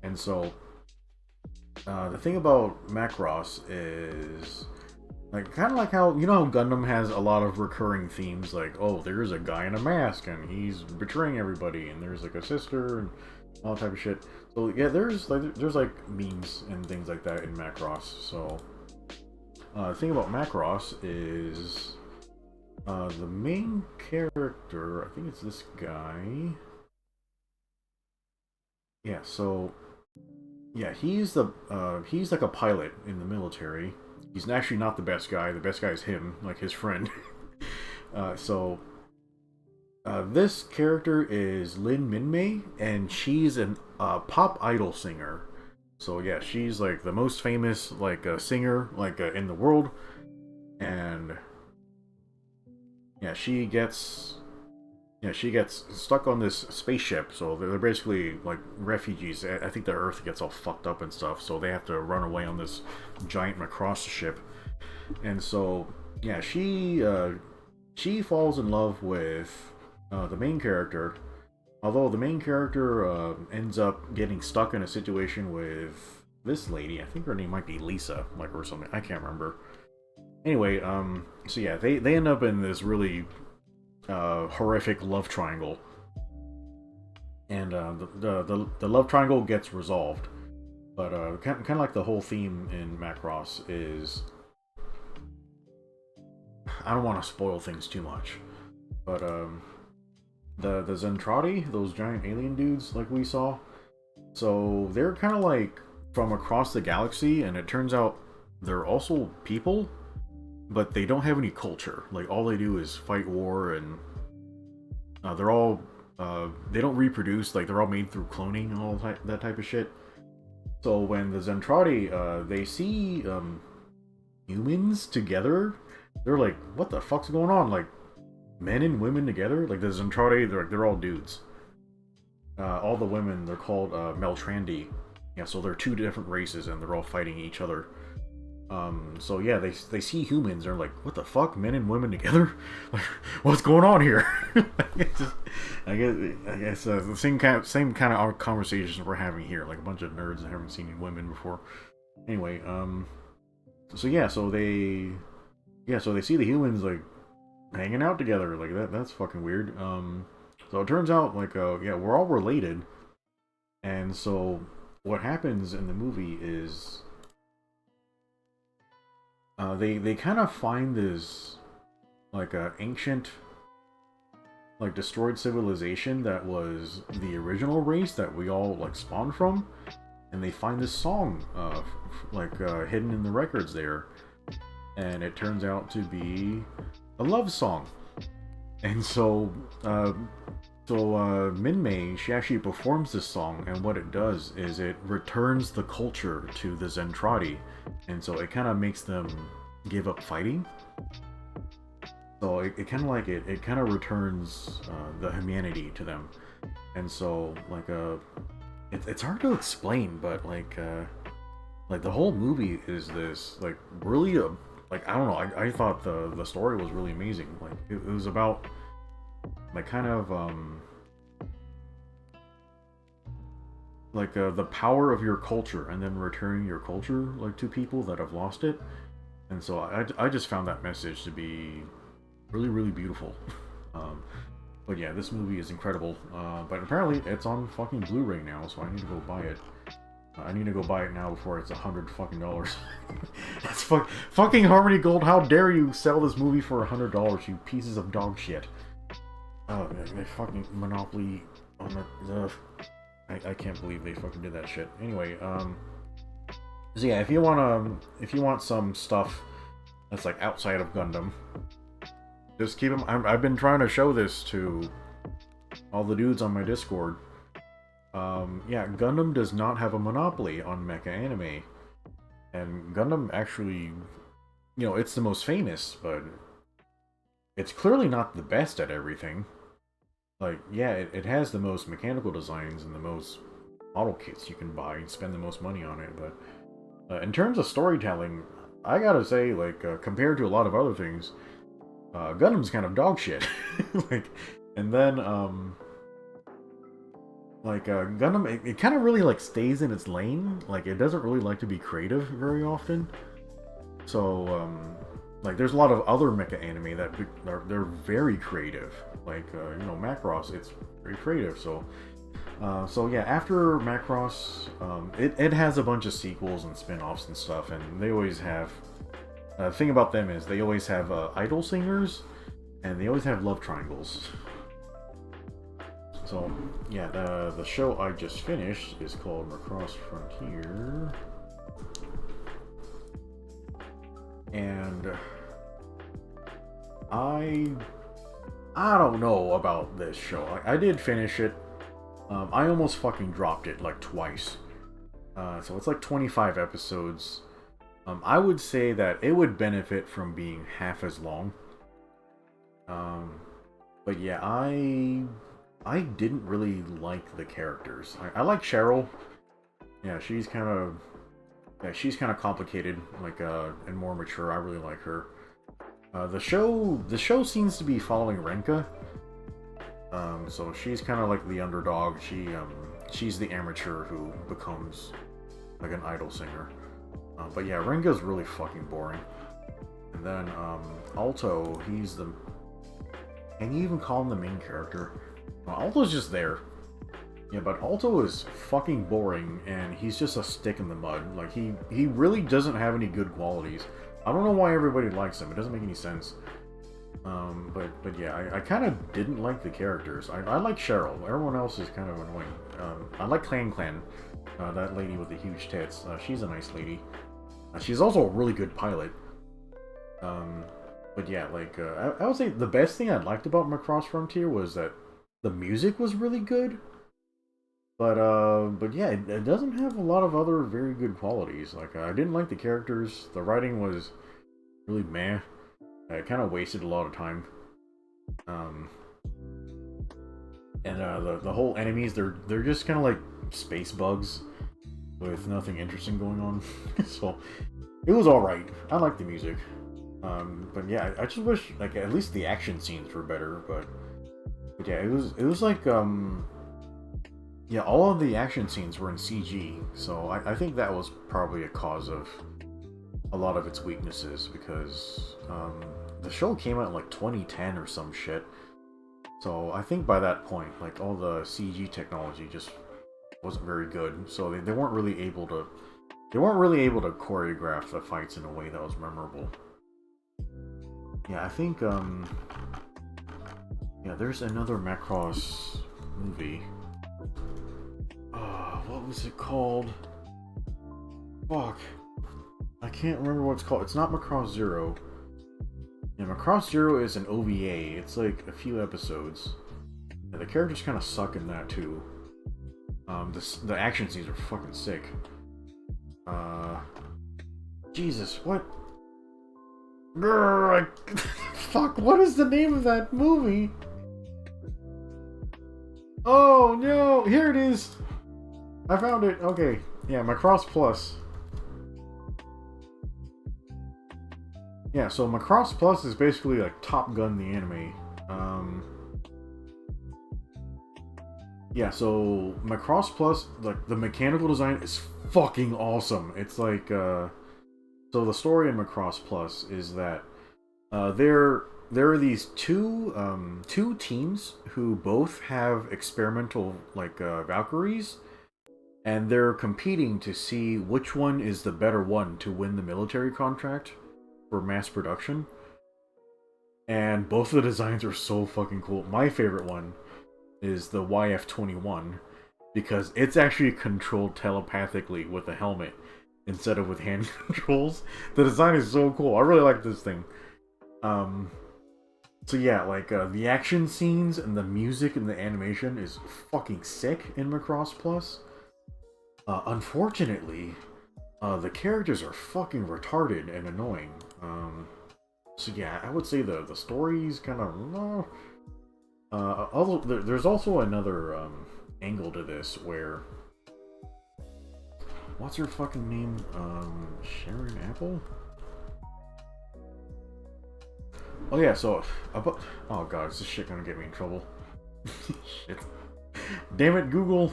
And so, the thing about Macross is, like, kind of like how, you know how Gundam has a lot of recurring themes, like, oh, there's a guy in a mask, and he's betraying everybody, and there's, like, a sister, and all type of shit. So yeah, there's memes and things like that in Macross. So the thing about Macross is the main character, I think it's this guy. Yeah, so yeah, he's like a pilot in the military. He's actually not the best guy. The best guy is him, like his friend. This character is Lin Minmay, and she's a pop idol singer. So yeah, she's like the most famous singer in the world, and yeah, she gets stuck on this spaceship. So they're basically like refugees. I think the Earth gets all fucked up and stuff, so they have to run away on this giant Macross ship. And so yeah, she falls in love with the main character, although the main character ends up getting stuck in a situation with this lady. I think her name might be Lisa, or something. I can't remember. Anyway, so yeah, they end up in this really horrific love triangle, and the love triangle gets resolved. But kind of like the whole theme in Macross is, I don't want to spoil things too much, but the Zentradi, those giant alien dudes like we saw, so they're kind of like from across the galaxy, and it turns out they're also people, but they don't have any culture. Like all they do is fight war, and they're all they don't reproduce. Like they're all made through cloning and all that type of shit. So when the Zentradi they see humans together, they're like, "What the fuck's going on?" Like men and women together. Like the Zentradi, they're all dudes. All the women, they're called Meltrandi. Yeah, so they're two different races, and they're all fighting each other. So yeah, they see humans, they're like, what the fuck, men and women together? Like, what's going on here? I guess the same kind of conversations we're having here, like a bunch of nerds that haven't seen women before. Anyway, so yeah, so they see the humans like hanging out together, like that's fucking weird. So it turns out like yeah, we're all related, and so what happens in the movie is they kind of find this like a ancient, like destroyed civilization that was the original race that we all like spawned from, and they find this song hidden in the records there, and it turns out to be a love song. And so Minmay, she actually performs this song, and what it does is it returns the culture to the Zentradi, and so it kind of makes them give up fighting. So it kind of like it kind of returns the humanity to them, and so like it's hard to explain, but like the whole movie is this like really like I don't know, I thought the story was really amazing. Like it was about like kind of like the power of your culture, and then returning your culture like to people that have lost it. And so I just found that message to be really, really beautiful. But yeah, this movie is incredible. But apparently it's on fucking Blu-ray now, so I need to go buy it. I need to go buy it now before it's $100 fucking dollars. That's fucking Harmony Gold. How dare you sell this movie for $100, you pieces of dog shit. Oh, they fucking Monopoly on the I can't believe they fucking did that shit. Anyway, so yeah, if you want some stuff that's like outside of Gundam, just keep them. I've been trying to show this to all the dudes on my Discord. Yeah, Gundam does not have a monopoly on mecha anime, and Gundam actually, you know, it's the most famous, but it's clearly not the best at everything. Like, yeah, it has the most mechanical designs and the most model kits you can buy and spend the most money on it, but in terms of storytelling, I gotta say, like, compared to a lot of other things, Gundam's kind of dog shit. Like, and then, Gundam, it kind of really, like, stays in its lane. Like, it doesn't really like to be creative very often. So, like, there's a lot of other mecha anime that they're very creative. Like, you know, Macross, it's very creative. So yeah, after Macross, it has a bunch of sequels and spin-offs and stuff, and they always have... the thing about them is they always have idol singers, and they always have love triangles. So, yeah, the show I just finished is called Macross Frontier. And I don't know about this show. I did finish it. I almost fucking dropped it like twice. So it's like 25 episodes. I would say that it would benefit from being half as long. But yeah, I didn't really like the characters. I like Cheryl. Yeah, she's kind of complicated, like and more mature. I really like her. The show seems to be following Renka. So she's kind of like the underdog. She's the amateur who becomes like an idol singer. But yeah, Renka's really fucking boring. And then Alto, he's the... Can you even call him the main character? Well, Alto's just there. Yeah, but Alto is fucking boring, and he's just a stick in the mud. Like, he really doesn't have any good qualities. I don't know why everybody likes him. It doesn't make any sense. But yeah, I kind of didn't like the characters. I like Cheryl. Everyone else is kind of annoying. I like Clan. That lady with the huge tits. She's a nice lady. She's also a really good pilot. But yeah, like, I would say the best thing I liked about Macross Frontier was that the music was really good. But yeah, it doesn't have a lot of other very good qualities. Like, I didn't like the characters. The writing was really meh. It kind of wasted a lot of time. And the whole enemies, they're just kind of like space bugs with nothing interesting going on. So it was all right. I like the music. But yeah, I just wish like at least the action scenes were better. But yeah, it was like yeah, all of the action scenes were in CG. So I think that was probably a cause of a lot of its weaknesses, because the show came out in like 2010 or some shit. So I think by that point, like, all the CG technology just wasn't very good. So they weren't really able to choreograph the fights in a way that was memorable. Yeah, I think yeah, there's another Macross movie. What was it called? Fuck. I can't remember what it's called. It's not Macross Zero. Yeah, Macross Zero is an OVA. It's like a few episodes. Yeah, the characters kind of suck in that too. The action scenes are fucking sick. Jesus, what? Grr, fuck, what is the name of that movie? Oh no, here it is. I found it. Okay, yeah, Macross Plus. Yeah, so Macross Plus is basically like Top Gun the anime. Yeah, so Macross Plus, like, the mechanical design is fucking awesome. It's like, so the story in Macross Plus is that there are these two teams who both have experimental, like, Valkyries, and they're competing to see which one is the better one to win the military contract for mass production. And both of the designs are so fucking cool. My favorite one is the YF-21, because it's actually controlled telepathically with a helmet instead of with hand controls. The design is so cool. I really like this thing. So yeah, like, the action scenes and the music and the animation is fucking sick in Macross Plus. Unfortunately, the characters are fucking retarded and annoying. So yeah, I would say the story's kind of... there's also another angle to this where... What's her fucking name? Sharon Apple? Oh yeah, so... oh god, is this shit gonna get me in trouble? Shit. Damn it, Google!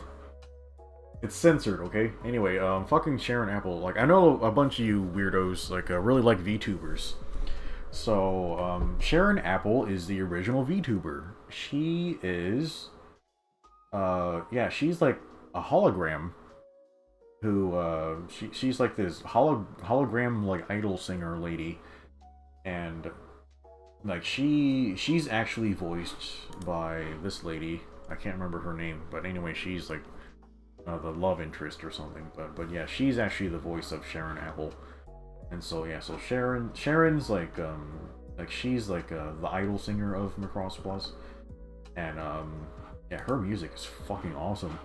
It's censored, okay? Anyway, fucking Sharon Apple. Like, I know a bunch of you weirdos, like, really like VTubers. So, Sharon Apple is the original VTuber. She is... yeah, she's like a hologram who, she's like this hologram, like, idol singer lady. And, like, she's actually voiced by this lady. I can't remember her name, but anyway, she's like the love interest or something. But yeah, she's actually the voice of Sharon Apple. And so yeah, so Sharon's like she's like the idol singer of Macross Plus. And yeah, her music is fucking awesome.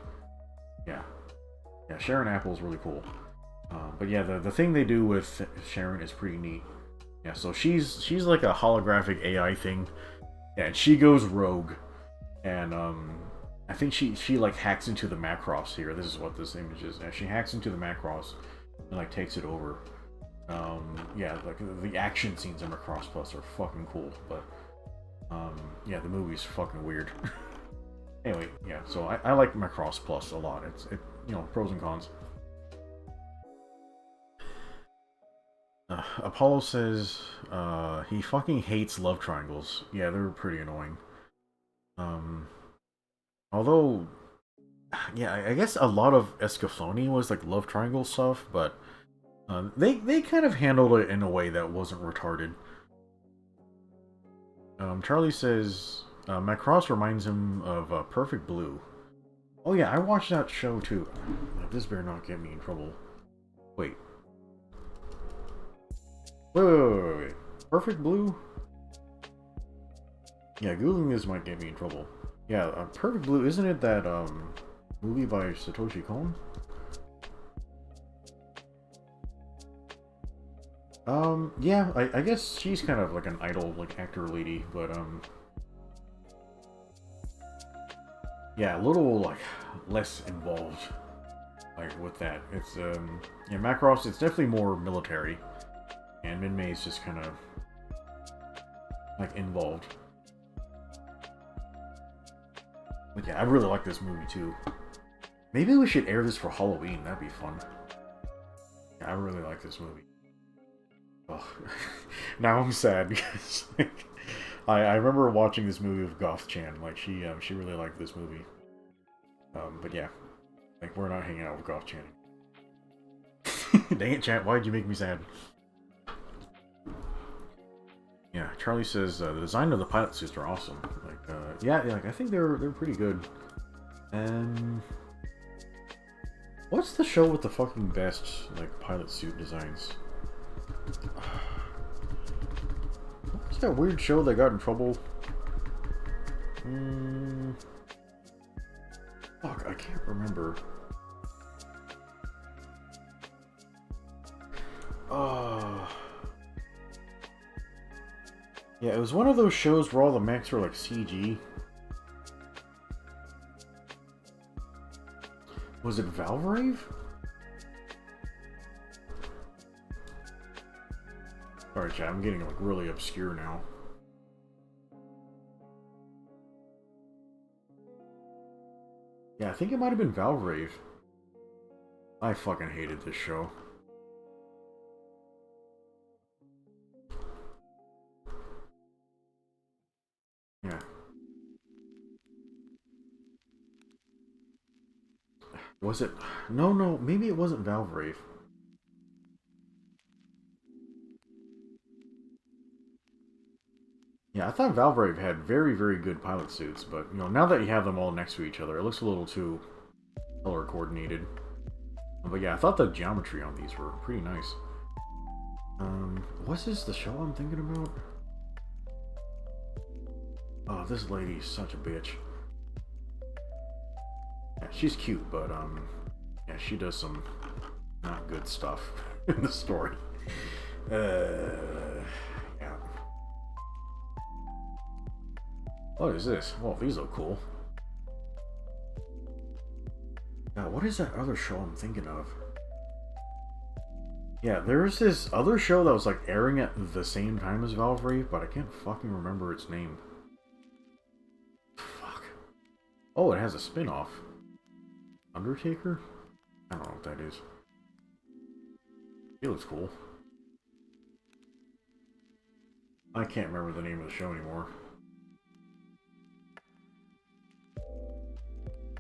Yeah, Sharon Apple is really cool. But yeah, the thing they do with Sharon is pretty neat. Yeah, so she's like a holographic AI thing. Yeah, and she goes rogue. And I think she like hacks into the Macross here. This is what this image is. Yeah, she hacks into the Macross and like takes it over. Yeah, like the action scenes in Macross Plus are fucking cool, but yeah, the movie's fucking weird. Anyway, yeah, so I like Macross Plus a lot. It you know, pros and cons. Apollo says he fucking hates love triangles. Yeah, they're pretty annoying. Um, although, yeah, I guess a lot of Escaflowne was like love triangle stuff, but they kind of handled it in a way that wasn't retarded. Charlie says Macross reminds him of Perfect Blue. Oh yeah, I watched that show too. This better not get me in trouble. Wait. Wait. Perfect Blue? Yeah, googling this might get me in trouble. Yeah, Perfect Blue, isn't it that movie by Satoshi Kon? Yeah, I guess she's kind of like an idol, like actor lady, but yeah, a little like less involved, like with that. It's yeah, Macross, it's definitely more military, and Minmay is just kind of like involved. But yeah, I really like this movie too. Maybe we should air this for Halloween. That'd be fun. Yeah, I really like this movie. Oh, now I'm sad because like, I remember watching this movie with Goth Chan. Like she really liked this movie. But yeah, like we're not hanging out with Goth Chan. Dang it, chat! Why'd you make me sad? Yeah, Charlie says the design of the pilot suits are awesome. Like, yeah, like I think they're pretty good. And what's the show with the fucking best like pilot suit designs? What's that weird show that got in trouble? Fuck, I can't remember. Yeah, it was one of those shows where all the mechs were like CG. Was it Valvrave? Alright, chat, I'm getting like really obscure now. Yeah, I think it might have been Valvrave. I fucking hated this show. Yeah. Was it? No, maybe it wasn't Valvrave. Yeah, I thought Valvrave had very, very good pilot suits, but, you know, now that you have them all next to each other, it looks a little too color coordinated. But yeah, I thought the geometry on these were pretty nice. What's this the show I'm thinking about? Oh, this lady's such a bitch. Yeah, she's cute, but, yeah, she does some not good stuff in the story. Yeah. What is this? Oh, these look cool. Now, what is that other show I'm thinking of? Yeah, there's this other show that was like airing at the same time as Valvrave, but I can't fucking remember its name. Fuck. Oh, it has a spin-off. Undertaker? I don't know what that is. It looks cool. I can't remember the name of the show anymore.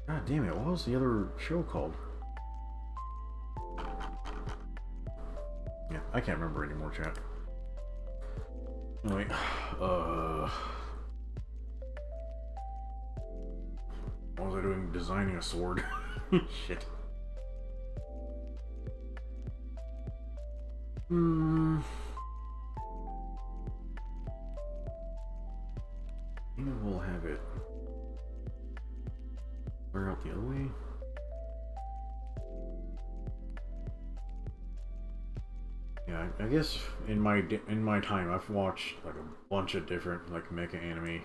God damn it, what was the other show called? Yeah, I can't remember anymore, chat. Anyway, what was I doing? Designing a sword. Shit. Maybe we'll have it. We're out the other way. Yeah, I guess in my time, I've watched like a bunch of different like mecha anime.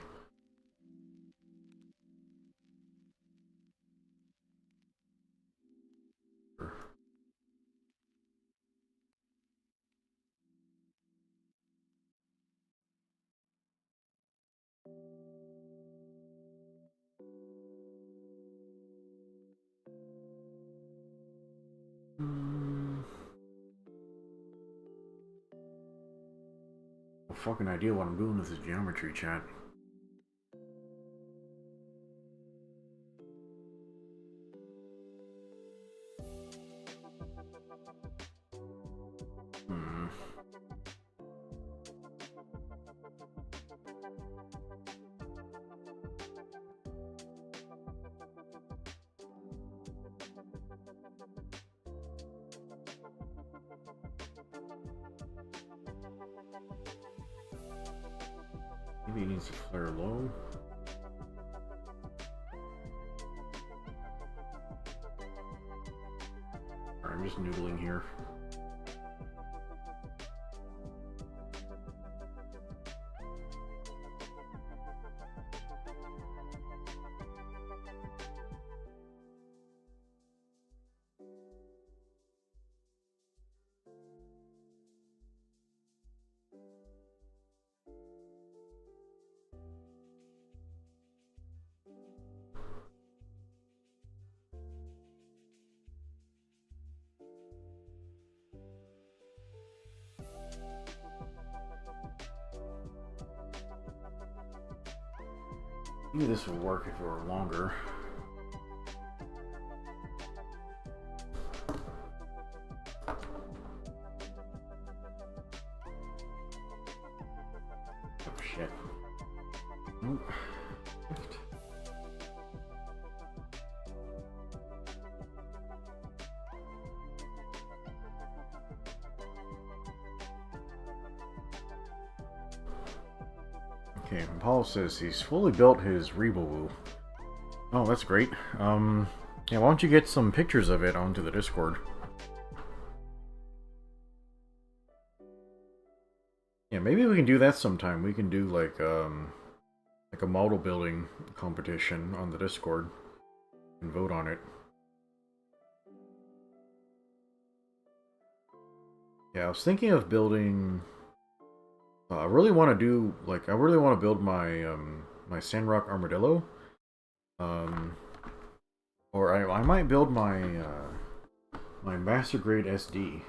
No fucking idea what I'm doing with this geometry, chat. Maybe it needs to flare low. Alright, I'm just noodling here. Maybe this would work if it were longer. Oh shit. Nope. Okay, Paul says he's fully built his Rebowoo. Oh, that's great. Yeah, why don't you get some pictures of it onto the Discord? Yeah, maybe we can do that sometime. We can do like a model building competition on the Discord and vote on it. Yeah, I was thinking of building. I really want to do like I really want to build my my Sandrock Armadillo. Or I might build my my Master Grade SD,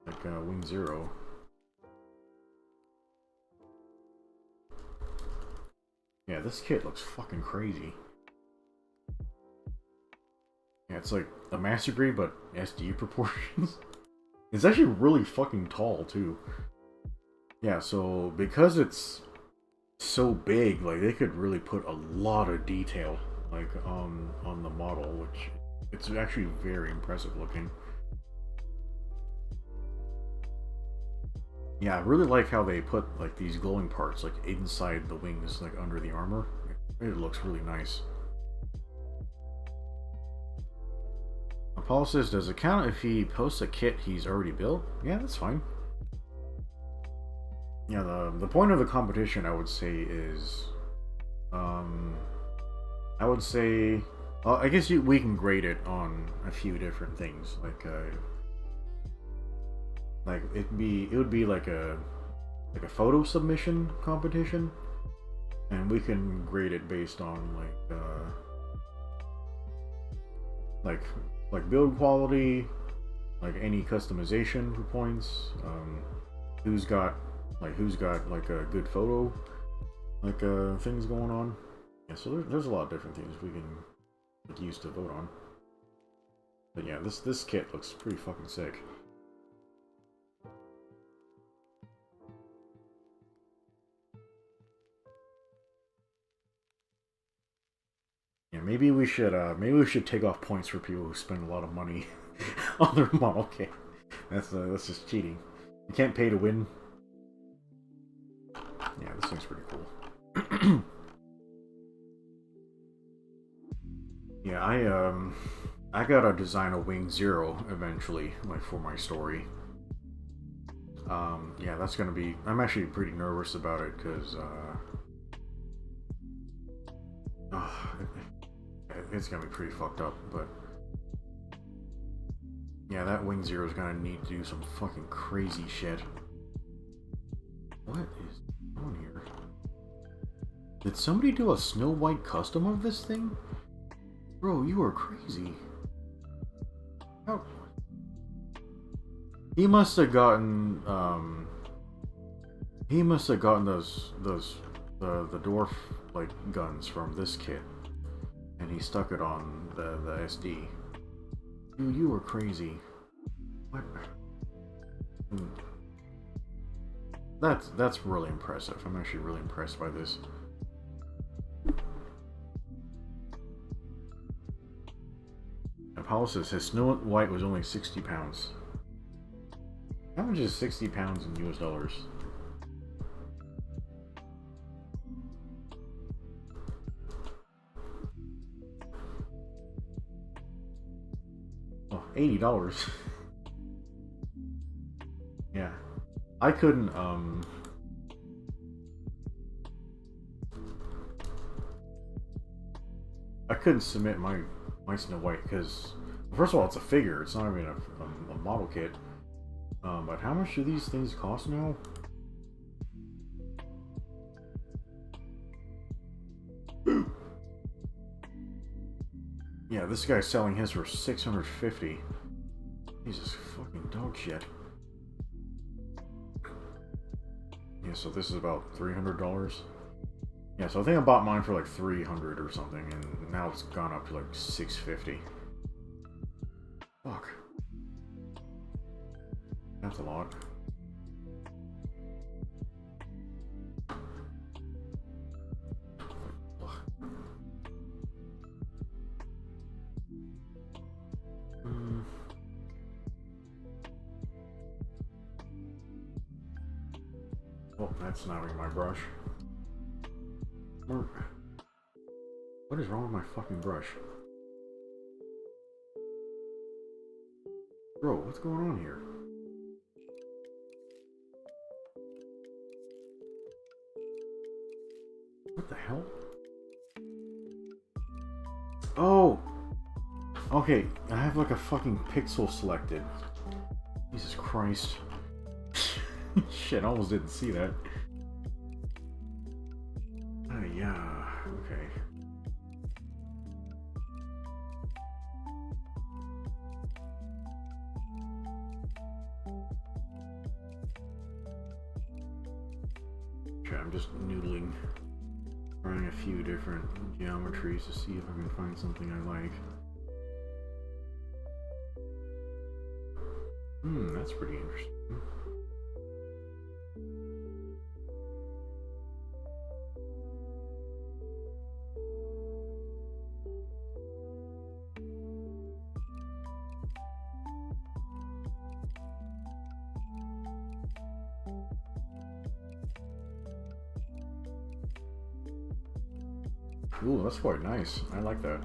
like Wing Zero. Yeah, this kit looks fucking crazy. Yeah, it's like a Master Grade but SD proportions. It's actually really fucking tall too. Yeah, so because it's so big, like they could really put a lot of detail like on the model, which it's actually very impressive looking. Yeah, I really like how they put like these glowing parts like inside the wings, like under the armor. It looks really nice. Paul says, does it count if he posts a kit he's already built? Yeah, that's fine. Yeah, the point of the competition, I would say, is, I would say, well, I guess we can grade it on a few different things, like it would be like a photo submission competition, and we can grade it based on like build quality, like any customization points, who's got like a good photo, like things going on. Yeah, so there's a lot of different things we can like, use to vote on. But yeah, this kit looks pretty fucking sick. Yeah, maybe we should take off points for people who spend a lot of money on their model kit. That's just cheating. You can't pay to win. Yeah, this thing's pretty cool. Yeah, I gotta design a Wing Zero eventually, like for my story. Yeah, that's gonna be. I'm actually pretty nervous about it because it's gonna be pretty fucked up. But yeah, that Wing Zero is gonna need to do some fucking crazy shit. What is on here? Did somebody do a Snow White custom of this thing? Bro, you are crazy. How? He must have gotten, He must have gotten the dwarf like guns from this kit, and he stuck it on the SD. Dude, you were crazy. What? That's really impressive. I'm actually really impressed by this. Apollo says his Snow White was only 60 pounds. How much is 60 pounds in US dollars? Oh, $80. Yeah. I couldn't, submit my Snow White because, first of all, it's a figure. It's not even a model kit. But how much do these things cost now? Yeah, this guy's selling his for $650. Jesus fucking dog shit. Yeah, so this is about $300. Yeah, so I think I bought mine for like $300 or something, and now it's gone up to like $650. Fuck. That's a lot. Oh, that's not even my brush. What is wrong with my fucking brush? Bro, what's going on here? What the hell? Oh! Okay, I have like a fucking pixel selected. Jesus Christ. Shit, I almost didn't see that. Yeah, okay. Okay, I'm just noodling. Trying a few different geometries to see if I can find something I like. That's pretty interesting. Ooh, that's quite nice. I like that.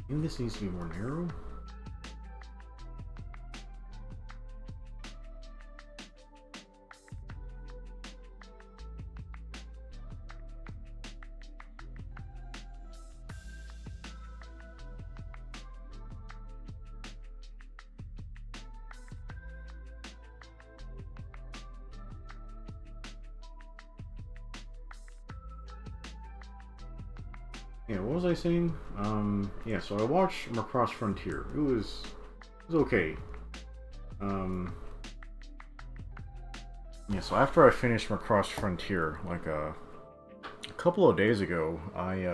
Maybe this needs to be more narrow. Yeah, what was I saying? Yeah, so I watched Macross Frontier. It was okay. Yeah, so after I finished Macross Frontier, like a couple of days ago, I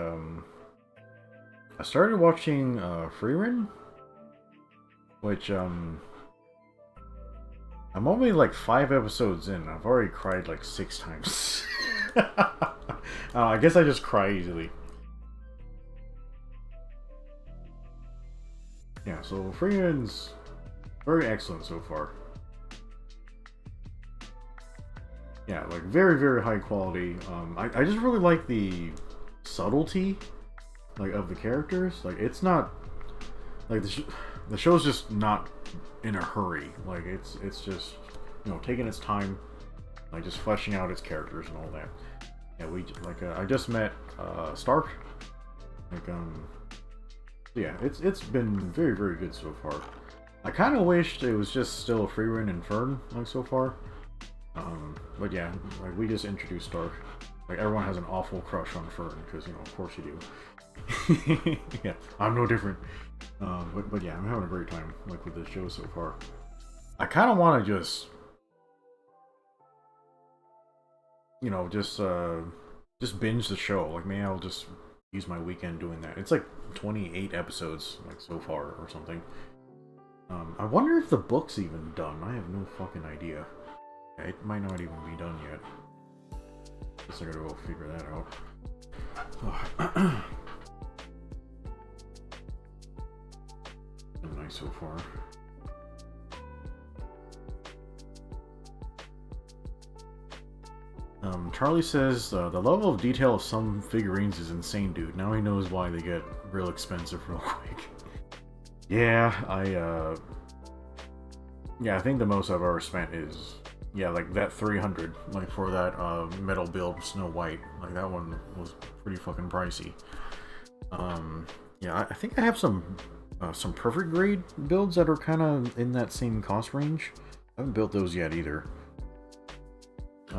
I started watching Freerun, which I'm only like 5 episodes in. I've already cried like 6 times. I guess I just cry easily. Yeah, so Freerun's very excellent so far. Yeah, like very, very high quality. I just really like the subtlety, like, of the characters. Like, it's not like the show's just not in a hurry. Like, it's just, you know, taking its time, like just fleshing out its characters and all that. Yeah, I just met Stark. Like, yeah, it's been very, very good so far. I kind of wished it was just still a Freerun and Fern, like, so far. But yeah, like, we just introduced Stark. Like, everyone has an awful crush on Fern, because, you know, of course you do. Yeah, I'm no different. But yeah, I'm having a great time, like, with this show so far. I kind of want to just, you know, just binge the show. Like, maybe I'll just use my weekend doing that. It's like 28 episodes, like, so far, or something. I wonder if the book's even done. I have no fucking idea. Yeah, it might not even be done yet. Guess I gotta go figure that out. Oh. Been nice so far. Charlie says the level of detail of some figurines is insane, dude. Now he knows why they get real expensive real quick. Yeah, I think the most I've ever spent is, yeah, like that 300, like, for that metal build Snow White. Like, that one was pretty fucking pricey. Yeah, I think I have some perfect grade builds that are kind of in that same cost range. I haven't built those yet either.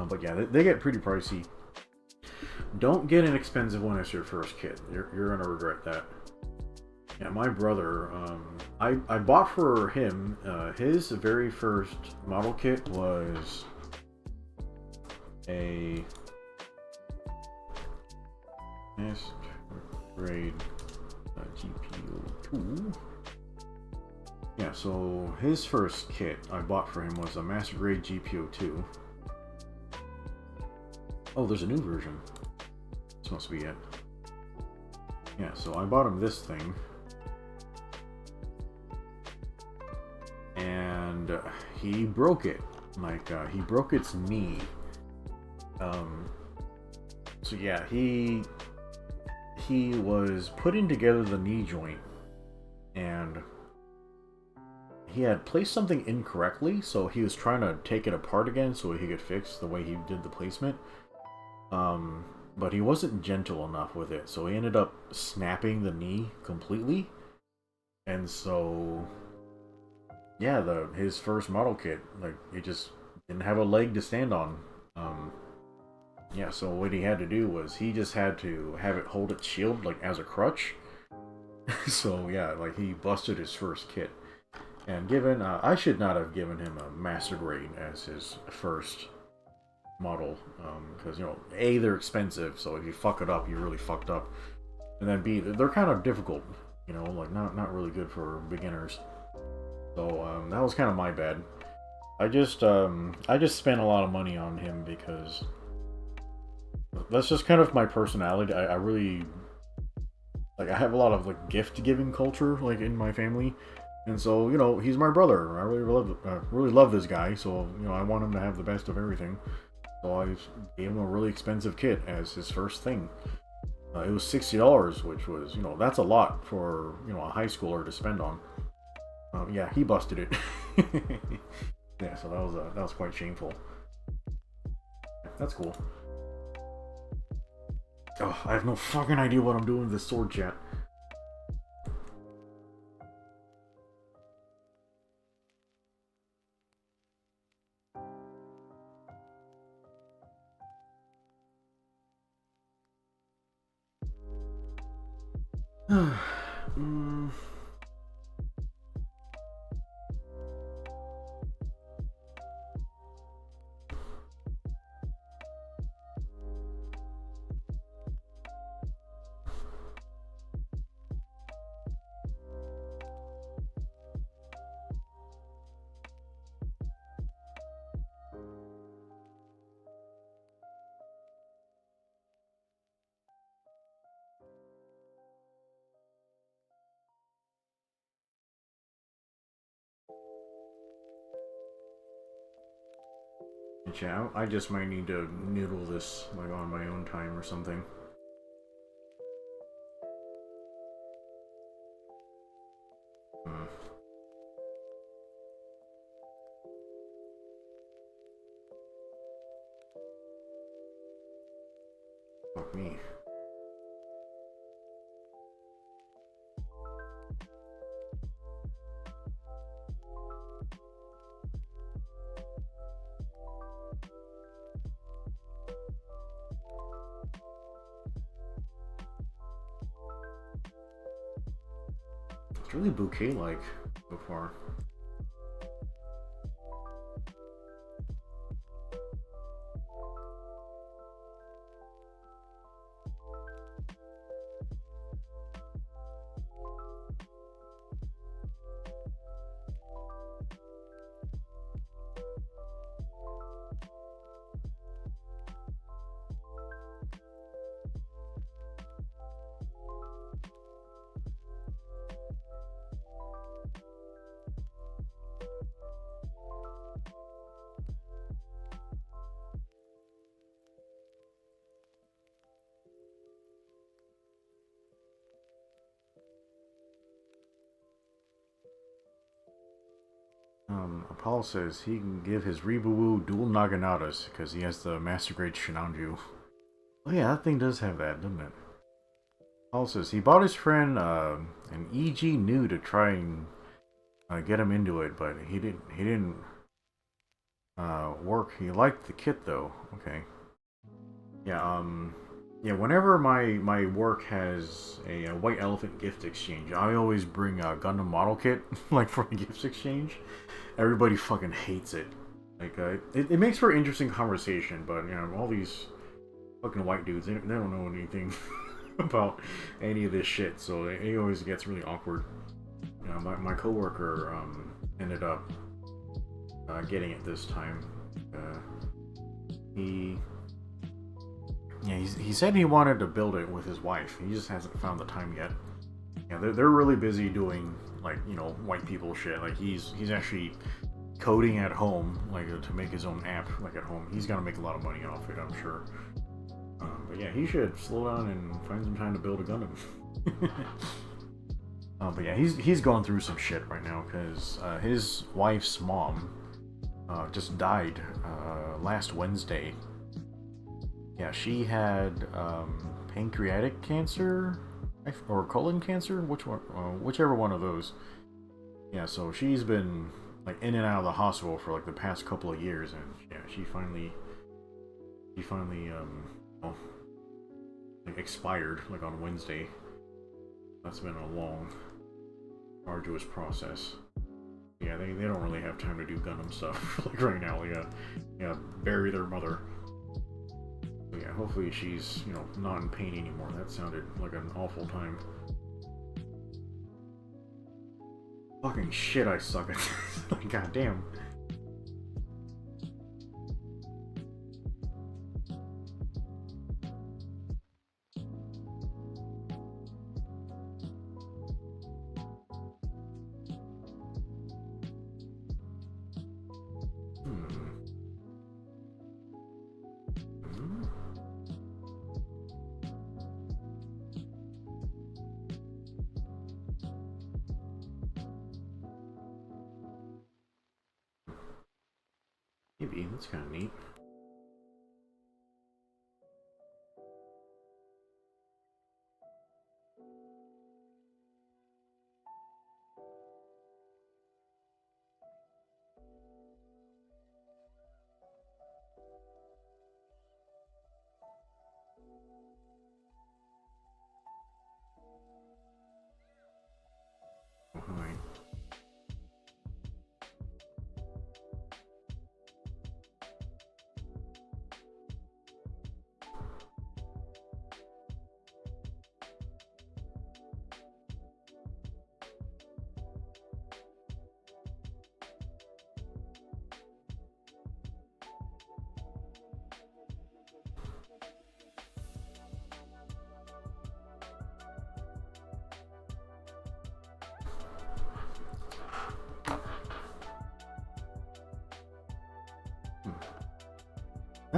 But yeah, they get pretty pricey. Don't get an expensive one as your first kit. You're gonna regret that. Yeah, my brother, I bought for him, his very first model kit was a master grade GPO2. Yeah, so his first kit I bought for him was a master grade GPO2. Oh, there's a new version. This must be it. Yeah, so I bought him this thing. And he broke it. Like, he broke its knee. So yeah, he was putting together the knee joint, and he had placed something incorrectly, so he was trying to take it apart again so he could fix the way he did the placement. But he wasn't gentle enough with it, so he ended up snapping the knee completely. And so, yeah, his first model kit, like, he just didn't have a leg to stand on. Yeah, so what he had to do was he just had to have it hold its shield, like, as a crutch. So yeah, like, he busted his first kit. And I should not have given him a master grade as his first model, because, you know, A, they're expensive, so if you fuck it up, you really fucked up. And then B, they're kind of difficult, you know, like, not really good for beginners. So that was kind of my bad. I just spent a lot of money on him because that's just kind of my personality. I really, like, I have a lot of, like, gift giving culture, like, in my family. And so, you know, he's my brother. I really love this guy, so, you know, I want him to have the best of everything. So I gave him a really expensive kit as his first thing. It was $60, which was, you know, that's a lot for, you know, a high schooler to spend on. Yeah, he busted it. Yeah, so that was quite shameful. That's cool. Oh, I have no fucking idea what I'm doing with this sword, chat. Yeah, I just might need to noodle this like on my own time or something. Hmm. Fuck me. It's really bouquet-like so far. Apollo says he can give his Ribuwu dual Naganatas because he has the Master Grade Shinanju. Oh yeah, that thing does have that, doesn't it? Apollo says he bought his friend an EG new to try and get him into it, but he didn't work. He liked the kit though. Okay. Yeah. Yeah. Whenever my work has a white elephant gift exchange, I always bring a Gundam model kit like for a gift exchange. Everybody fucking hates it. Like, it makes for interesting conversation, but, you know, all these fucking white dudes, they don't know anything about any of this shit, so it always gets really awkward. You know, my coworker, ended up, getting it this time. He said he wanted to build it with his wife. He just hasn't found the time yet. Yeah, they're really busy doing, like, you know, white people shit. Like, he's actually coding at home, like, to make his own app, like, at home. He's gonna make a lot of money off it, I'm sure. But yeah, he should slow down and find some time to build a Gundam. But yeah, he's going through some shit right now, because his wife's mom just died last Wednesday. Yeah, she had pancreatic cancer or colon cancer, whichever one of those. Yeah, so she's been like in and out of the hospital for like the past couple of years, and yeah, she finally well, like expired like on Wednesday. That's been a long, arduous process. Yeah, they don't really have time to do Gundam stuff like right now. Yeah, bury their mother. So yeah, hopefully she's, you know, not in pain anymore. That sounded like an awful time. Fucking shit, I suck at this. Like, goddamn. Maybe, that's kind of neat. Alright.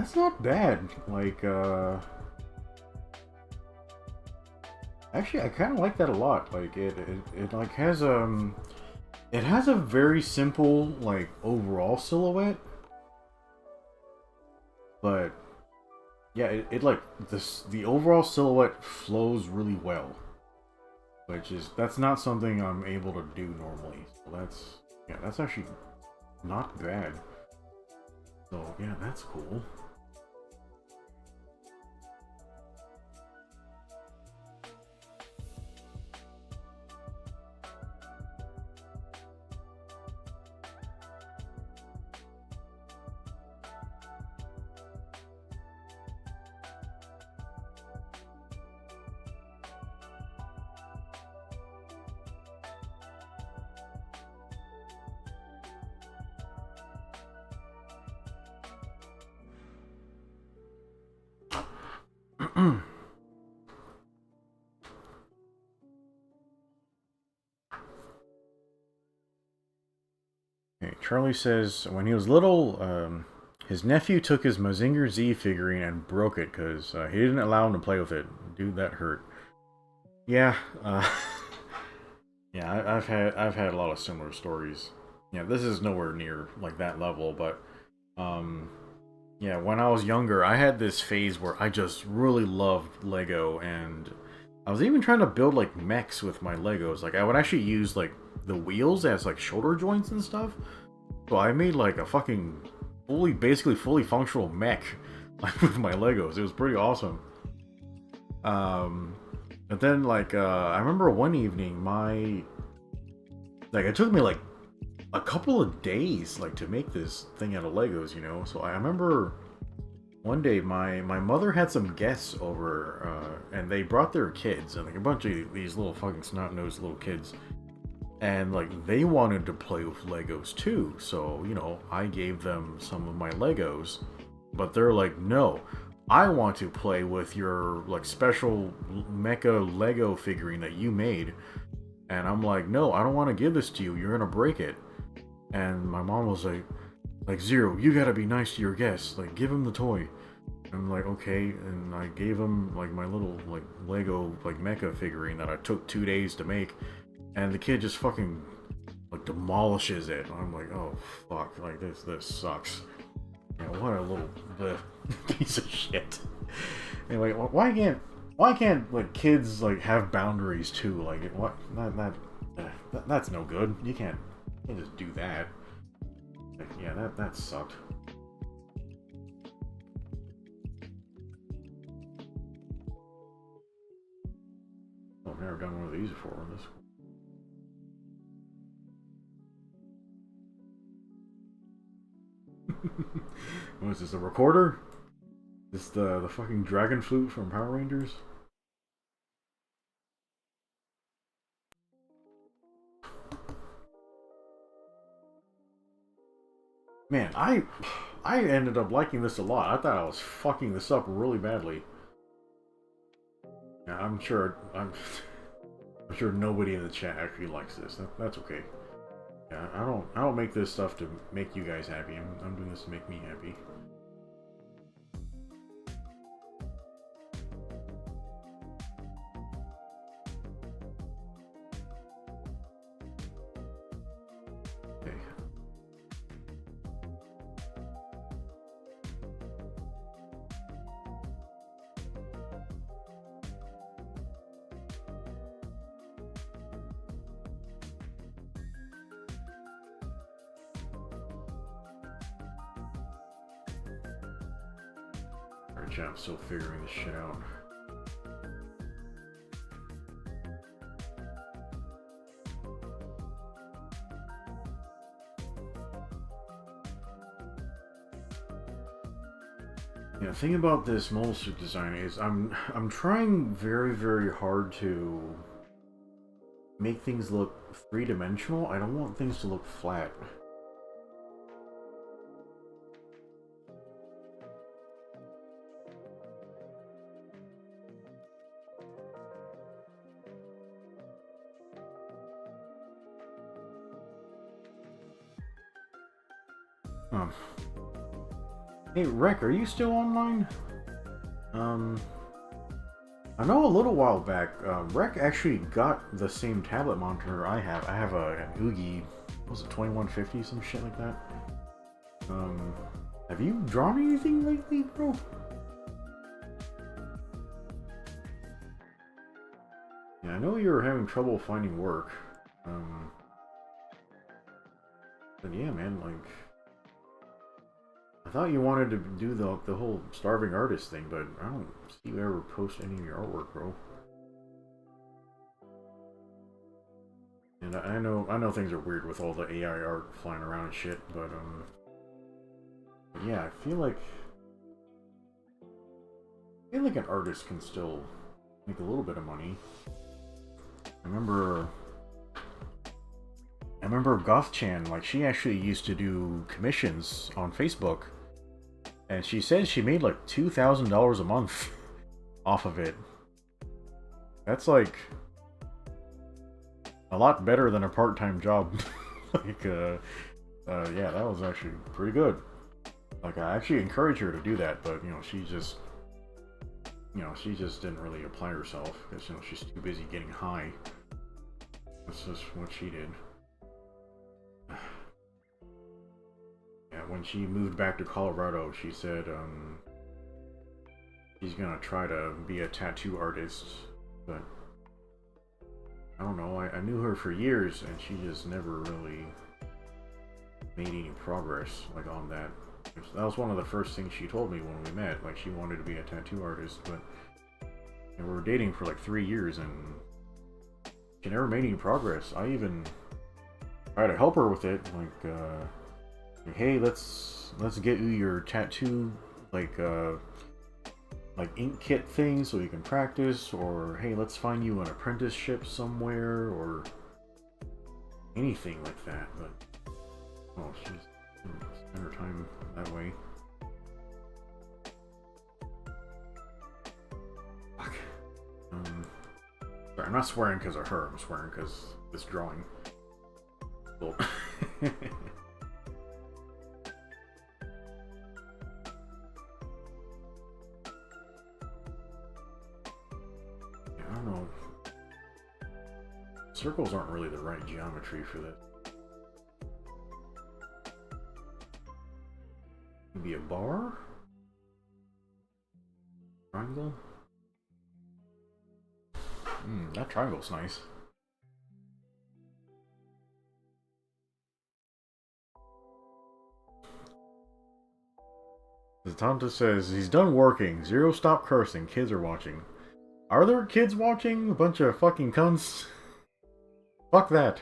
that's not bad. Like, actually, I kind of like that a lot. Like, it like has it has a very simple like overall silhouette, but yeah, it like the overall silhouette flows really well, which is that's not something I'm able to do normally. So that's actually not bad. So yeah, that's cool. Okay, Charlie says when he was little, his nephew took his Mazinger Z figurine and broke it because he didn't allow him to play with it. Dude, that hurt. Yeah, yeah, I've had a lot of similar stories. Yeah, this is nowhere near like that level, but um, yeah, when I was younger, I had this phase where I just really loved Lego, and I was even trying to build like mechs with my Legos. Like I would actually use like the wheels as like shoulder joints and stuff. So I made like a fucking basically fully functional mech like with my Legos. It was pretty awesome. Um, but then like I remember one evening like it took me like a couple of days like to make this thing out of Legos, you know. So I remember one day my mother had some guests over and they brought their kids and like a bunch of these little fucking snot-nosed little kids. And like they wanted to play with Legos too, so you know I gave them some of my Legos, but they're like, no, I want to play with your like special mecha Lego figurine that you made. And I'm like, no, I don't want to give this to you. You're gonna break it. And my mom was like Zero, you gotta be nice to your guests. Like, give him the toy. I'm like, okay, and I gave him like my little like Lego like mecha figurine that I took 2 days to make. And the kid just fucking like demolishes it. I'm like, oh fuck, like this sucks. You know, what a little piece of shit. Anyway, why can't like kids like have boundaries too? Like what that's no good. You can't just do that. Like, yeah, that sucked. Oh, I've never done one of these before. This. What is this, a recorder? This the fucking dragon flute from Power Rangers? Man, I ended up liking this a lot. I thought I was fucking this up really badly. Yeah, I'm sure nobody in the chat actually likes this. That's okay. Yeah, I don't make this stuff to make you guys happy. I'm doing this to make me happy. Okay. Alright, chat, I'm still figuring this shit out. Yeah, the thing about this mobile suit design is I'm trying very hard to make things look three-dimensional. I don't want things to look flat. Um, Hey, Rec, are you still online? I know a little while back, Rec actually got the same tablet monitor I have. I have an Oogie, what was it, 2150, some shit like that. Have you drawn anything lately, bro? Yeah, I know you were having trouble finding work. But yeah, man, like, I thought you wanted to do the whole starving artist thing, but I don't see you ever post any of your artwork, bro. And I know things are weird with all the AI art flying around and shit, but yeah, I feel like an artist can still make a little bit of money. I remember Goth-chan, like, she actually used to do commissions on Facebook, and she said she made like $2,000 a month off of it. That's like a lot better than a part-time job. Like, yeah, that was actually pretty good. Like, I actually encouraged her to do that, but you know, she just didn't really apply herself because, you know, she's too busy getting high. That's just what she did. Yeah, when she moved back to Colorado, she said she's gonna try to be a tattoo artist, but I don't know, I knew her for years and she just never really made any progress, like, on that. That was one of the first things she told me when we met, like, she wanted to be a tattoo artist, but we were dating for like 3 years and she never made any progress. I even tried to help her with it, like, hey, let's get you your tattoo, like ink kit thing so you can practice, or hey, let's find you an apprenticeship somewhere, or anything like that, but oh, she just didn't spend her time that way. Fuck. Sorry, I'm not swearing because of her, I'm swearing because this drawing. Well, I don't know. Circles aren't really the right geometry for this. Maybe a bar? Triangle? That triangle's nice. Zatanta says, he's done working. Zero stop cursing. Kids are watching. Are there kids watching? A bunch of fucking cunts. Fuck that.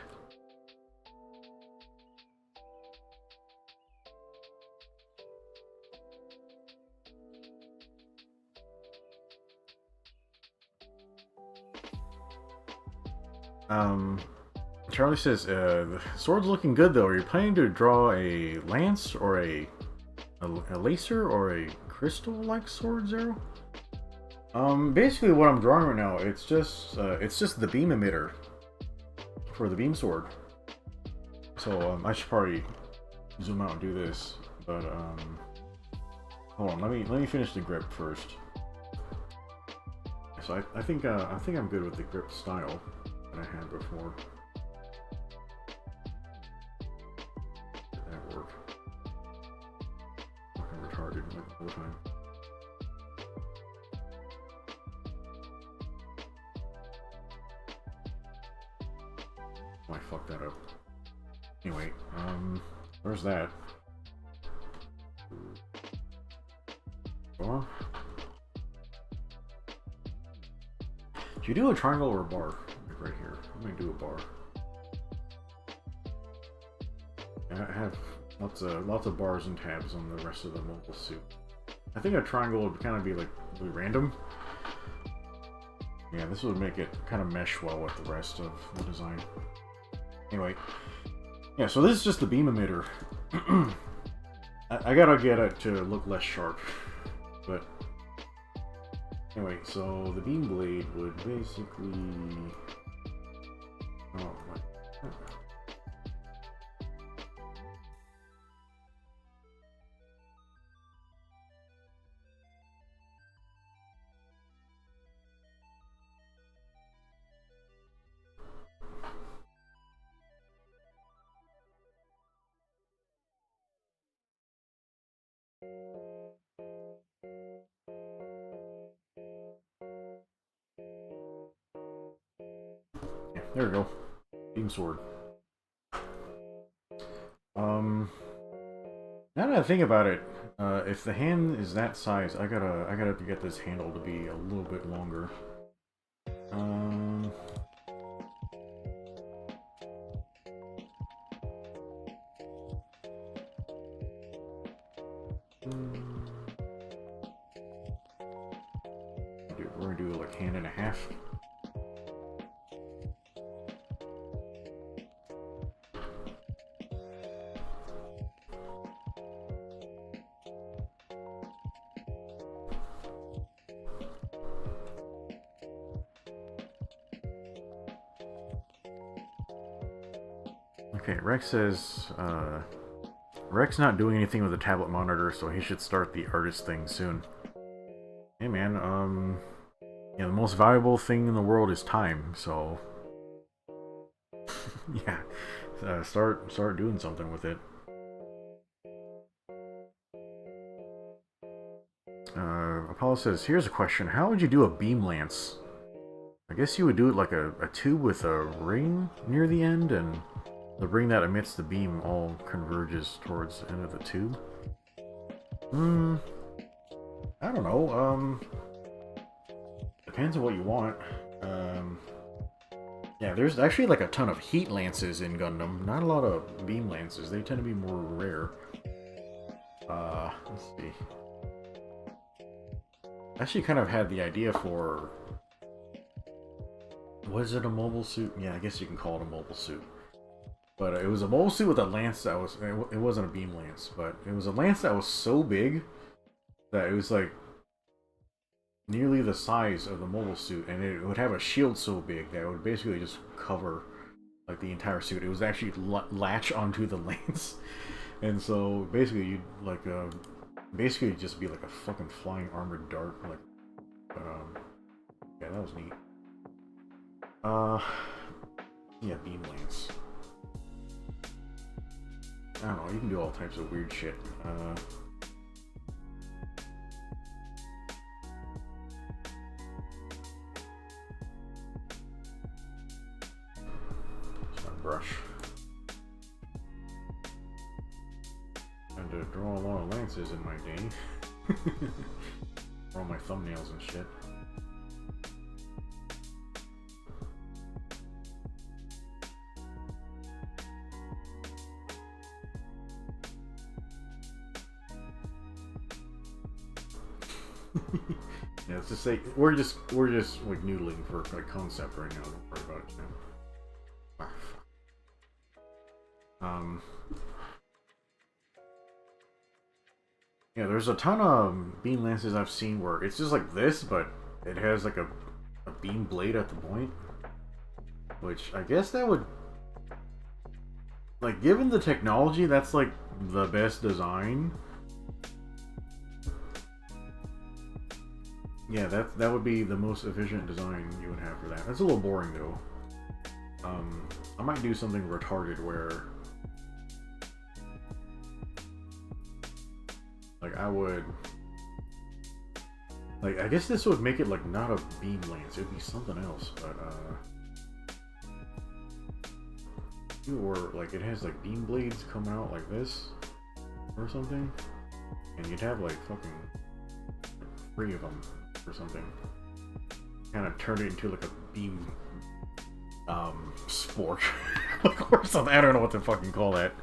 Charlie says, the sword's looking good though. Are you planning to draw a lance or a lacer or a crystal-like sword, Zero? Basically what I'm drawing right now, it's just the beam emitter for the beam sword. So I should probably zoom out and do this, but hold on, let me finish the grip first. So I think I'm good with the grip style that I had before. Did that work? Fucking retarded like the whole time. Oh, I fucked that up. Anyway, where's that? Bar? Do you do a triangle or a bar? Like right here. I'm gonna do a bar. I have lots of bars and tabs on the rest of the mobile suit. I think a triangle would kind of be like really random. Yeah, this would make it kind of mesh well with the rest of the design. Anyway, yeah, so this is just the beam emitter. I gotta get it to look less sharp, but anyway, so the beam blade would basically, oh my, There we go. Beam sword. Now that I think about it, if the hand is that size, I gotta get this handle to be a little bit longer. We're gonna do like hand and a half. Okay, Rex says, Rex not doing anything with the tablet monitor, so he should start the artist thing soon. Hey man, yeah, the most valuable thing in the world is time, so... yeah, start doing something with it. Apollo says, here's a question, how would you do a beam lance? I guess you would do it like a tube with a ring near the end, and the ring that emits the beam all converges towards the end of the tube. I don't know, depends on what you want. Yeah, there's actually like a ton of heat lances in Gundam, not a lot of beam lances, they tend to be more rare. Let's see. I actually kind of had the idea for... Was it a mobile suit? Yeah, I guess you can call it a mobile suit. But it was a mobile suit with a lance that was... It wasn't a beam lance, but it was a lance that was so big that it was like nearly the size of the mobile suit, and it would have a shield so big that it would basically just cover like the entire suit. It was actually latch onto the lance, and so basically you'd like basically just be like a fucking flying armored dart. Like, yeah, that was neat. Yeah, beam lance. I don't know, you can do all types of weird shit. It's my brush. Had to draw a lot of lances in my day. For all my thumbnails and shit. Yeah, let's just say we're just like noodling for like concept right now. Don't worry about it now. Yeah, there's a ton of beam lances I've seen where it's just like this, but it has like a beam blade at the point, which I guess that would, like, given the technology, that's like the best design. Yeah, that would be the most efficient design you would have for that. That's a little boring though. I might do something retarded where, like, I would, like, I guess this would make it like not a beam lance. It would be something else, but or like it has like beam blades coming out like this or something, and you'd have like fucking 3 of them or something. Kind of turn it into like a beam sport or something. I don't know what to fucking call that.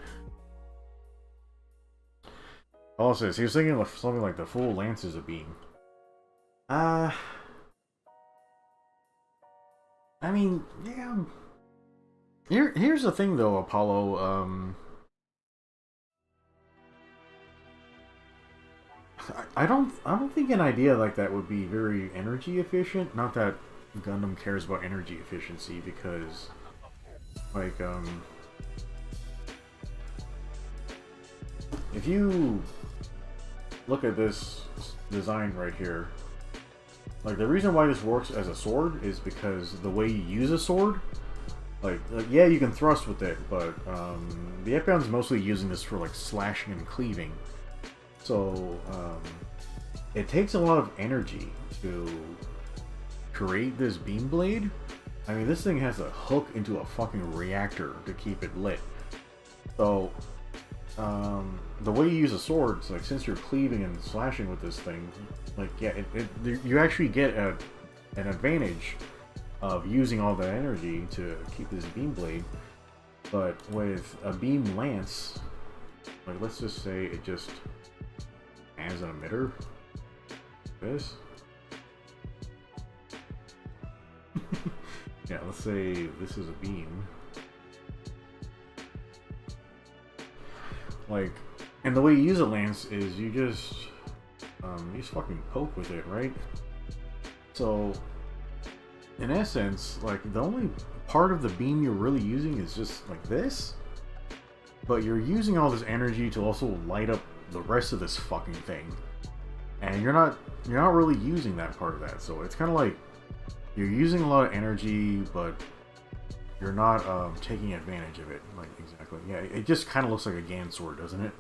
Also, he was thinking of something like the full lance is a beam. I mean, yeah. Here's the thing though, Apollo. I don't think an idea like that would be very energy efficient. Not that Gundam cares about energy efficiency, because like if you look at this design right here, like the reason why this works as a sword is because the way you use a sword, like yeah, you can thrust with it, but the Epion's mostly using this for like slashing and cleaving. So it takes a lot of energy to create this beam blade, I mean, this thing has a hook into a fucking reactor to keep it lit. So, the way you use a sword, it's like, since you're cleaving and slashing with this thing, like, yeah, you actually get an advantage of using all that energy to keep this beam blade. But with a beam lance, like, let's just say it just has an emitter. This. Yeah, let's say this is a beam. Like, and the way you use a lance is you just fucking poke with it, right? So, in essence, like, the only part of the beam you're really using is just like this, but you're using all this energy to also light up the rest of this fucking thing, and you're not really using that part of that. So it's kind of like you're using a lot of energy, but you're not taking advantage of it. Like, exactly. Yeah, it just kind of looks like a Gan sword, doesn't it?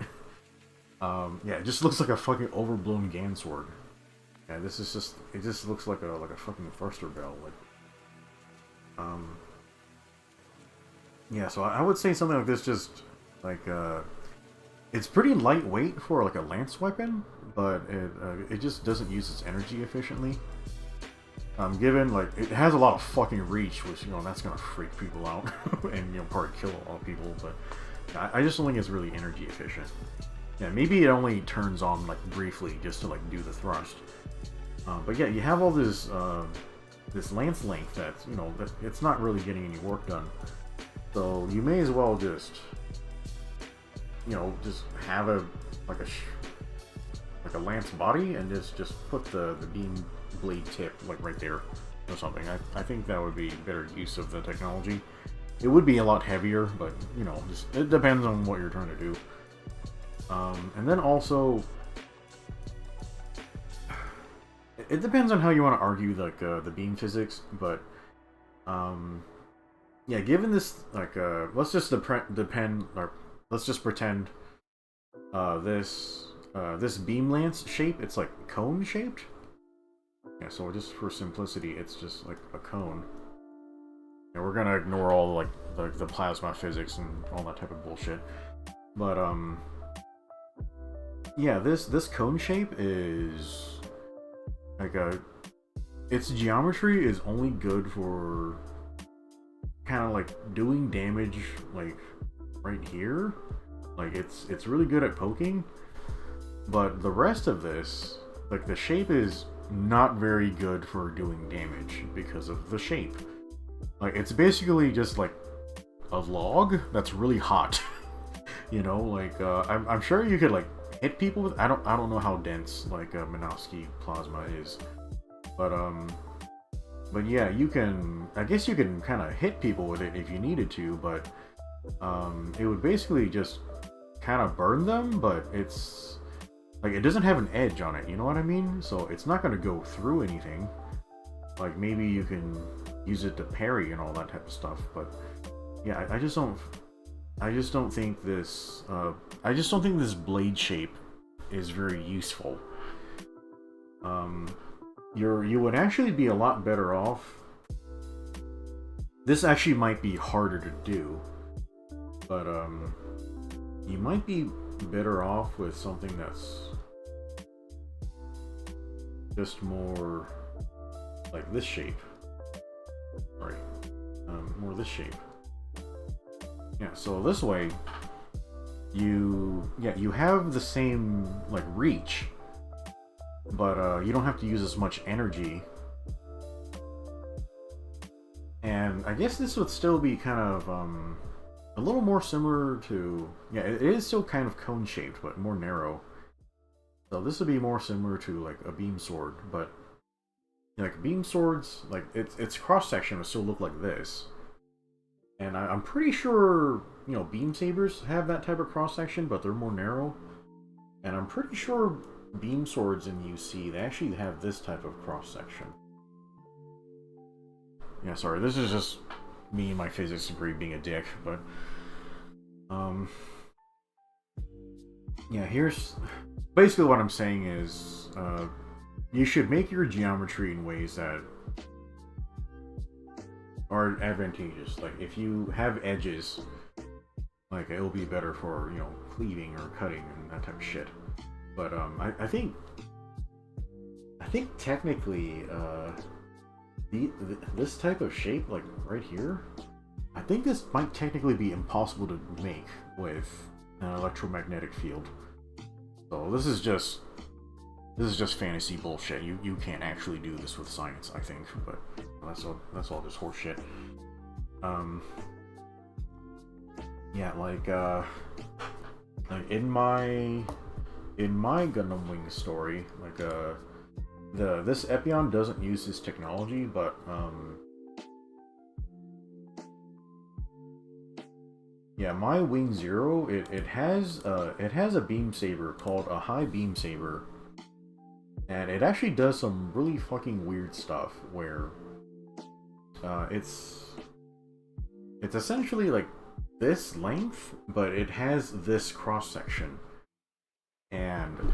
Yeah, it just looks like a fucking overblown Gan sword. Yeah, this is just, it just looks like a fucking thruster bell. Like, yeah, so I would say something like this, just like, it's pretty lightweight for like a lance weapon, but it just doesn't use its energy efficiently. Given, like, it has a lot of fucking reach, which, you know, that's gonna freak people out and, you know, probably kill a lot of people, but I just don't think it's really energy efficient. Yeah, maybe it only turns on, like, briefly just to, like, do the thrust. But yeah, you have all this this lance length that's, you know, that it's not really getting any work done. So you may as well just, you know, just have a lance body and just put the beam blade tip like right there or something. I think that would be better use of the technology. It would be a lot heavier, but, you know, just, it depends on what you're trying to do. And then also, it depends on how you want to argue, like, the beam physics, but yeah, given this, like, let's just pretend this beam lance shape, it's like cone shaped. Yeah, so just for simplicity, it's just like a cone. And we're gonna ignore all, like, the plasma physics and all that type of bullshit. But yeah, this cone shape is like its geometry is only good for kind of like doing damage, like right here. Like, it's really good at poking, but the rest of this, like, the shape is not very good for doing damage because of the shape. Like, it's basically just like a log that's really hot. You know, like, I'm sure you could, like, hit people with, I don't know how dense, like, Minovsky plasma is, but yeah, you can, I guess you can kind of hit people with it if you needed to, but it would basically just kind of burn them, but it's like, it doesn't have an edge on it, you know what I mean? So it's not going to go through anything. Like, maybe you can use it to parry and all that type of stuff, but yeah, I just don't think this blade shape is very useful. You would actually be a lot better off. This actually might be harder to do, but you might be better off with something that's just more like this shape, right? More this shape. Yeah, so this way you have the same, like, reach, but you don't have to use as much energy. And I guess this would still be kind of a little more similar to, yeah, it is still kind of cone shaped, but more narrow. So this would be more similar to, like, a beam sword, but, like, beam swords, like, its cross section would still look like this. And I'm pretty sure, you know, beam sabers have that type of cross section, but they're more narrow. And I'm pretty sure beam swords in UC, they actually have this type of cross section. Yeah, sorry, this is just me and my physics degree being a dick, but yeah, here's basically what I'm saying is, you should make your geometry in ways that are advantageous. Like, if you have edges, like, it'll be better for, you know, cleaving or cutting and that type of shit. But, I think technically, this type of shape, like, right here, I think this might technically be impossible to make with an electromagnetic field. So this is just fantasy bullshit. You can't actually do this with science, I think, but that's all just horse shit. Yeah, like in my Gundam Wing story, like this Epion doesn't use this technology, but yeah, my Wing Zero, it has a beam saber called a high beam saber, and it actually does some really fucking weird stuff where it's essentially like this length, but it has this cross section, and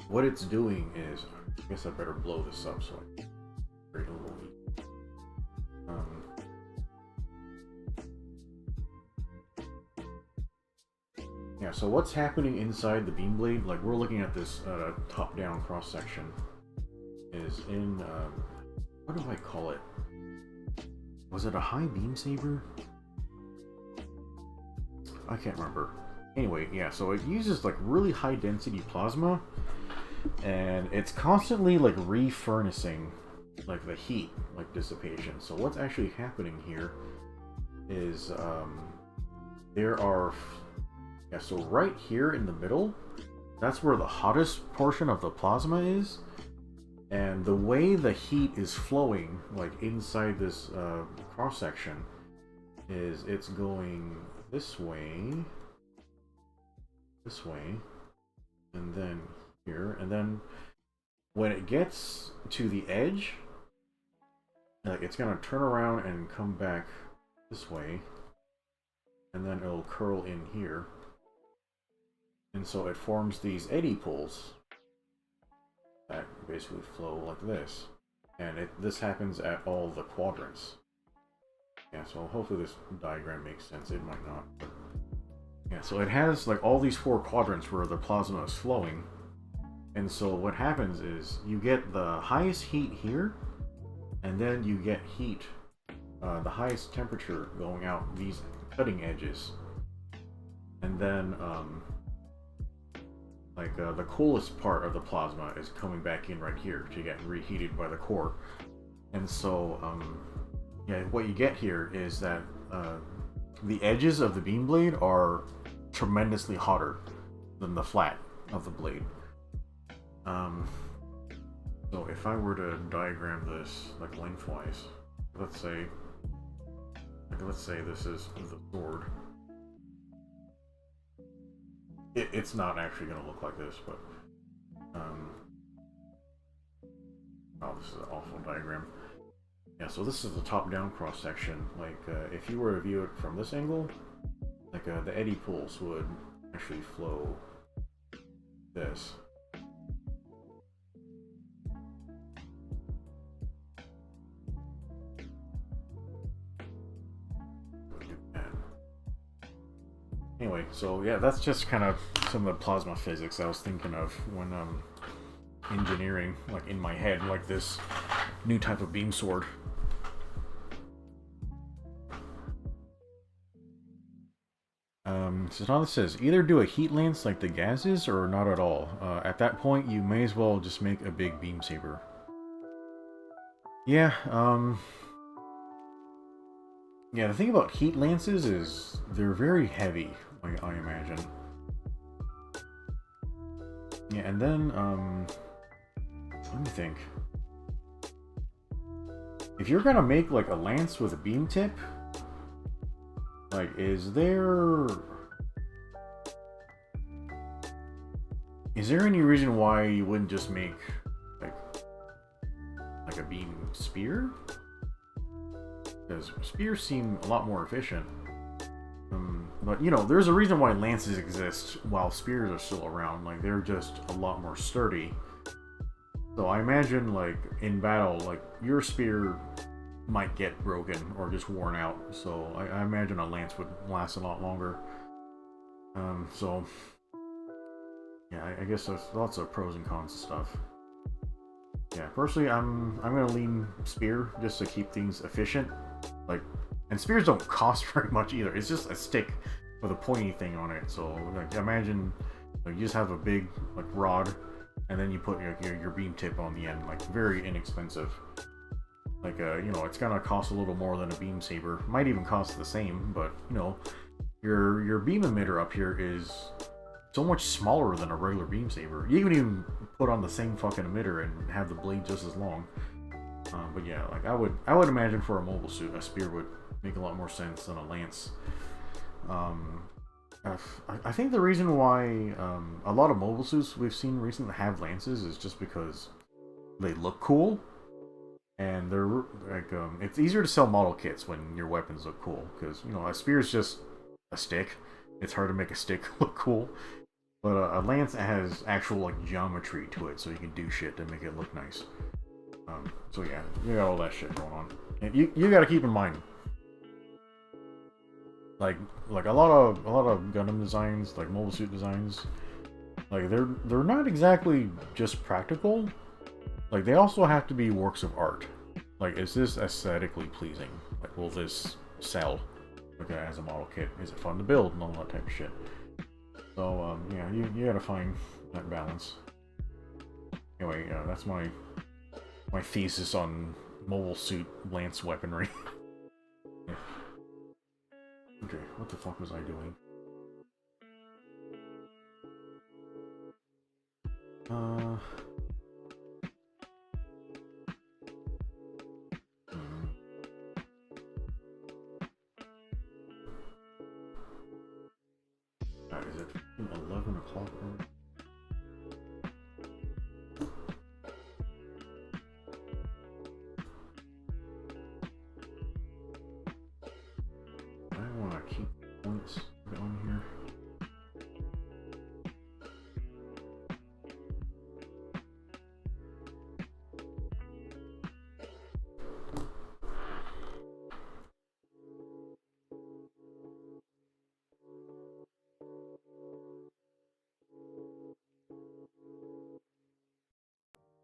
what it's doing is, I guess I better blow this up so I can create a little heat. Yeah, so what's happening inside the beam blade, like we're looking at this top-down cross-section, is in, what do I call it? Was it a high beam saber? I can't remember. Anyway, yeah, so it uses like really high density plasma, and it's constantly like refurnacing like the heat, like dissipation. So what's actually happening here is there are... Yeah, so right here in the middle, that's where the hottest portion of the plasma is. And the way the heat is flowing, like inside this cross-section, is it's going this way, and then here. And then when it gets to the edge, like it's going to turn around and come back this way. And then it'll curl in here. And so it forms these eddy pools that basically flow like this. And this happens at all the quadrants. Yeah, so hopefully this diagram makes sense. It might not. But yeah, so it has like all these 4 quadrants where the plasma is flowing. And so what happens is you get the highest heat here, and then you get heat, the highest temperature going out these cutting edges. And then the coolest part of the plasma is coming back in right here to get reheated by the core. And so yeah, what you get here is that the edges of the beam blade are tremendously hotter than the flat of the blade. So if I were to diagram this like lengthwise, let's say this is the sword. It's not actually going to look like this, but oh, this is an awful diagram. Yeah, so this is the top-down cross-section. Like, if you were to view it from this angle, like the eddy pools would actually flow this. Anyway, so yeah, that's just kind of some of the plasma physics I was thinking of when engineering, like in my head, like this new type of beam sword. So now this says, either do a heat lance like the gases or not at all. At that point, you may as well just make a big beam saber. Yeah, yeah, the thing about heat lances is they're very heavy, like I imagine. Yeah, and then, let me think. If you're gonna make like a lance with a beam tip, like, is there any reason why you wouldn't just make like a beam spear? Because spears seem a lot more efficient. But, you know, there's a reason why lances exist while spears are still around. Like, they're just a lot more sturdy. So I imagine, like, in battle, like, your spear might get broken or just worn out. So I imagine a lance would last a lot longer. So yeah, I guess there's lots of pros and cons and stuff. Yeah, personally, I'm gonna lean spear just to keep things efficient. Like, and spears don't cost very much either. It's just a stick with a pointy thing on it. So like, imagine like, you just have a big like rod, and then you put your beam tip on the end. Like, very inexpensive. Like, you know, it's gonna cost a little more than a beam saber. Might even cost the same, but you know, your beam emitter up here is so much smaller than a regular beam saber. You can even put on the same fucking emitter and have the blade just as long. But yeah, like I would imagine for a mobile suit, a spear would make a lot more sense than a lance. I think the reason why a lot of mobile suits we've seen recently have lances is just because they look cool. And they're like, it's easier to sell model kits when your weapons look cool, because you know a spear is just a stick. It's hard to make a stick look cool, but a lance has actual like geometry to it, so you can do shit to make it look nice. So yeah, you got all that shit going on, and you got to keep in mind, like a lot of Gundam designs, like mobile suit designs, like they're not exactly just practical. Like, they also have to be works of art. Like, is this aesthetically pleasing? Like, will this sell? Okay, as a model kit. Is it fun to build? And all that type of shit. So, yeah, you gotta find that balance. Anyway, that's my thesis on mobile suit lance weaponry. Yeah. Okay, what the fuck was I doing? Is it 11 o'clock? I want to keep points going here.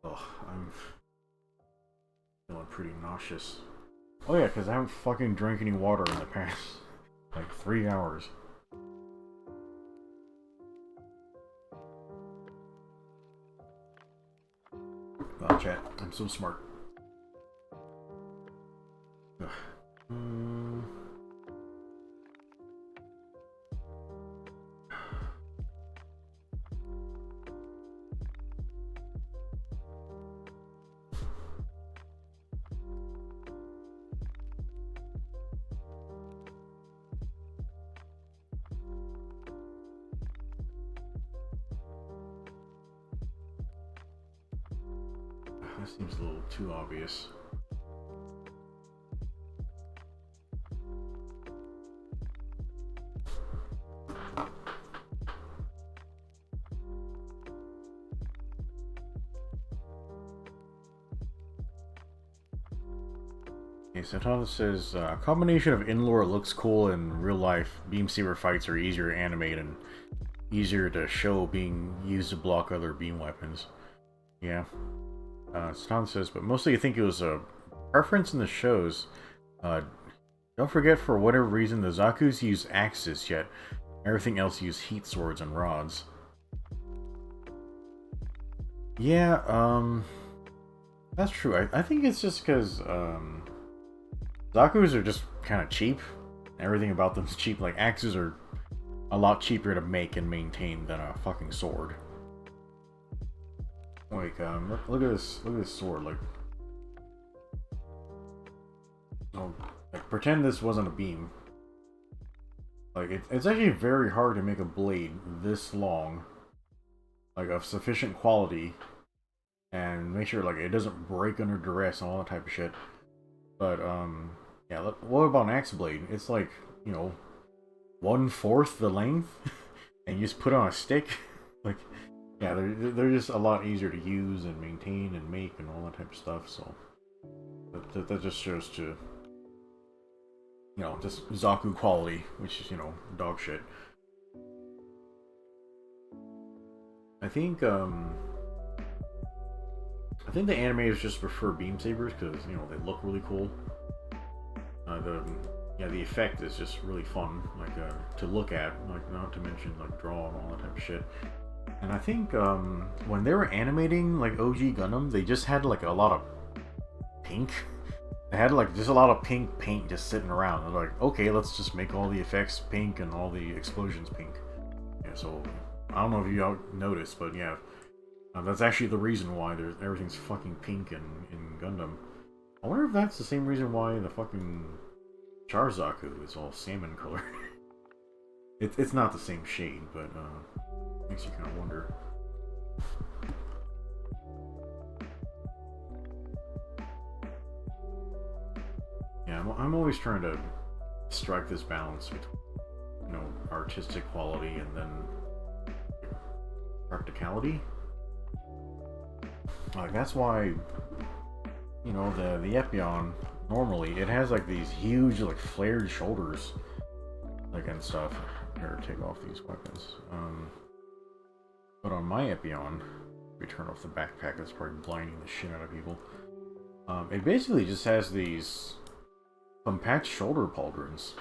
Oh, I'm feeling pretty nauseous. Oh yeah, because I haven't fucking drank any water in the past, like, 3 hours. Wow, chat, I'm so smart. Ugh. That seems a little too obvious. Okay, so Thomas says, a combination of in-lore looks cool and real life beam saber fights are easier to animate and easier to show being used to block other beam weapons. Yeah. Stan says, but mostly I think it was a preference in the shows. Don't forget, for whatever reason, the Zaku's use axes, yet everything else use heat swords and rods. Yeah, that's true. I think it's just because, Zaku's are just kind of cheap. Everything about them's cheap. Like, axes are a lot cheaper to make and maintain than a fucking sword. Like, look at this sword, like... Oh, like, pretend this wasn't a beam. Like, it's actually very hard to make a blade this long, like, of sufficient quality, and make sure, like, it doesn't break under duress and all that type of shit. But, yeah, look, what about an axe blade? It's like, you know, 1/4 the length, and you just put on a stick. Like, yeah, they're just a lot easier to use and maintain and make and all that type of stuff, so... That just shows to, you know, just Zaku quality, which is, you know, dog shit. I think the animators just prefer beam sabers because, you know, they look really cool. The effect is just really fun, like to look at, like not to mention like draw and all that type of shit. And I think when they were animating like OG Gundam, they just had like a lot of pink. They had like just a lot of pink paint just sitting around. They're like, okay, let's just make all the effects pink and all the explosions pink. Yeah, so I don't know if you all noticed, but yeah, that's actually the reason why everything's fucking pink in Gundam. I wonder if that's the same reason why the fucking Charzaku is all salmon color. It's not the same shade, but makes you kind of wonder. Yeah, I'm always trying to strike this balance between, you know, artistic quality and then practicality. Like that's why, you know, the Epion normally it has like these huge like flared shoulders, like and stuff. Here, take off these weapons. But on my Epion, we turn off the backpack. That's probably blinding the shit out of people. It basically just has these compact shoulder pauldrons.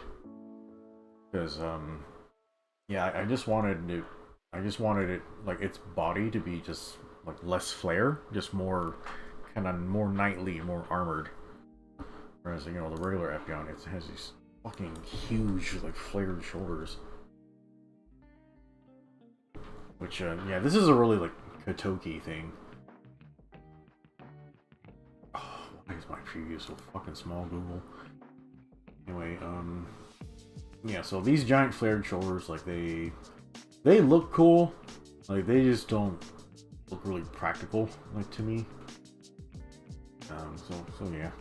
Because yeah, I just wanted it like its body to be just like less flare, just more kind of more knightly, more armored. Whereas, you know, the regular Epion, it has these fucking huge like flared shoulders. Which yeah, this is a really like Kotoki thing. Oh, why is my preview so fucking small, Google? Anyway, yeah, so these giant flared shoulders, like they look cool, like they just don't look really practical, like to me. So yeah,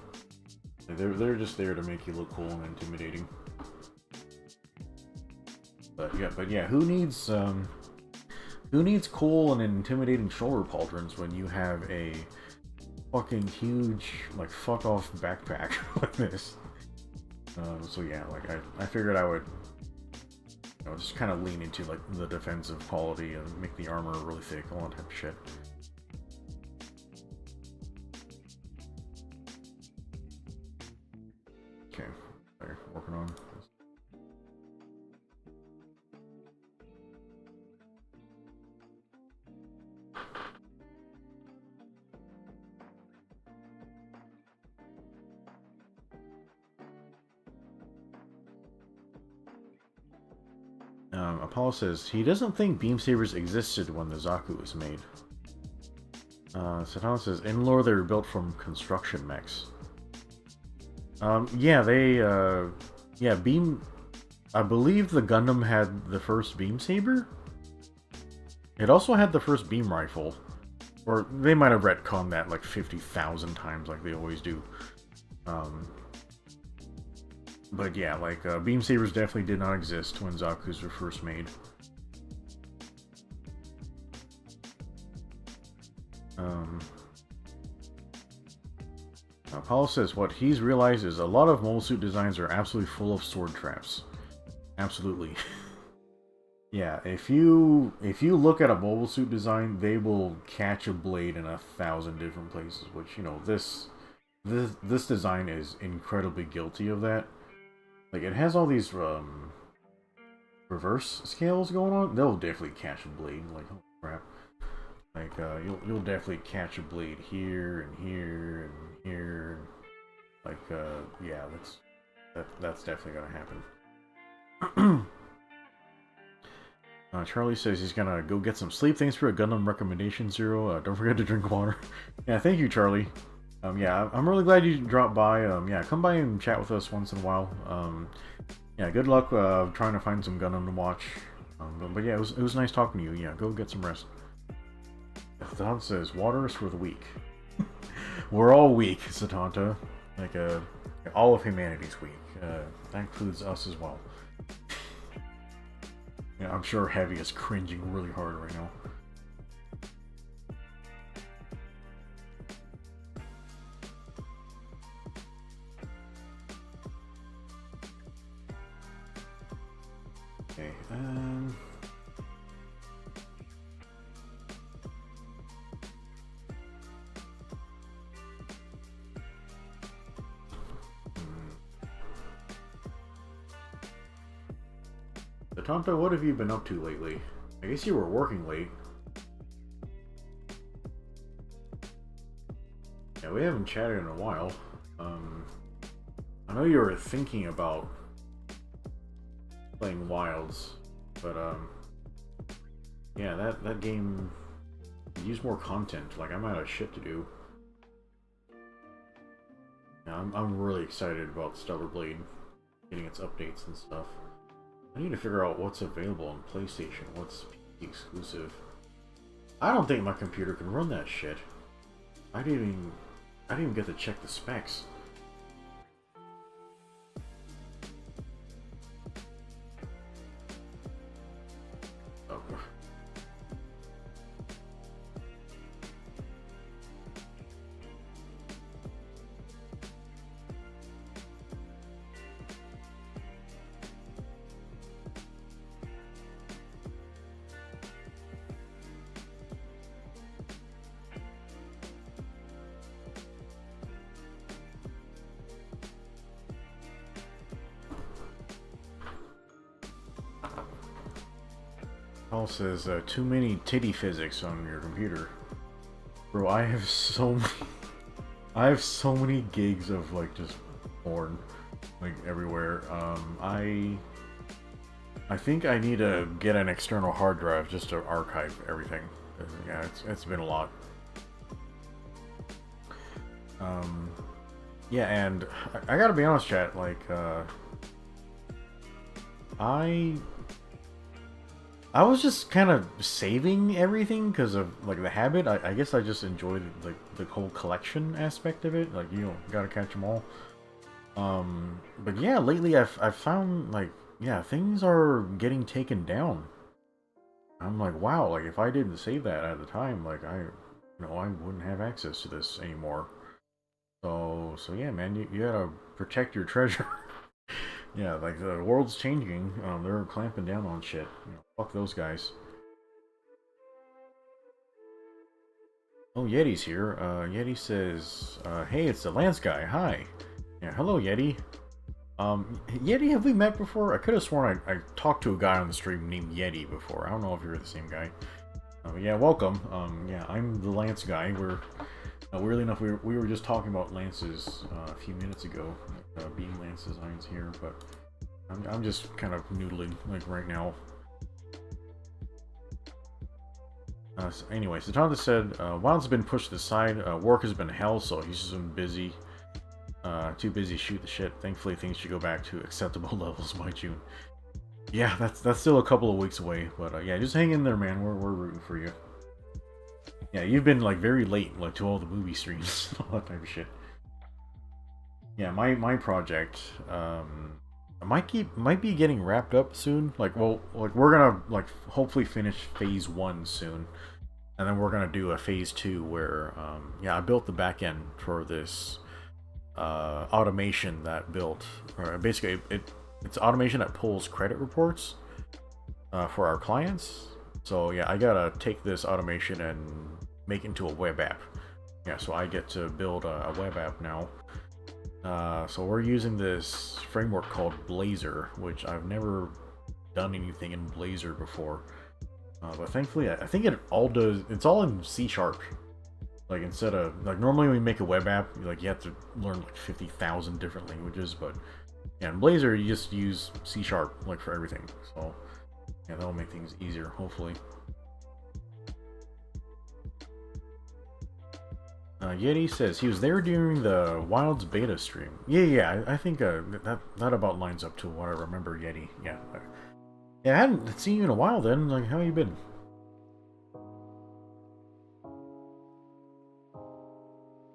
they're just there to make you look cool and intimidating. But yeah, who needs cool and intimidating shoulder pauldrons when you have a fucking huge like fuck off backpack like this? So yeah, like I figured I would, you know, just kind of lean into like the defensive quality and make the armor really thick, all that type of shit. Okay, they're working on this. Apollo says he doesn't think beam sabers existed when the Zaku was made. Satan says in lore they were built from construction mechs. Yeah, beam. I believe the Gundam had the first beam saber. It also had the first beam rifle, or they might have retconned that like 50,000 times, like they always do. But yeah, like, beam sabers definitely did not exist when Zaku's were first made. Paul says what he's realized is a lot of mobile suit designs are absolutely full of sword traps. Absolutely. Yeah, if you look at a mobile suit design, they will catch a blade in 1,000 different places, which, you know, this design is incredibly guilty of that. Like, it has all these reverse scales going on. They'll definitely catch a blade. Like, oh crap! Like, you'll definitely catch a blade here and here and here. Like, yeah, that's definitely gonna happen. Charlie says he's gonna go get some sleep. Thanks for a Gundam recommendation, Zero. Don't forget to drink water. Yeah, thank you, Charlie. Yeah, I'm really glad you dropped by. Yeah, come by and chat with us once in a while. Yeah, good luck trying to find some Gundam to watch. But yeah, it was nice talking to you. Yeah, go get some rest. Satan says, water is for the weak. We're all weak, Satanta. Like, all of humanity's weak. That includes us as well. Yeah, I'm sure Heavy is cringing really hard right now. Okay, Tonto, what have you been up to lately? I guess you were working late. Yeah, we haven't chatted in a while. I know you were thinking about playing Wilds, but yeah, that game needs more content. Like, I'm out of shit to do. Yeah, I'm really excited about Stellar Blade getting its updates and stuff. I need to figure out what's available on PlayStation, what's PC exclusive. I don't think my computer can run that shit. I didn't even get to check the specs. Oh. Paul says, too many titty physics on your computer. Bro, I have so many gigs of, like, just porn, like, everywhere. I think I need to get an external hard drive just to archive everything. Yeah, it's been a lot. Yeah, and I gotta be honest, chat, like, I was just kind of saving everything because of, like, the habit. I guess I just enjoyed, like, the whole collection aspect of it. Like, you know, gotta catch them all. But yeah, lately I've found, like, yeah, things are getting taken down. I'm like, wow, like, if I didn't save that at the time, like, I wouldn't have access to this anymore. So yeah, man, you gotta protect your treasure. Yeah, like, the world's changing. They're clamping down on shit. You know, fuck those guys. Oh, Yeti's here. Yeti says, hey, it's the Lance guy. Hi. Yeah, hello, Yeti. Yeti, have we met before? I could have sworn I talked to a guy on the stream named Yeti before. I don't know if you're the same guy. Yeah, welcome. Yeah, I'm the Lance guy. Weirdly enough, we were just talking about Lance's a few minutes ago. Being Lance Designs here, but I'm just kind of noodling, like, right now. So anyway, Satanta said, Wild's been pushed to the side. Work has been hell, so he's just been busy. Too busy to shoot the shit. Thankfully, things should go back to acceptable levels by June. Yeah, that's still a couple of weeks away, but yeah, just hang in there, man. We're rooting for you. Yeah, you've been, like, very late, like, to all the movie streams, all that type of shit. Yeah, my project, might be getting wrapped up soon. Like, well, like, we're gonna, like, hopefully finish phase 1 soon, and then we're gonna do a phase 2 where, yeah, I built the back end for this automation that built, or basically it's automation that pulls credit reports for our clients. So yeah, I gotta take this automation and make it into a web app. Yeah, so I get to build a web app now. So we're using this framework called Blazor, which I've never done anything in Blazor before. But thankfully, I think it's all in C#. Like, instead of, like, normally when you make a web app, like, you have to learn, like, 50,000 different languages, but yeah, in Blazor, you just use C#, like, for everything. So yeah, that'll make things easier, hopefully. Yeti says he was there during the Wilds beta stream. Yeah, I think that about lines up to what I remember, Yeti. Yeah, yeah, I hadn't seen you in a while then. Like, how you been?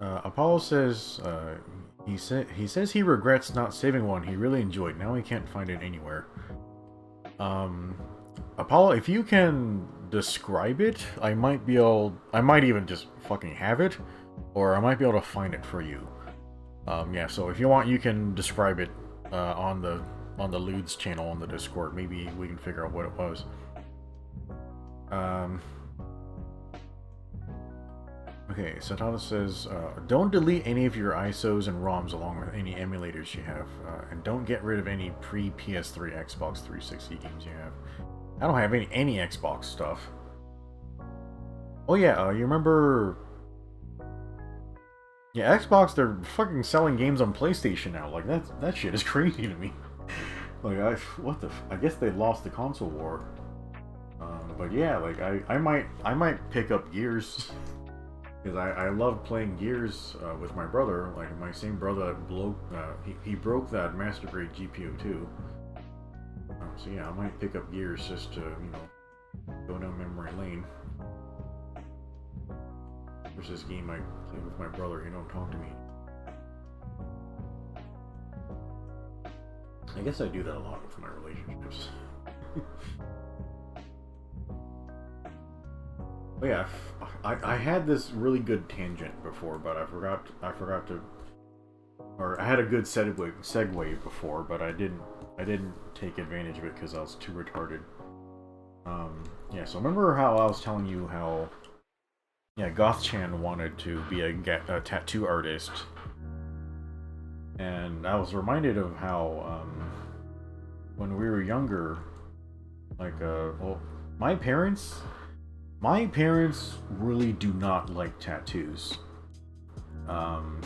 Apollo says he says he regrets not saving one he really enjoyed. Now he can't find it anywhere. Apollo, if you can describe it, I might even just fucking have it, or I might be able to find it for you. Yeah, so if you want, you can describe it on the on the Ludes channel on the Discord. Maybe we can figure out what it was. Okay, Satana says, don't delete any of your ISOs and ROMs along with any emulators you have, and don't get rid of any pre-PS3, Xbox 360 games you have. I don't have any Xbox stuff. Oh yeah, you remember... Yeah, Xbox, they're fucking selling games on PlayStation now. Like, that shit is crazy to me. Like, I guess they lost the console war. But yeah, like, I might pick up Gears. Because I love playing Gears with my brother. Like, my same brother he broke that Master Grade GPU too. So yeah, I might pick up Gears just to, you know, go down memory lane. There's this game I play with my brother, he don't talk to me. I guess I do that a lot with my relationships. But yeah, I had this really good tangent before, but I forgot to, or I had a good segue before, but I didn't take advantage of it because I was too retarded. Yeah, so remember how I was telling you how, yeah, Goth-chan wanted to be a tattoo artist, and I was reminded of how when we were younger, like, well, my parents really do not like tattoos.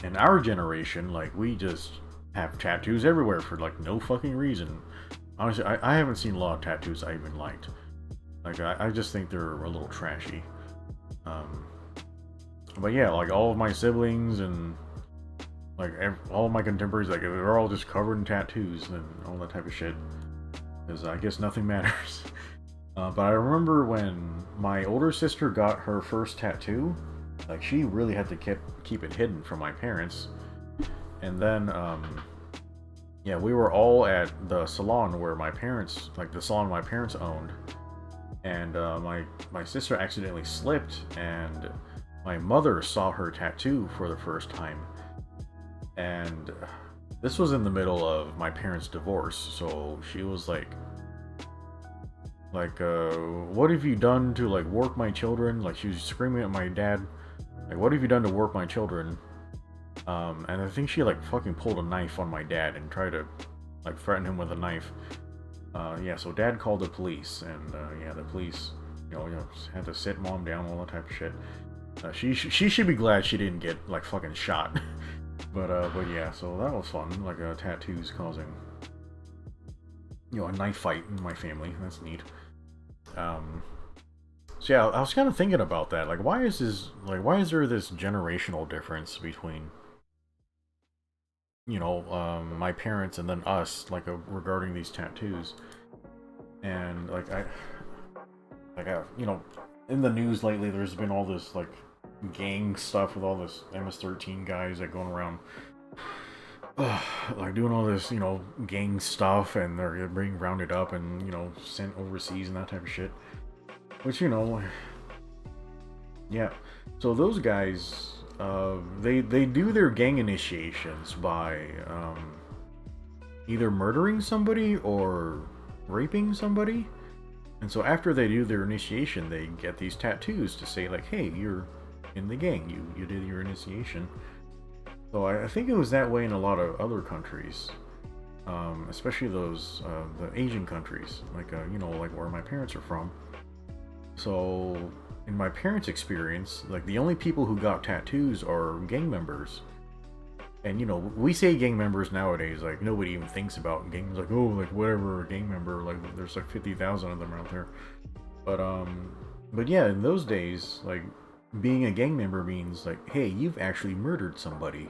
In our generation, like, we just have tattoos everywhere for, like, no fucking reason. Honestly, I haven't seen a lot of tattoos I even liked. Like, I just think they're a little trashy. But yeah, like, all of my siblings and, like, all of my contemporaries, like, they're all just covered in tattoos and all that type of shit. Because I guess nothing matters. But I remember when my older sister got her first tattoo, like, she really had to keep it hidden from my parents. And then, yeah, we were all at the salon where my parents, like, the salon my parents owned. And my sister accidentally slipped, and my mother saw her tattoo for the first time. And this was in the middle of my parents' divorce, so she was like, what have you done to, like, warp my children? Like, she was screaming at my dad, like, what have you done to warp my children? And I think she, like, fucking pulled a knife on my dad and tried to, like, threaten him with a knife. Yeah, so dad called the police, and, yeah, the police, you know, had to sit mom down, all that type of shit. She should be glad she didn't get, like, fucking shot. But yeah, so that was fun, like, tattoos causing, you know, a knife fight in my family. That's neat. So yeah, I was kind of thinking about that. Like, why is there this generational difference between, you know, my parents and then us, like, regarding these tattoos? And like, you know, in the news lately, there's been all this, like, gang stuff with all this MS-13 guys that going around, like, doing all this, you know, gang stuff, and they're being rounded up and, you know, sent overseas and that type of shit. Which, you know, yeah. So those guys, they do their gang initiations by either murdering somebody or raping somebody. And so after they do their initiation, they get these tattoos to say, like, hey, you're in the gang, you did your initiation. So I think it was that way in a lot of other countries, especially those the Asian countries, like, you know, like where my parents are from. So in my parents' experience, like, the only people who got tattoos are gang members. And, you know, we say gang members nowadays, like, nobody even thinks about gangs, like, oh, like, whatever, a gang member, like, there's like 50,000 of them out there. But yeah, in those days, like, being a gang member means, like, hey, you've actually murdered somebody.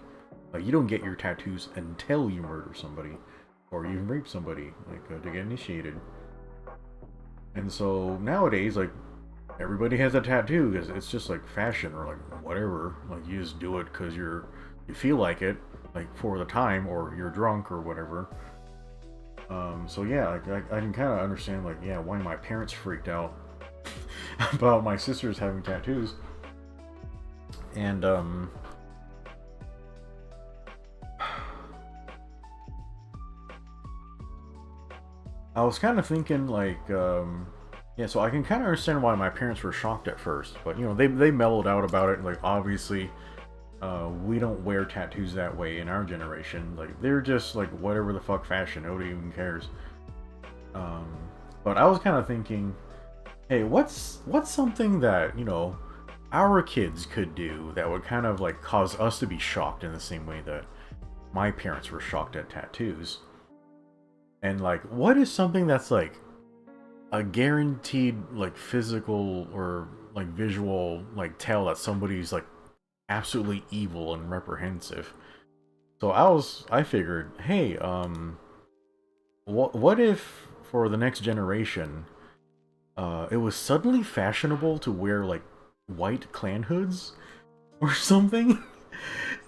Like, you don't get your tattoos until you murder somebody, or you rape somebody, like, to get initiated. And so nowadays, like, everybody has a tattoo because it's just like fashion, or like whatever. Like, you just do it because you feel like it, like, for the time, or you're drunk or whatever. So yeah, like, I can kind of understand, like, yeah, why my parents freaked out about my sisters having tattoos. And I was kind of thinking like, yeah, so I can kind of understand why my parents were shocked at first, but you know, they mellowed out about it. Like, obviously, we don't wear tattoos that way in our generation. Like, they're just like whatever the fuck fashion. Nobody even cares. Um, but I was kind of thinking, hey, what's something that, you know, our kids could do that would kind of like cause us to be shocked in the same way that my parents were shocked at tattoos. And like, what is something that's like a guaranteed like physical or like visual like tell that somebody's like absolutely evil and reprehensive? So I figured, hey, what if for the next generation, it was suddenly fashionable to wear like white clan hoods or something?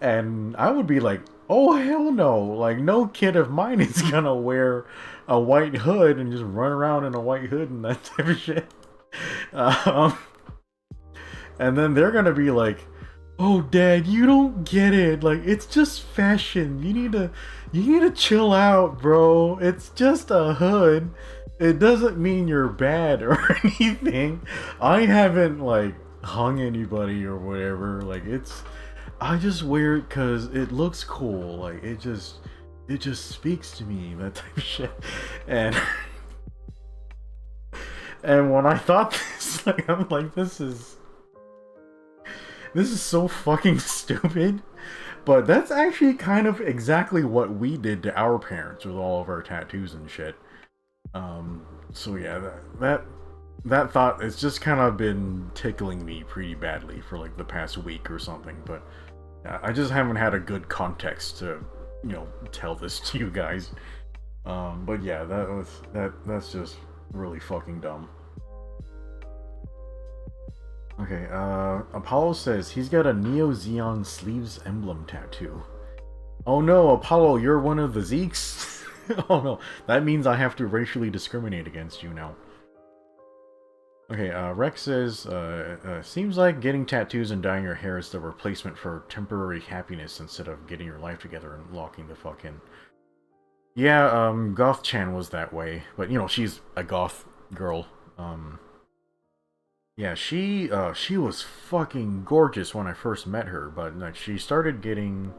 And I would be like, oh hell no! Like, no kid of mine is gonna wear a white hood and just run around in a white hood and that type of shit. Um, and then they're gonna be like, "Oh, Dad, you don't get it. Like, it's just fashion. You need to chill out, bro. It's just a hood. It doesn't mean you're bad or anything. I haven't like hung anybody or whatever. Like, I just wear it because it looks cool. Like, it just speaks to me, that type of shit." And and when I thought this, like, I'm like, this is so fucking stupid. But that's actually kind of exactly what we did to our parents with all of our tattoos and shit. So yeah, that thought has just kind of been tickling me pretty badly for like the past week or something. But yeah, I just haven't had a good context to, you know, tell this to you guys. But yeah, that's just really fucking dumb. Okay, Apollo says he's got a Neo Zeon sleeves emblem tattoo. Oh no, Apollo, you're one of the Zeeks? Oh no, that means I have to racially discriminate against you now. Okay, Rex says, seems like getting tattoos and dyeing your hair is the replacement for temporary happiness instead of getting your life together and locking the fuck in. Yeah, Goth-chan was that way, but you know, she's a goth girl. Yeah, she was fucking gorgeous when I first met her, but like she started getting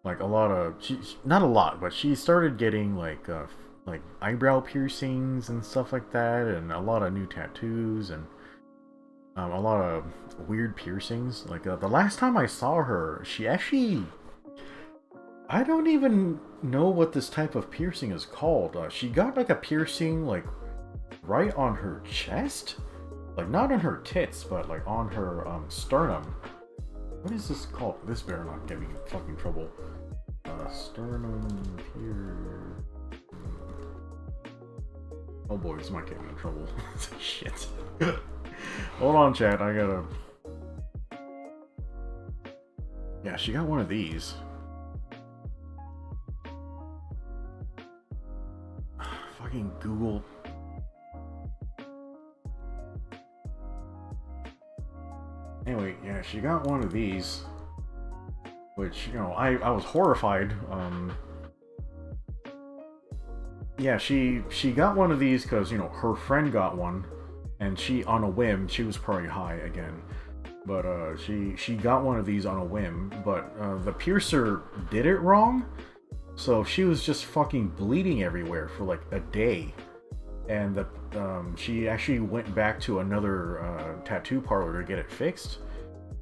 like a lot of not a lot, but she started getting like eyebrow piercings and stuff like that, and a lot of new tattoos and a lot of weird piercings. Like the last time I saw her, she actually, I don't even know what this type of piercing is called. She got like a piercing like right on her chest. Like, not on her tits, but like on her sternum. What is this called? This better not get me in fucking trouble. Sternum here. Oh boy, this might get me in trouble. Shit. Hold on, chat. I gotta. Yeah, she got one of these. Fucking Google. Anyway, yeah, she got one of these, which, you know, I was horrified. Yeah, she got one of these because, you know, her friend got one, and she, on a whim, she was probably high again, but she got one of these on a whim, but the piercer did it wrong, so she was just fucking bleeding everywhere for like a day. And she actually went back to another tattoo parlor to get it fixed,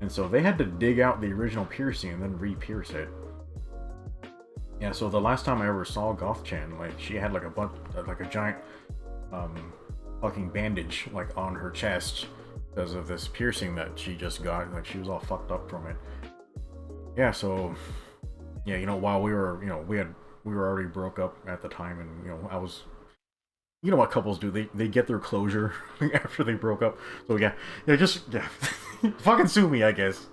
and so they had to dig out the original piercing and then re-pierce it. Yeah, so the last time I ever saw Goth-chan, like, she had like a bunch, like a giant fucking bandage like on her chest because of this piercing that she just got. Like, she was all fucked up from it. Yeah, so yeah, you know, while we were, you know, we were already broke up at the time, and you know, I was. You know what couples do? They get their closure after they broke up. So yeah, just fucking sue me, I guess.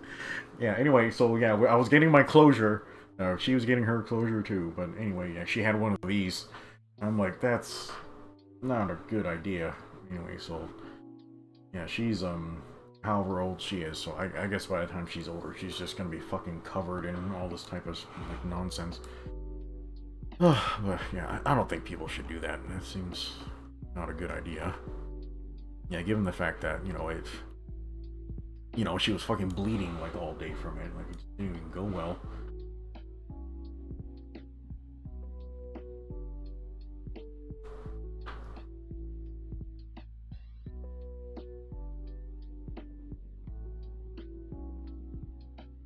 Yeah. Anyway, so yeah, I was getting my closure. She was getting her closure too. But anyway, yeah, she had one of these. I'm like, that's not a good idea. Anyway, so yeah, she's however old she is. So I guess by the time she's older, she's just gonna be fucking covered in all this type of like nonsense. But yeah, I don't think people should do that. That seems not a good idea. Yeah, given the fact that, she was fucking bleeding like all day from it. Like, it just didn't even go well.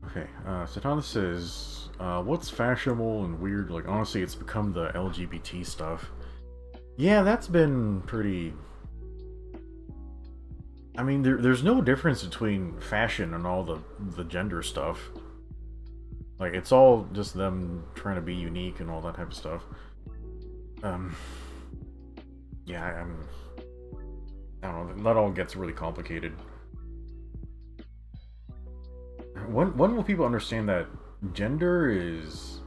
Okay, Satana says, what's fashionable and weird? Like, honestly, it's become the LGBT stuff. Yeah, that's been pretty... I mean, there's no difference between fashion and all the gender stuff. Like, it's all just them trying to be unique and all that type of stuff. Yeah, I don't know, that all gets really complicated. When will people understand that gender is...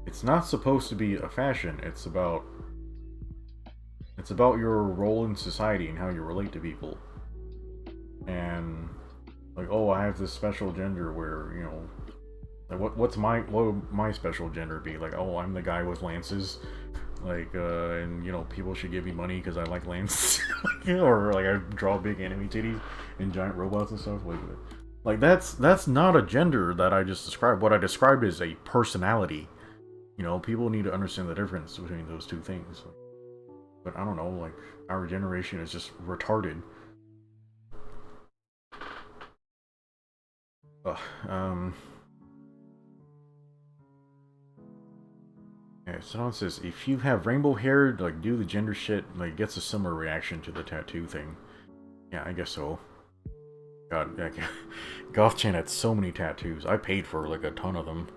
It's not supposed to be a fashion, it's about your role in society and how you relate to people. And like, oh, I have this special gender where, like what would my special gender be? Like, oh, I'm the guy with lances. Like, and people should give me money because I like lances. Or like I draw big anime titties and giant robots and stuff. Like that's not a gender that I just described. What I described is a personality. People need to understand the difference between those two things. But I don't know, like, our generation is just retarded. Ugh, yeah, someone says, if you have rainbow hair, like, do the gender shit, like, gets a similar reaction to the tattoo thing. Yeah, I guess so. God, yeah, Goth-chan had so many tattoos. I paid for, like, a ton of them.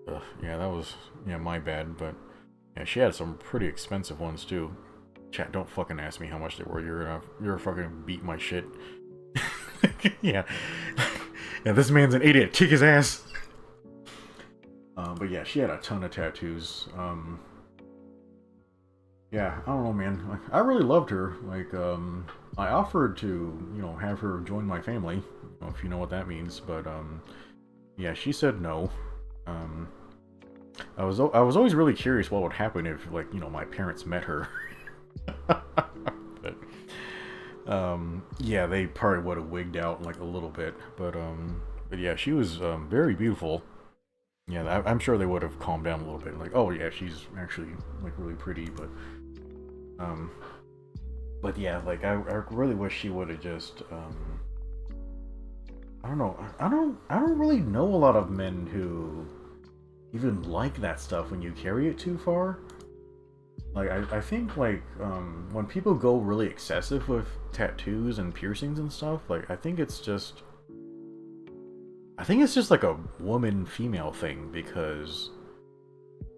Ugh, yeah, that was, my bad, but... Yeah, she had some pretty expensive ones, too. Chat, don't fucking ask me how much they were. You're fucking beat my shit. Yeah. Yeah, this man's an idiot. Kick his ass. But yeah, she had a ton of tattoos. Yeah, I don't know, man. Like, I really loved her. Like, I offered to, have her join my family. If you know what that means. But, yeah, she said no. I was always really curious what would happen if, like, my parents met her. But, yeah, they probably would have wigged out, like, a little bit. But yeah, she was very beautiful. Yeah, I'm sure they would have calmed down a little bit. Like, oh yeah, she's actually, like, really pretty. But yeah, like, I really wish she would have just, I don't know. I don't really know a lot of men who even like that stuff when you carry it too far. Like, I think, like, when people go really excessive with tattoos and piercings and stuff, like, I think it's just like a woman-female thing, because,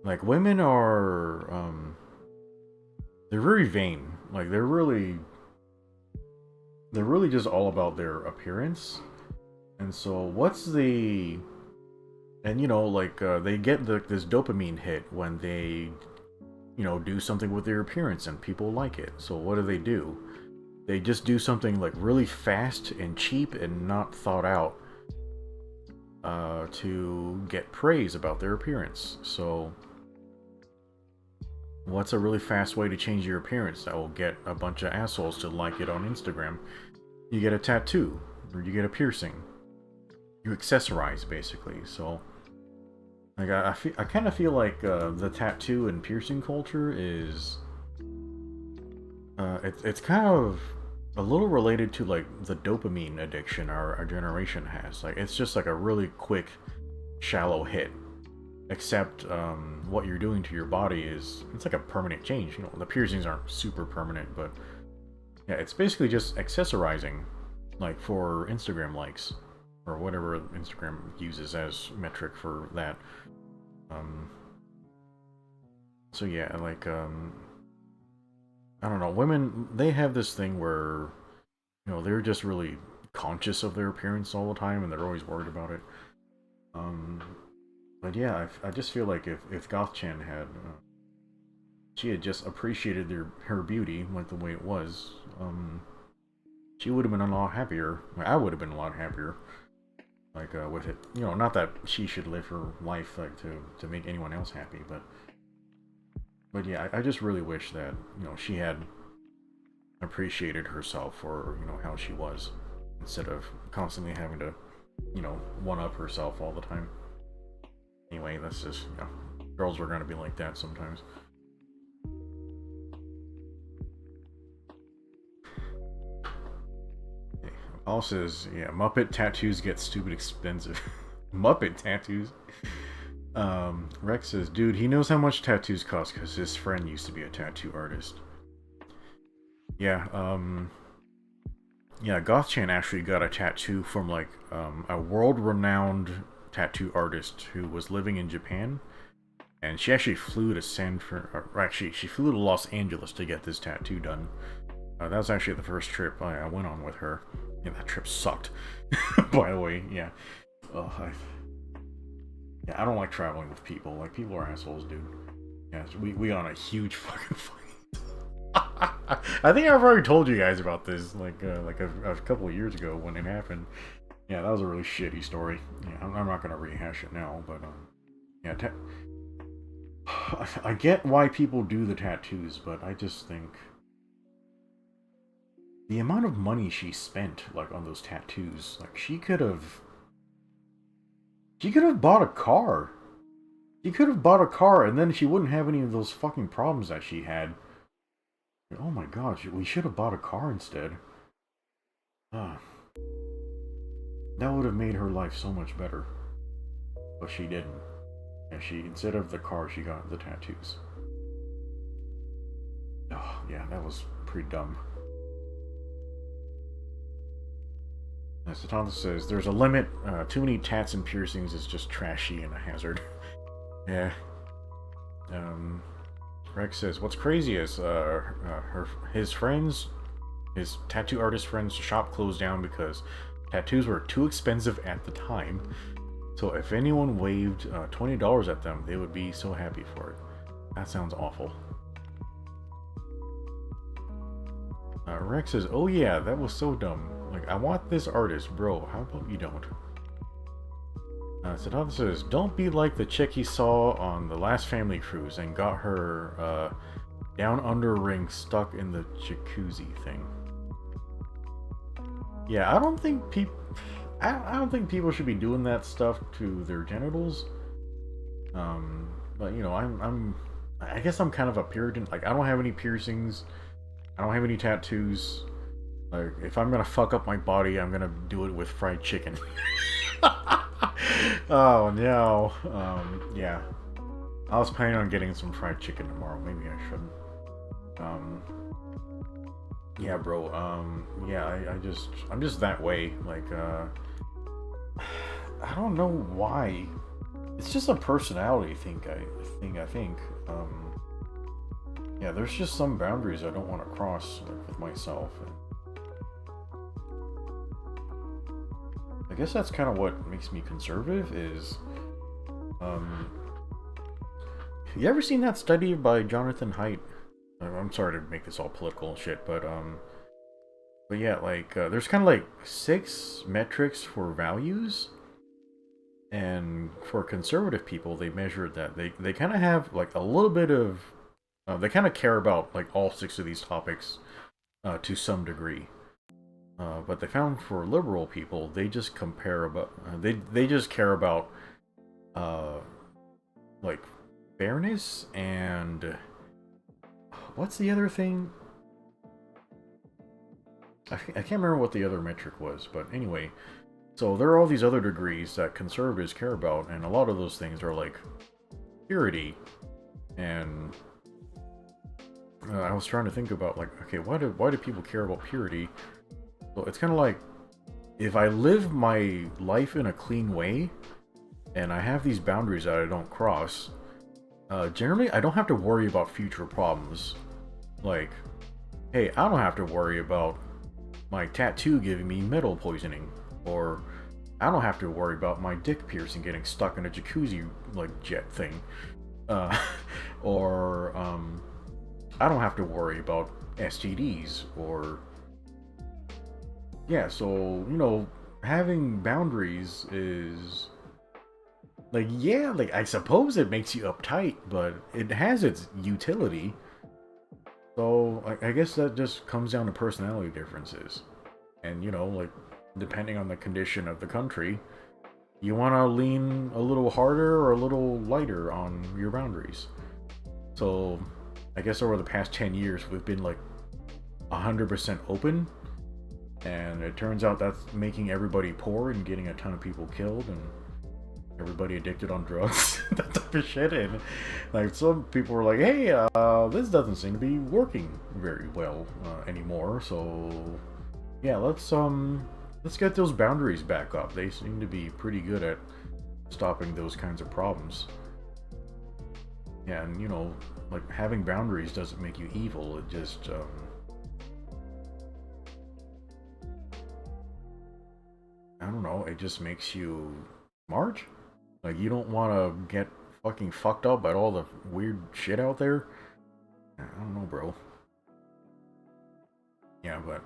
like, women are, they're very vain. Like, they're really just all about their appearance. And so, like, they get this dopamine hit when they, do something with their appearance and people like it. So what do? They just do something, like, really fast and cheap and not thought out to get praise about their appearance. So what's a really fast way to change your appearance that will get a bunch of assholes to like it on Instagram? You get a tattoo, or you get a piercing. You accessorize, basically. So, like, I kind of feel like the tattoo and piercing culture is... it's kind of a little related to, like, the dopamine addiction our generation has. Like, it's just like a really quick, shallow hit. Except what you're doing to your body it's like a permanent change. The piercings aren't super permanent, but yeah, it's basically just accessorizing, like, for Instagram likes, or whatever Instagram uses as metric for that. So yeah, like, I don't know, women, they have this thing where, they're just really conscious of their appearance all the time, and they're always worried about it. But yeah, I just feel like if Goth-chan had, she had just appreciated her beauty, like, the way it was, she would have been a lot happier. I would have been a lot happier. Like, with it, you know, not that she should live her life, like, to make anyone else happy, but yeah, I just really wish that, you know, she had appreciated herself for, you know, how she was, instead of constantly having to, you know, one-up herself all the time. Anyway, that's just, you know, girls are gonna be like that sometimes. Paul says, yeah, Muppet tattoos get stupid expensive. Muppet tattoos? Rex says, dude, he knows how much tattoos cost because his friend used to be a tattoo artist. Yeah, yeah, Gothchan actually got a tattoo from, like, a world-renowned tattoo artist who was living in Japan. And she actually flew to she flew to Los Angeles to get this tattoo done. That was actually the first trip I went on with her. Yeah, that trip sucked. By the way, yeah. Oh, yeah, I don't like traveling with people. Like, people are assholes, dude. Yeah, so we got on a huge fucking fight. I think I've already told you guys about this, like a couple of years ago when it happened. Yeah, that was a really shitty story. Yeah, I'm not gonna rehash it now, but yeah, I get why people do the tattoos, but I just think the amount of money she spent, like, on those tattoos, like, she could have bought a car. She could have bought a car, and then she wouldn't have any of those fucking problems that she had. Oh my gosh, we should have bought a car instead. Ah, that would have made her life so much better. But she didn't. And instead of the car, she got the tattoos. Oh, yeah, that was pretty dumb. As Satanta says, there's a limit. Too many tats and piercings is just trashy and a hazard. Yeah. Rex says, what's crazy is his tattoo artist friends' shop closed down because tattoos were too expensive at the time. So if anyone waved $20 at them, they would be so happy for it. That sounds awful. Rex says, oh yeah, that was so dumb. Like, I want this artist, bro. How about you don't? Sadata says, don't be like the chick he saw on the last family cruise and got her down under ring stuck in the jacuzzi thing. Yeah, I don't think people should be doing that stuff to their genitals. But you know, I guess I'm kind of a Puritan. Like, I don't have any piercings. I don't have any tattoos. Like, if I'm gonna fuck up my body, I'm gonna do it with fried chicken. Oh no. Yeah. I was planning on getting some fried chicken tomorrow. Maybe I shouldn't. Yeah, bro. Yeah, I'm just that way. Like, I don't know why. It's just a personality thing. I think. Yeah, there's just some boundaries I don't want to cross, like, with myself. I guess that's kind of what makes me conservative. Is, you ever seen that study by Jonathan Haidt? I'm sorry to make this all political and shit, but yeah, like, there's kind of like 6 metrics for values, and for conservative people, they measured that they kind of have, like, a little bit of, they kind of care about, like, all 6 of these topics to some degree. But they found for liberal people, they just compare about, they just care about, like, fairness and what's the other thing? I can't remember what the other metric was, but anyway, so there are all these other degrees that conservatives care about, and a lot of those things are like purity, and I was trying to think about, like, okay, why do people care about purity? So it's kind of like, if I live my life in a clean way, and I have these boundaries that I don't cross, generally I don't have to worry about future problems. Like, hey, I don't have to worry about my tattoo giving me metal poisoning, or I don't have to worry about my dick piercing getting stuck in a jacuzzi, like, jet thing, or I don't have to worry about STDs, or, yeah, so, you know, having boundaries is like, yeah, like I suppose it makes you uptight, but it has its utility. So I guess that just comes down to personality differences. And you know, like depending on the condition of the country, you want to lean a little harder or a little lighter on your boundaries. So I guess over the past 10 years, we've been like 100% open. And it turns out that's making everybody poor and getting a ton of people killed and everybody addicted on drugs. That type of shit. And like some people were like, hey, this doesn't seem to be working very well anymore. So yeah, let's get those boundaries back up. They seem to be pretty good at stopping those kinds of problems. Yeah, and you know, like having boundaries doesn't make you evil. It just I don't know. It just makes you smart. Like you don't want to get fucking fucked up by all the weird shit out there. I don't know, bro. Yeah, but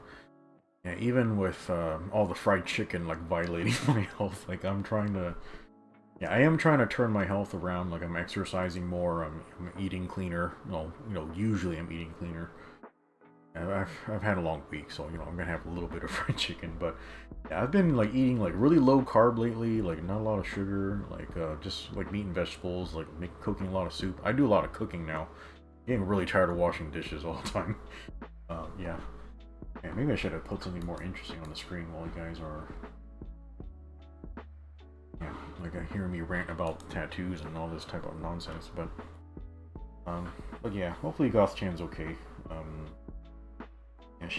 yeah, even with all the fried chicken like violating my health, like I'm trying to. Yeah, I am trying to turn my health around. Like I'm exercising more. I'm eating cleaner. Well, you know, usually I'm eating cleaner. I've had a long week, so you know I'm gonna have a little bit of fried chicken. But yeah, I've been like eating like really low carb lately, like not a lot of sugar, like just like meat and vegetables, like cooking a lot of soup. I do a lot of cooking now. Getting really tired of washing dishes all the time. Yeah. Yeah, maybe I should have put something more interesting on the screen while you guys are, yeah, like hearing me rant about tattoos and all this type of nonsense. But yeah, hopefully Goth-chan's okay.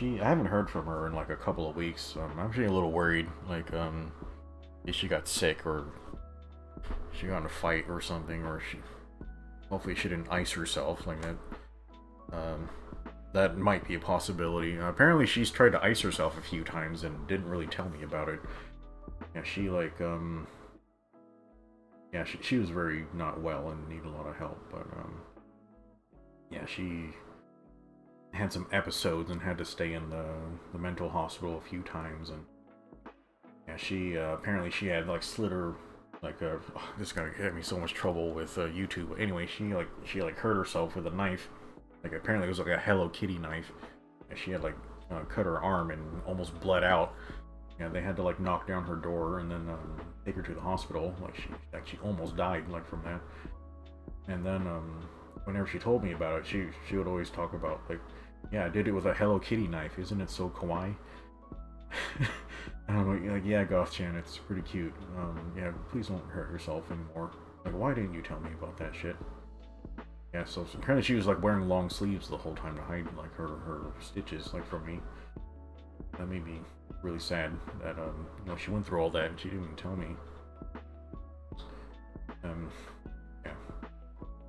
Yeah, I haven't heard from her in like a couple of weeks. I'm actually a little worried, like, if she got sick or she got in a fight or something, or hopefully she didn't ice herself like that. That might be a possibility. Apparently she's tried to ice herself a few times and didn't really tell me about it. Yeah, she like, yeah, she was very not well and needed a lot of help, but, yeah, she had some episodes and had to stay in the mental hospital a few times, and yeah, she apparently she had like slit her like this is gonna get me so much trouble with YouTube. Anyway, she hurt herself with a knife. Like apparently it was like a Hello Kitty knife, and she had like cut her arm and almost bled out. Yeah, they had to like knock down her door and then take her to the hospital. Like she actually almost died like from that. And then whenever she told me about it, she would always talk about like, yeah, I did it with a Hello Kitty knife. Isn't it so kawaii? I don't know, like, yeah, Goth-chan, it's pretty cute. Yeah, please don't hurt yourself anymore. Like, why didn't you tell me about that shit? Yeah, so apparently she was like wearing long sleeves the whole time to hide like her stitches like from me. That made me really sad that you know, she went through all that and she didn't even tell me. Yeah.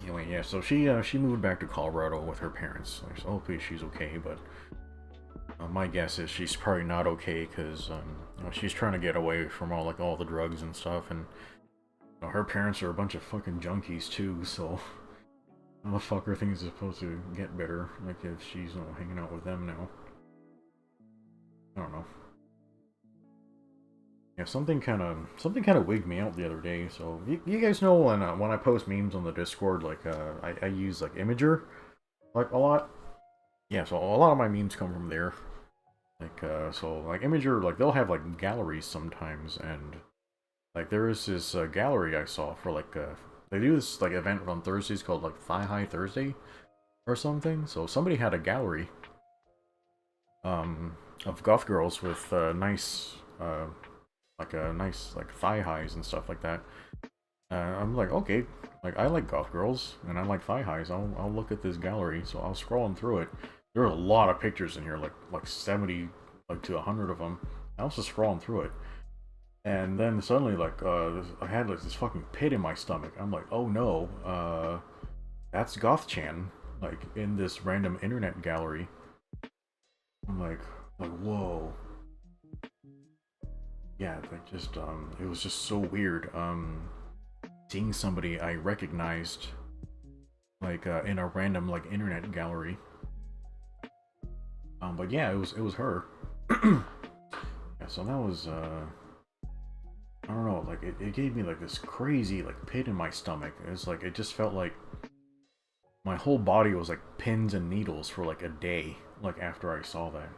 Anyway, yeah, so she moved back to Colorado with her parents. Like, so hopefully she's okay, but my guess is she's probably not okay because you know, she's trying to get away from all the drugs and stuff, and you know, her parents are a bunch of fucking junkies too. So how the fuck are things supposed to get better? Like if she's hanging out with them now, I don't know. Yeah, something kind of wigged me out the other day. So you guys know when I post memes on the Discord, like I use like Imager like a lot. Yeah, so a lot of my memes come from there. Like so like Imager, like they'll have like galleries sometimes, and like there is this gallery I saw for like they do this like event on Thursdays called like Thigh High Thursday or something. So somebody had a gallery of goth girls with nice nice like thigh highs and stuff like that. I'm like, okay, like I like goth girls and I like thigh highs. I'll look at this gallery. So I'll scroll through it. There are a lot of pictures in here, like 70 like to 100 of them. I was just scrolling through it, and then suddenly like I had like this fucking pit in my stomach. I'm like, oh no, that's Goth-chan, like in this random internet gallery. I'm like whoa. Yeah, like just it was just so weird seeing somebody I recognized like in a random like internet gallery. But yeah, it was her. Yeah, so that was I don't know, like it gave me like this crazy like pit in my stomach. It's like it just felt like my whole body was like pins and needles for like a day. Like after I saw that,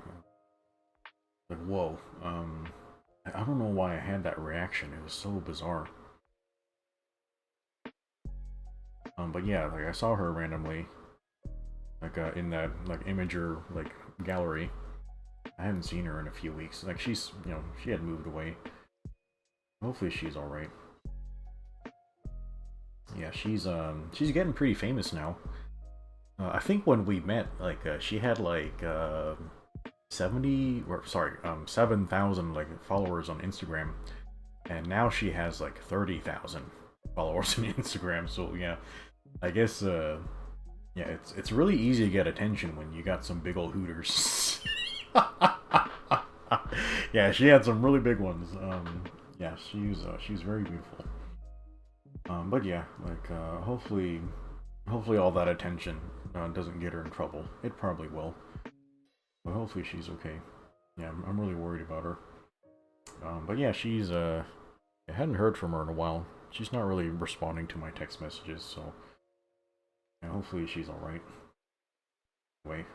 like whoa. I don't know why I had that reaction. It was so bizarre. But yeah, like I saw her randomly, like in that like Imager like gallery. I hadn't seen her in a few weeks. Like she's, you know, she had moved away. Hopefully she's all right. Yeah, she's getting pretty famous now. I think when we met, like she had like 7,000 like followers on Instagram, and now she has like 30,000 followers on Instagram. So yeah, I guess yeah, it's really easy to get attention when you got some big old hooters. Yeah, she had some really big ones. Yeah, she's very beautiful. But yeah, like hopefully all that attention doesn't get her in trouble. It probably will, but hopefully she's okay. Yeah, I'm really worried about her. But yeah, she's I hadn't heard from her in a while. She's not really responding to my text messages, so yeah, hopefully she's all right. Anyway,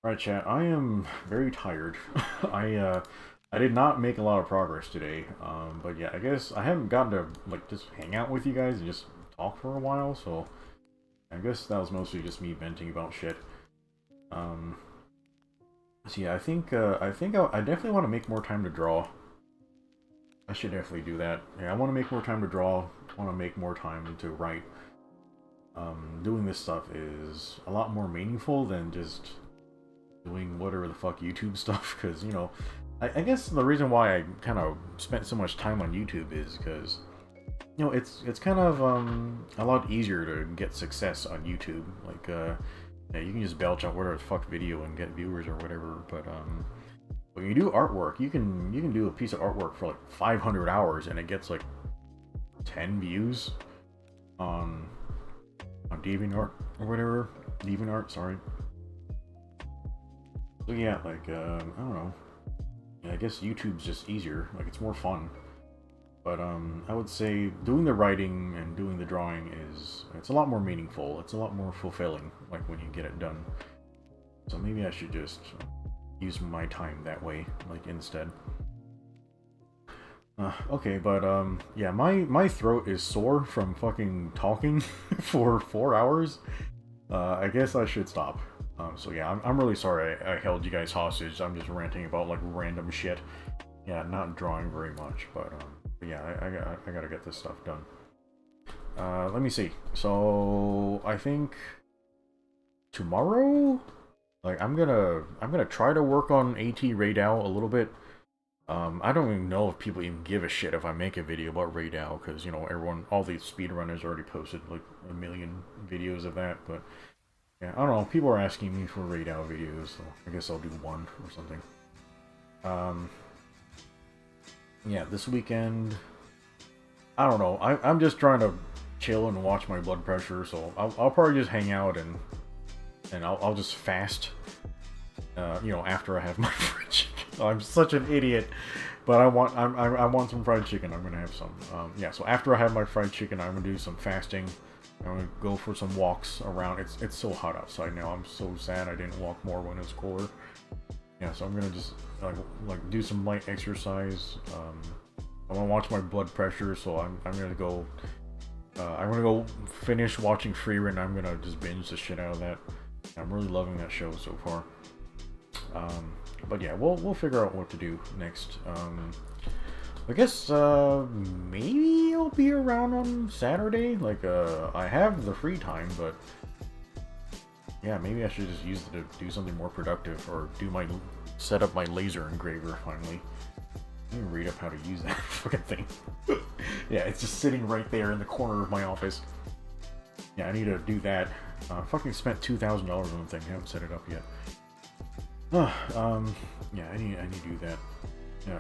alright, chat. I am very tired. I did not make a lot of progress today. But yeah, I guess I haven't gotten to like just hang out with you guys and just talk for a while, so I guess that was mostly just me venting about shit. So yeah, I think I definitely want to make more time to draw. I should definitely do that. Yeah, I want to make more time to draw. I want to make more time to write. Doing this stuff is a lot more meaningful than just doing whatever the fuck YouTube stuff, because, you know, I guess the reason why I kind of spent so much time on YouTube is because, you know, it's kind of a lot easier to get success on YouTube. Like, yeah, you can just belch out whatever the fuck video and get viewers or whatever, but when you do artwork, you can do a piece of artwork for like 500 hours and it gets like 10 views on DeviantArt or whatever. DeviantArt, sorry. So yeah, like, I don't know. Yeah, I guess YouTube's just easier. Like, it's more fun. But, I would say doing the writing and doing the drawing it's a lot more meaningful. It's a lot more fulfilling, like, when you get it done. So maybe I should just use my time that way, like, instead. Okay, but, yeah, my throat is sore from fucking talking for 4 hours. I guess I should stop. So yeah, I'm really sorry I held you guys hostage. I'm just ranting about, like, random shit. Yeah, not drawing very much, but yeah, I gotta get this stuff done. Let me see. So, I think tomorrow? Like, I'm gonna try to work on AT Raidao a little bit. I don't even know if people even give a shit if I make a video about Raidao, because, you know, all these speedrunners already posted, like, a million videos of that, but yeah, I don't know, people are asking me for Raidao videos, so I guess I'll do one or something. Yeah, this weekend, I don't know, I'm just trying to chill and watch my blood pressure, so I'll probably just hang out and I'll just fast, you know, after I have my fried chicken. I'm such an idiot, but I want some fried chicken. I'm gonna have some. Yeah, so after I have my fried chicken, I'm gonna do some fasting. I'm gonna go for some walks around. It's so hot outside now. I'm so sad I didn't walk more when it's cooler. Yeah, so I'm gonna just like do some light exercise. I want to watch my blood pressure, so I'm gonna go. I'm gonna go finish watching Freerun. I'm gonna just binge the shit out of that. I'm really loving that show so far. But yeah, we'll figure out what to do next. I guess maybe I'll be around on Saturday. Like, I have the free time, but yeah, maybe I should just use it to do something more productive, or set up my laser engraver finally. Let me read up how to use that fucking thing. Yeah, it's just sitting right there in the corner of my office. Yeah, I need to do that. Fucking spent $2,000 on the thing. I haven't set it up yet. Yeah, I need to do that.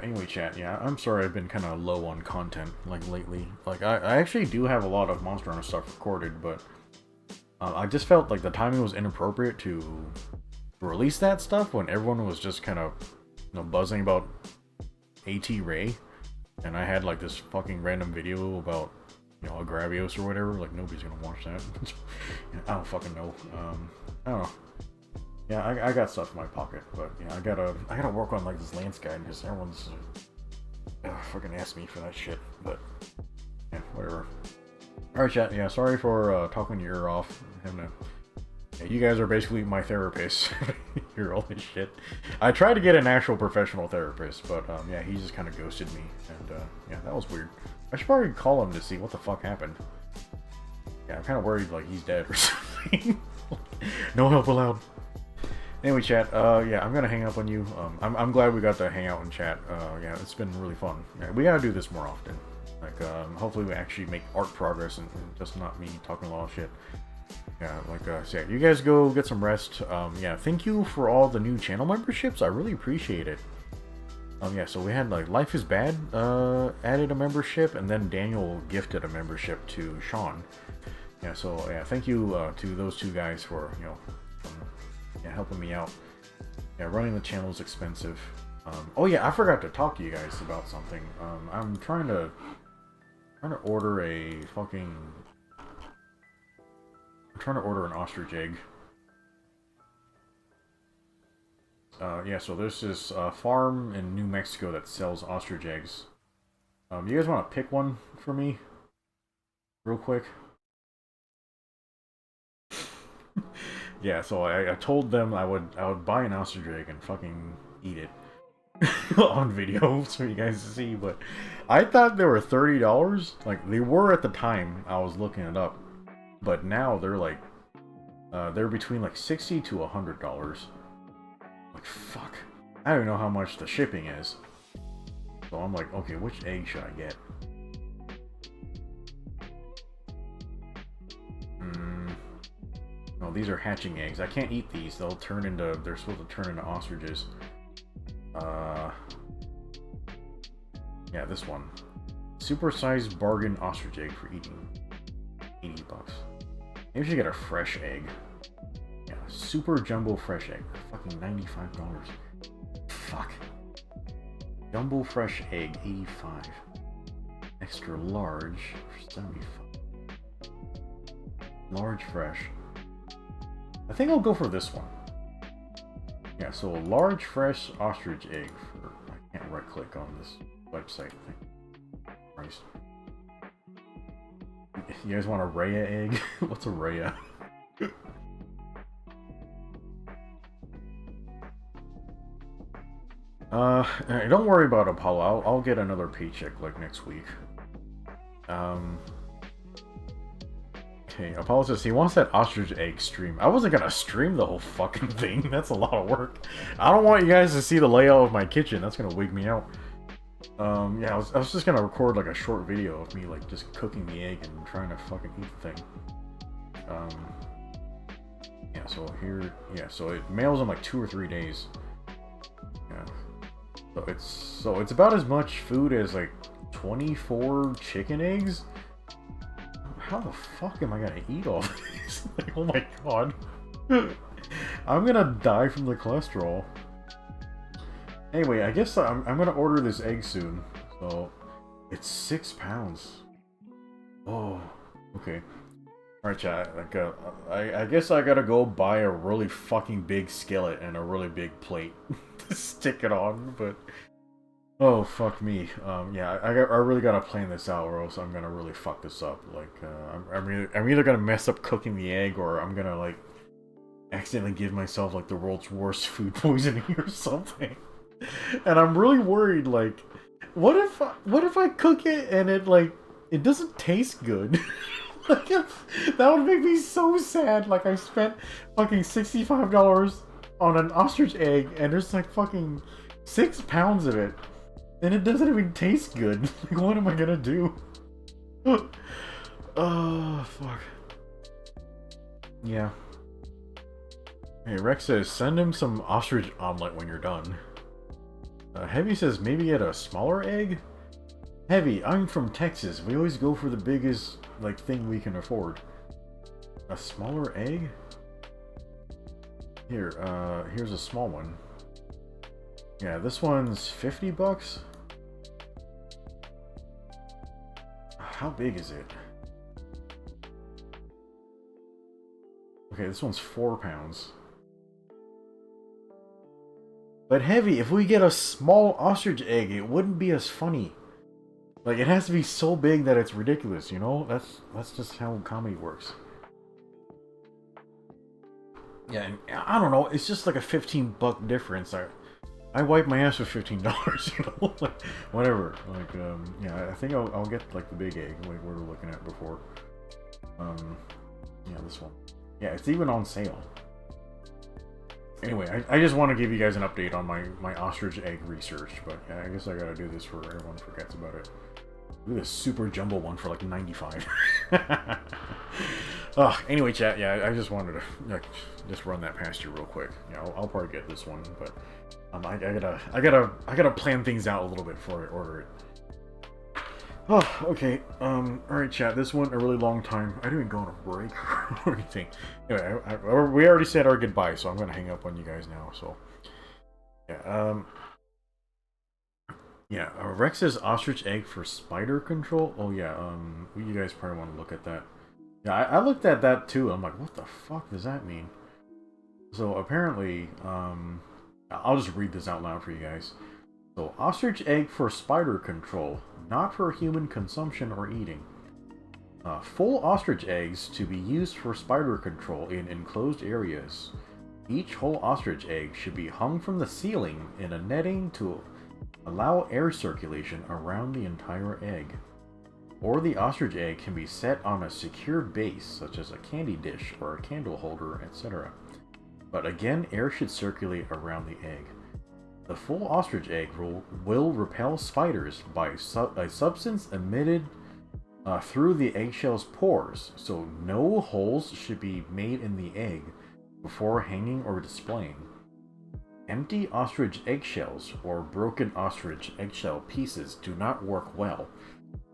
Anyway, chat, yeah, I'm sorry I've been kind of low on content, like, lately. Like, I actually do have a lot of Monster Hunter stuff recorded, but I just felt like the timing was inappropriate to release that stuff when everyone was just kind of, you know, buzzing about AT Ray. and I had like this fucking random video about, you know, Agravios or whatever. Like nobody's gonna watch that. I don't fucking know. I don't know. Yeah, I got stuff in my pocket, but yeah, I gotta work on like this lance guide because everyone's fucking asked me for that shit. But yeah, whatever. All right, chat. Yeah, sorry for talking your ear off. Having to. Yeah, you guys are basically my therapist. Hear all this shit. I tried to get an actual professional therapist, but yeah, he just kind of ghosted me, and yeah, that was weird. I should probably call him to see what the fuck happened. Yeah, I'm kind of worried like he's dead or something. No help allowed. Anyway, chat, yeah, I'm gonna hang up on you. I'm glad we got to hang out and chat. Yeah, it's been really fun. Yeah, we gotta do this more often. Like, hopefully we actually make art progress and just not me talking a lot of shit. Yeah, like I said, you guys go get some rest. Yeah, thank you for all the new channel memberships. I really appreciate it. Yeah, so we had, like, Life is Bad added a membership, and then Daniel gifted a membership to Sean. Yeah, so, yeah, thank you to those two guys for, you know, yeah, helping me out. Yeah, running the channel is expensive. Oh yeah, I forgot to talk to you guys about something. I'm trying to order a fucking. I'm trying to order an ostrich egg. Yeah, so there's this farm in New Mexico that sells ostrich eggs. You guys want to pick one for me, real quick? Yeah, so I told them I would buy an ostrich egg and fucking eat it on video for you guys to see, but I thought they were $30. Like they were at the time I was looking it up, but now they're like they're between like $60 to $100. Like fuck, I don't know how much the shipping is. So I'm like, okay, which egg should I get? No, these are hatching eggs. I can't eat these. They're supposed to turn into ostriches. Yeah, this one. Super-sized bargain ostrich egg for eating. $80. Maybe we should get a fresh egg. Yeah, super jumbo fresh egg. Fucking $95. Fuck. Jumbo fresh egg, $85. Extra large, $75. Large fresh. I think I'll go for this one. Yeah, so a large fresh ostrich egg for... I can't right click on this website thing. Christ. You guys want a Rhea egg? What's a Rhea? Don't worry about Apollo. I'll get another paycheck like next week. Okay, Apollo says he wants that ostrich egg stream. I wasn't gonna stream the whole fucking thing. That's a lot of work. I don't want you guys to see the layout of my kitchen. That's gonna wig me out. Yeah, I was just gonna record like a short video of me like just cooking the egg and trying to fucking eat the thing. Yeah, so here, yeah, so it mails in like 2 or 3 days. Yeah. So it's about as much food as like 24 chicken eggs. How the fuck am I gonna eat all of these? Like, oh my god. I'm gonna die from the cholesterol. Anyway, I guess I'm gonna order this egg soon. So, it's 6 pounds. Oh, okay. Alright, chat. Like, I guess I gotta go buy a really fucking big skillet and a really big plate to stick it on, but... Oh, fuck me. Yeah, I really gotta plan this out, or else I'm gonna really fuck this up. Like, I'm either gonna mess up cooking the egg, or I'm gonna, like, accidentally give myself, like, the world's worst food poisoning or something. And I'm really worried, like, what if I cook it and it, like, it doesn't taste good? Like, that would make me so sad. Like, I spent fucking $65 on an ostrich egg, and there's, like, fucking 6 pounds of it. And it doesn't even taste good. Like, what am I gonna do? Oh, fuck. Yeah. Hey, Rex says, send him some ostrich omelet when you're done. Heavy says, maybe get a smaller egg? Heavy, I'm from Texas. We always go for the biggest, like, thing we can afford. A smaller egg? Here, here's a small one. Yeah, this one's $50? how big is it? Okay, this one's 4 pounds. But heavy, if we get a small ostrich egg, it wouldn't be as funny. Like, it has to be so big that it's ridiculous, you know? That's just how comedy works. Yeah, and I don't know, it's just like a $15 difference. I wipe my ass with $15, you know? Like, whatever. Like, yeah, I think I'll get, like, the big egg, like we were looking at before. Yeah, this one. Yeah, it's even on sale. Anyway, I just want to give you guys an update on my ostrich egg research, but yeah, I guess I gotta do this for everyone forgets about it. Look at this super jumbo one for like 95. Anyway, chat, yeah, I just wanted to like, just run that past you real quick. Yeah, I'll probably get this one, but I gotta plan things out a little bit before I order it. Oh, okay. Alright, chat. This went a really long time. I didn't even go on a break or anything. Anyway, we already said our goodbye, so I'm gonna hang up on you guys now. So, yeah. Yeah. Rex's ostrich egg for spider control. Oh yeah. You guys probably want to look at that. Yeah, I looked at that too. I'm like, what the fuck does that mean? So apparently, I'll just read this out loud for you guys. So, ostrich egg for spider control, not for human consumption or eating. Full ostrich eggs to be used for spider control in enclosed areas. Each whole ostrich egg should be hung from the ceiling in a netting to allow air circulation around the entire egg. Or the ostrich egg can be set on a secure base, such as a candy dish or a candle holder, etc. But again, air should circulate around the egg. The full ostrich egg will repel spiders by a substance emitted through the eggshell's pores, so no holes should be made in the egg before hanging or displaying. Empty ostrich eggshells or broken ostrich eggshell pieces do not work well.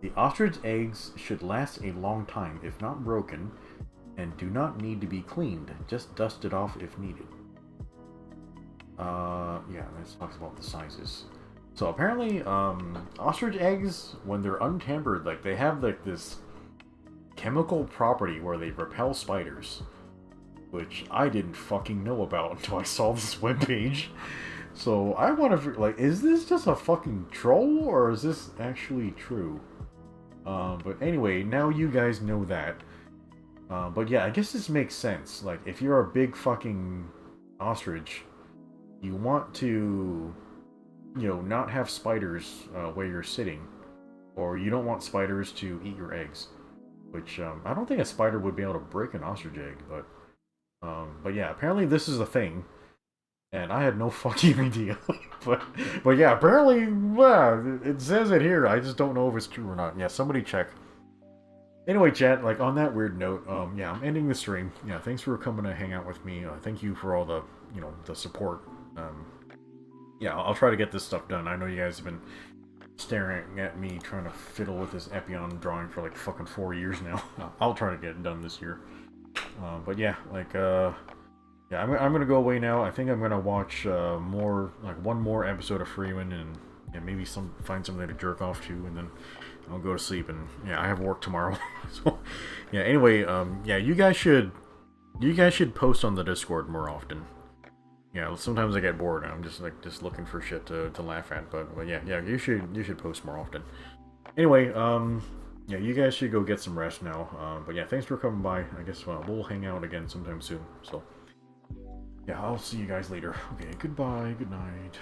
The ostrich eggs should last a long time if not broken, and do not need to be cleaned, just dusted off if needed. Yeah, this talks about the sizes. So apparently, ostrich eggs, when they're untampered, like, they have, like, this chemical property where they repel spiders. Which I didn't fucking know about until I saw this webpage. So I want to, like, is this just a fucking troll, or is this actually true? But anyway, now you guys know that. But yeah, I guess this makes sense. Like, if you're a big fucking ostrich, you want to, you know, not have spiders where you're sitting, or you don't want spiders to eat your eggs. Which I don't think a spider would be able to break an ostrich egg, but yeah, apparently this is a thing, and I had no fucking idea. but yeah, apparently, yeah, it says it here. I just don't know if it's true or not. Yeah, somebody check. Anyway, chat, like, on that weird note, yeah, I'm ending the stream. Yeah, thanks for coming to hang out with me. Thank you for all the, you know, the support. Yeah, I'll try to get this stuff done. I know you guys have been staring at me trying to fiddle with this Epion drawing for, like, fucking 4 years now. I'll try to get it done this year. But yeah, like, yeah, I'm gonna go away now. I think I'm gonna watch, one more episode of Freeman, and yeah, maybe find something to jerk off to, and then I'll go to sleep, and yeah, I have work tomorrow. So yeah, anyway, yeah, you guys should post on the Discord more often. Yeah, sometimes I get bored and I'm just looking for shit to laugh at, but yeah, you should post more often. Anyway, yeah, you guys should go get some rest now. But yeah, thanks for coming by. I guess we'll hang out again sometime soon. So yeah, I'll see you guys later. Okay, goodbye, good night.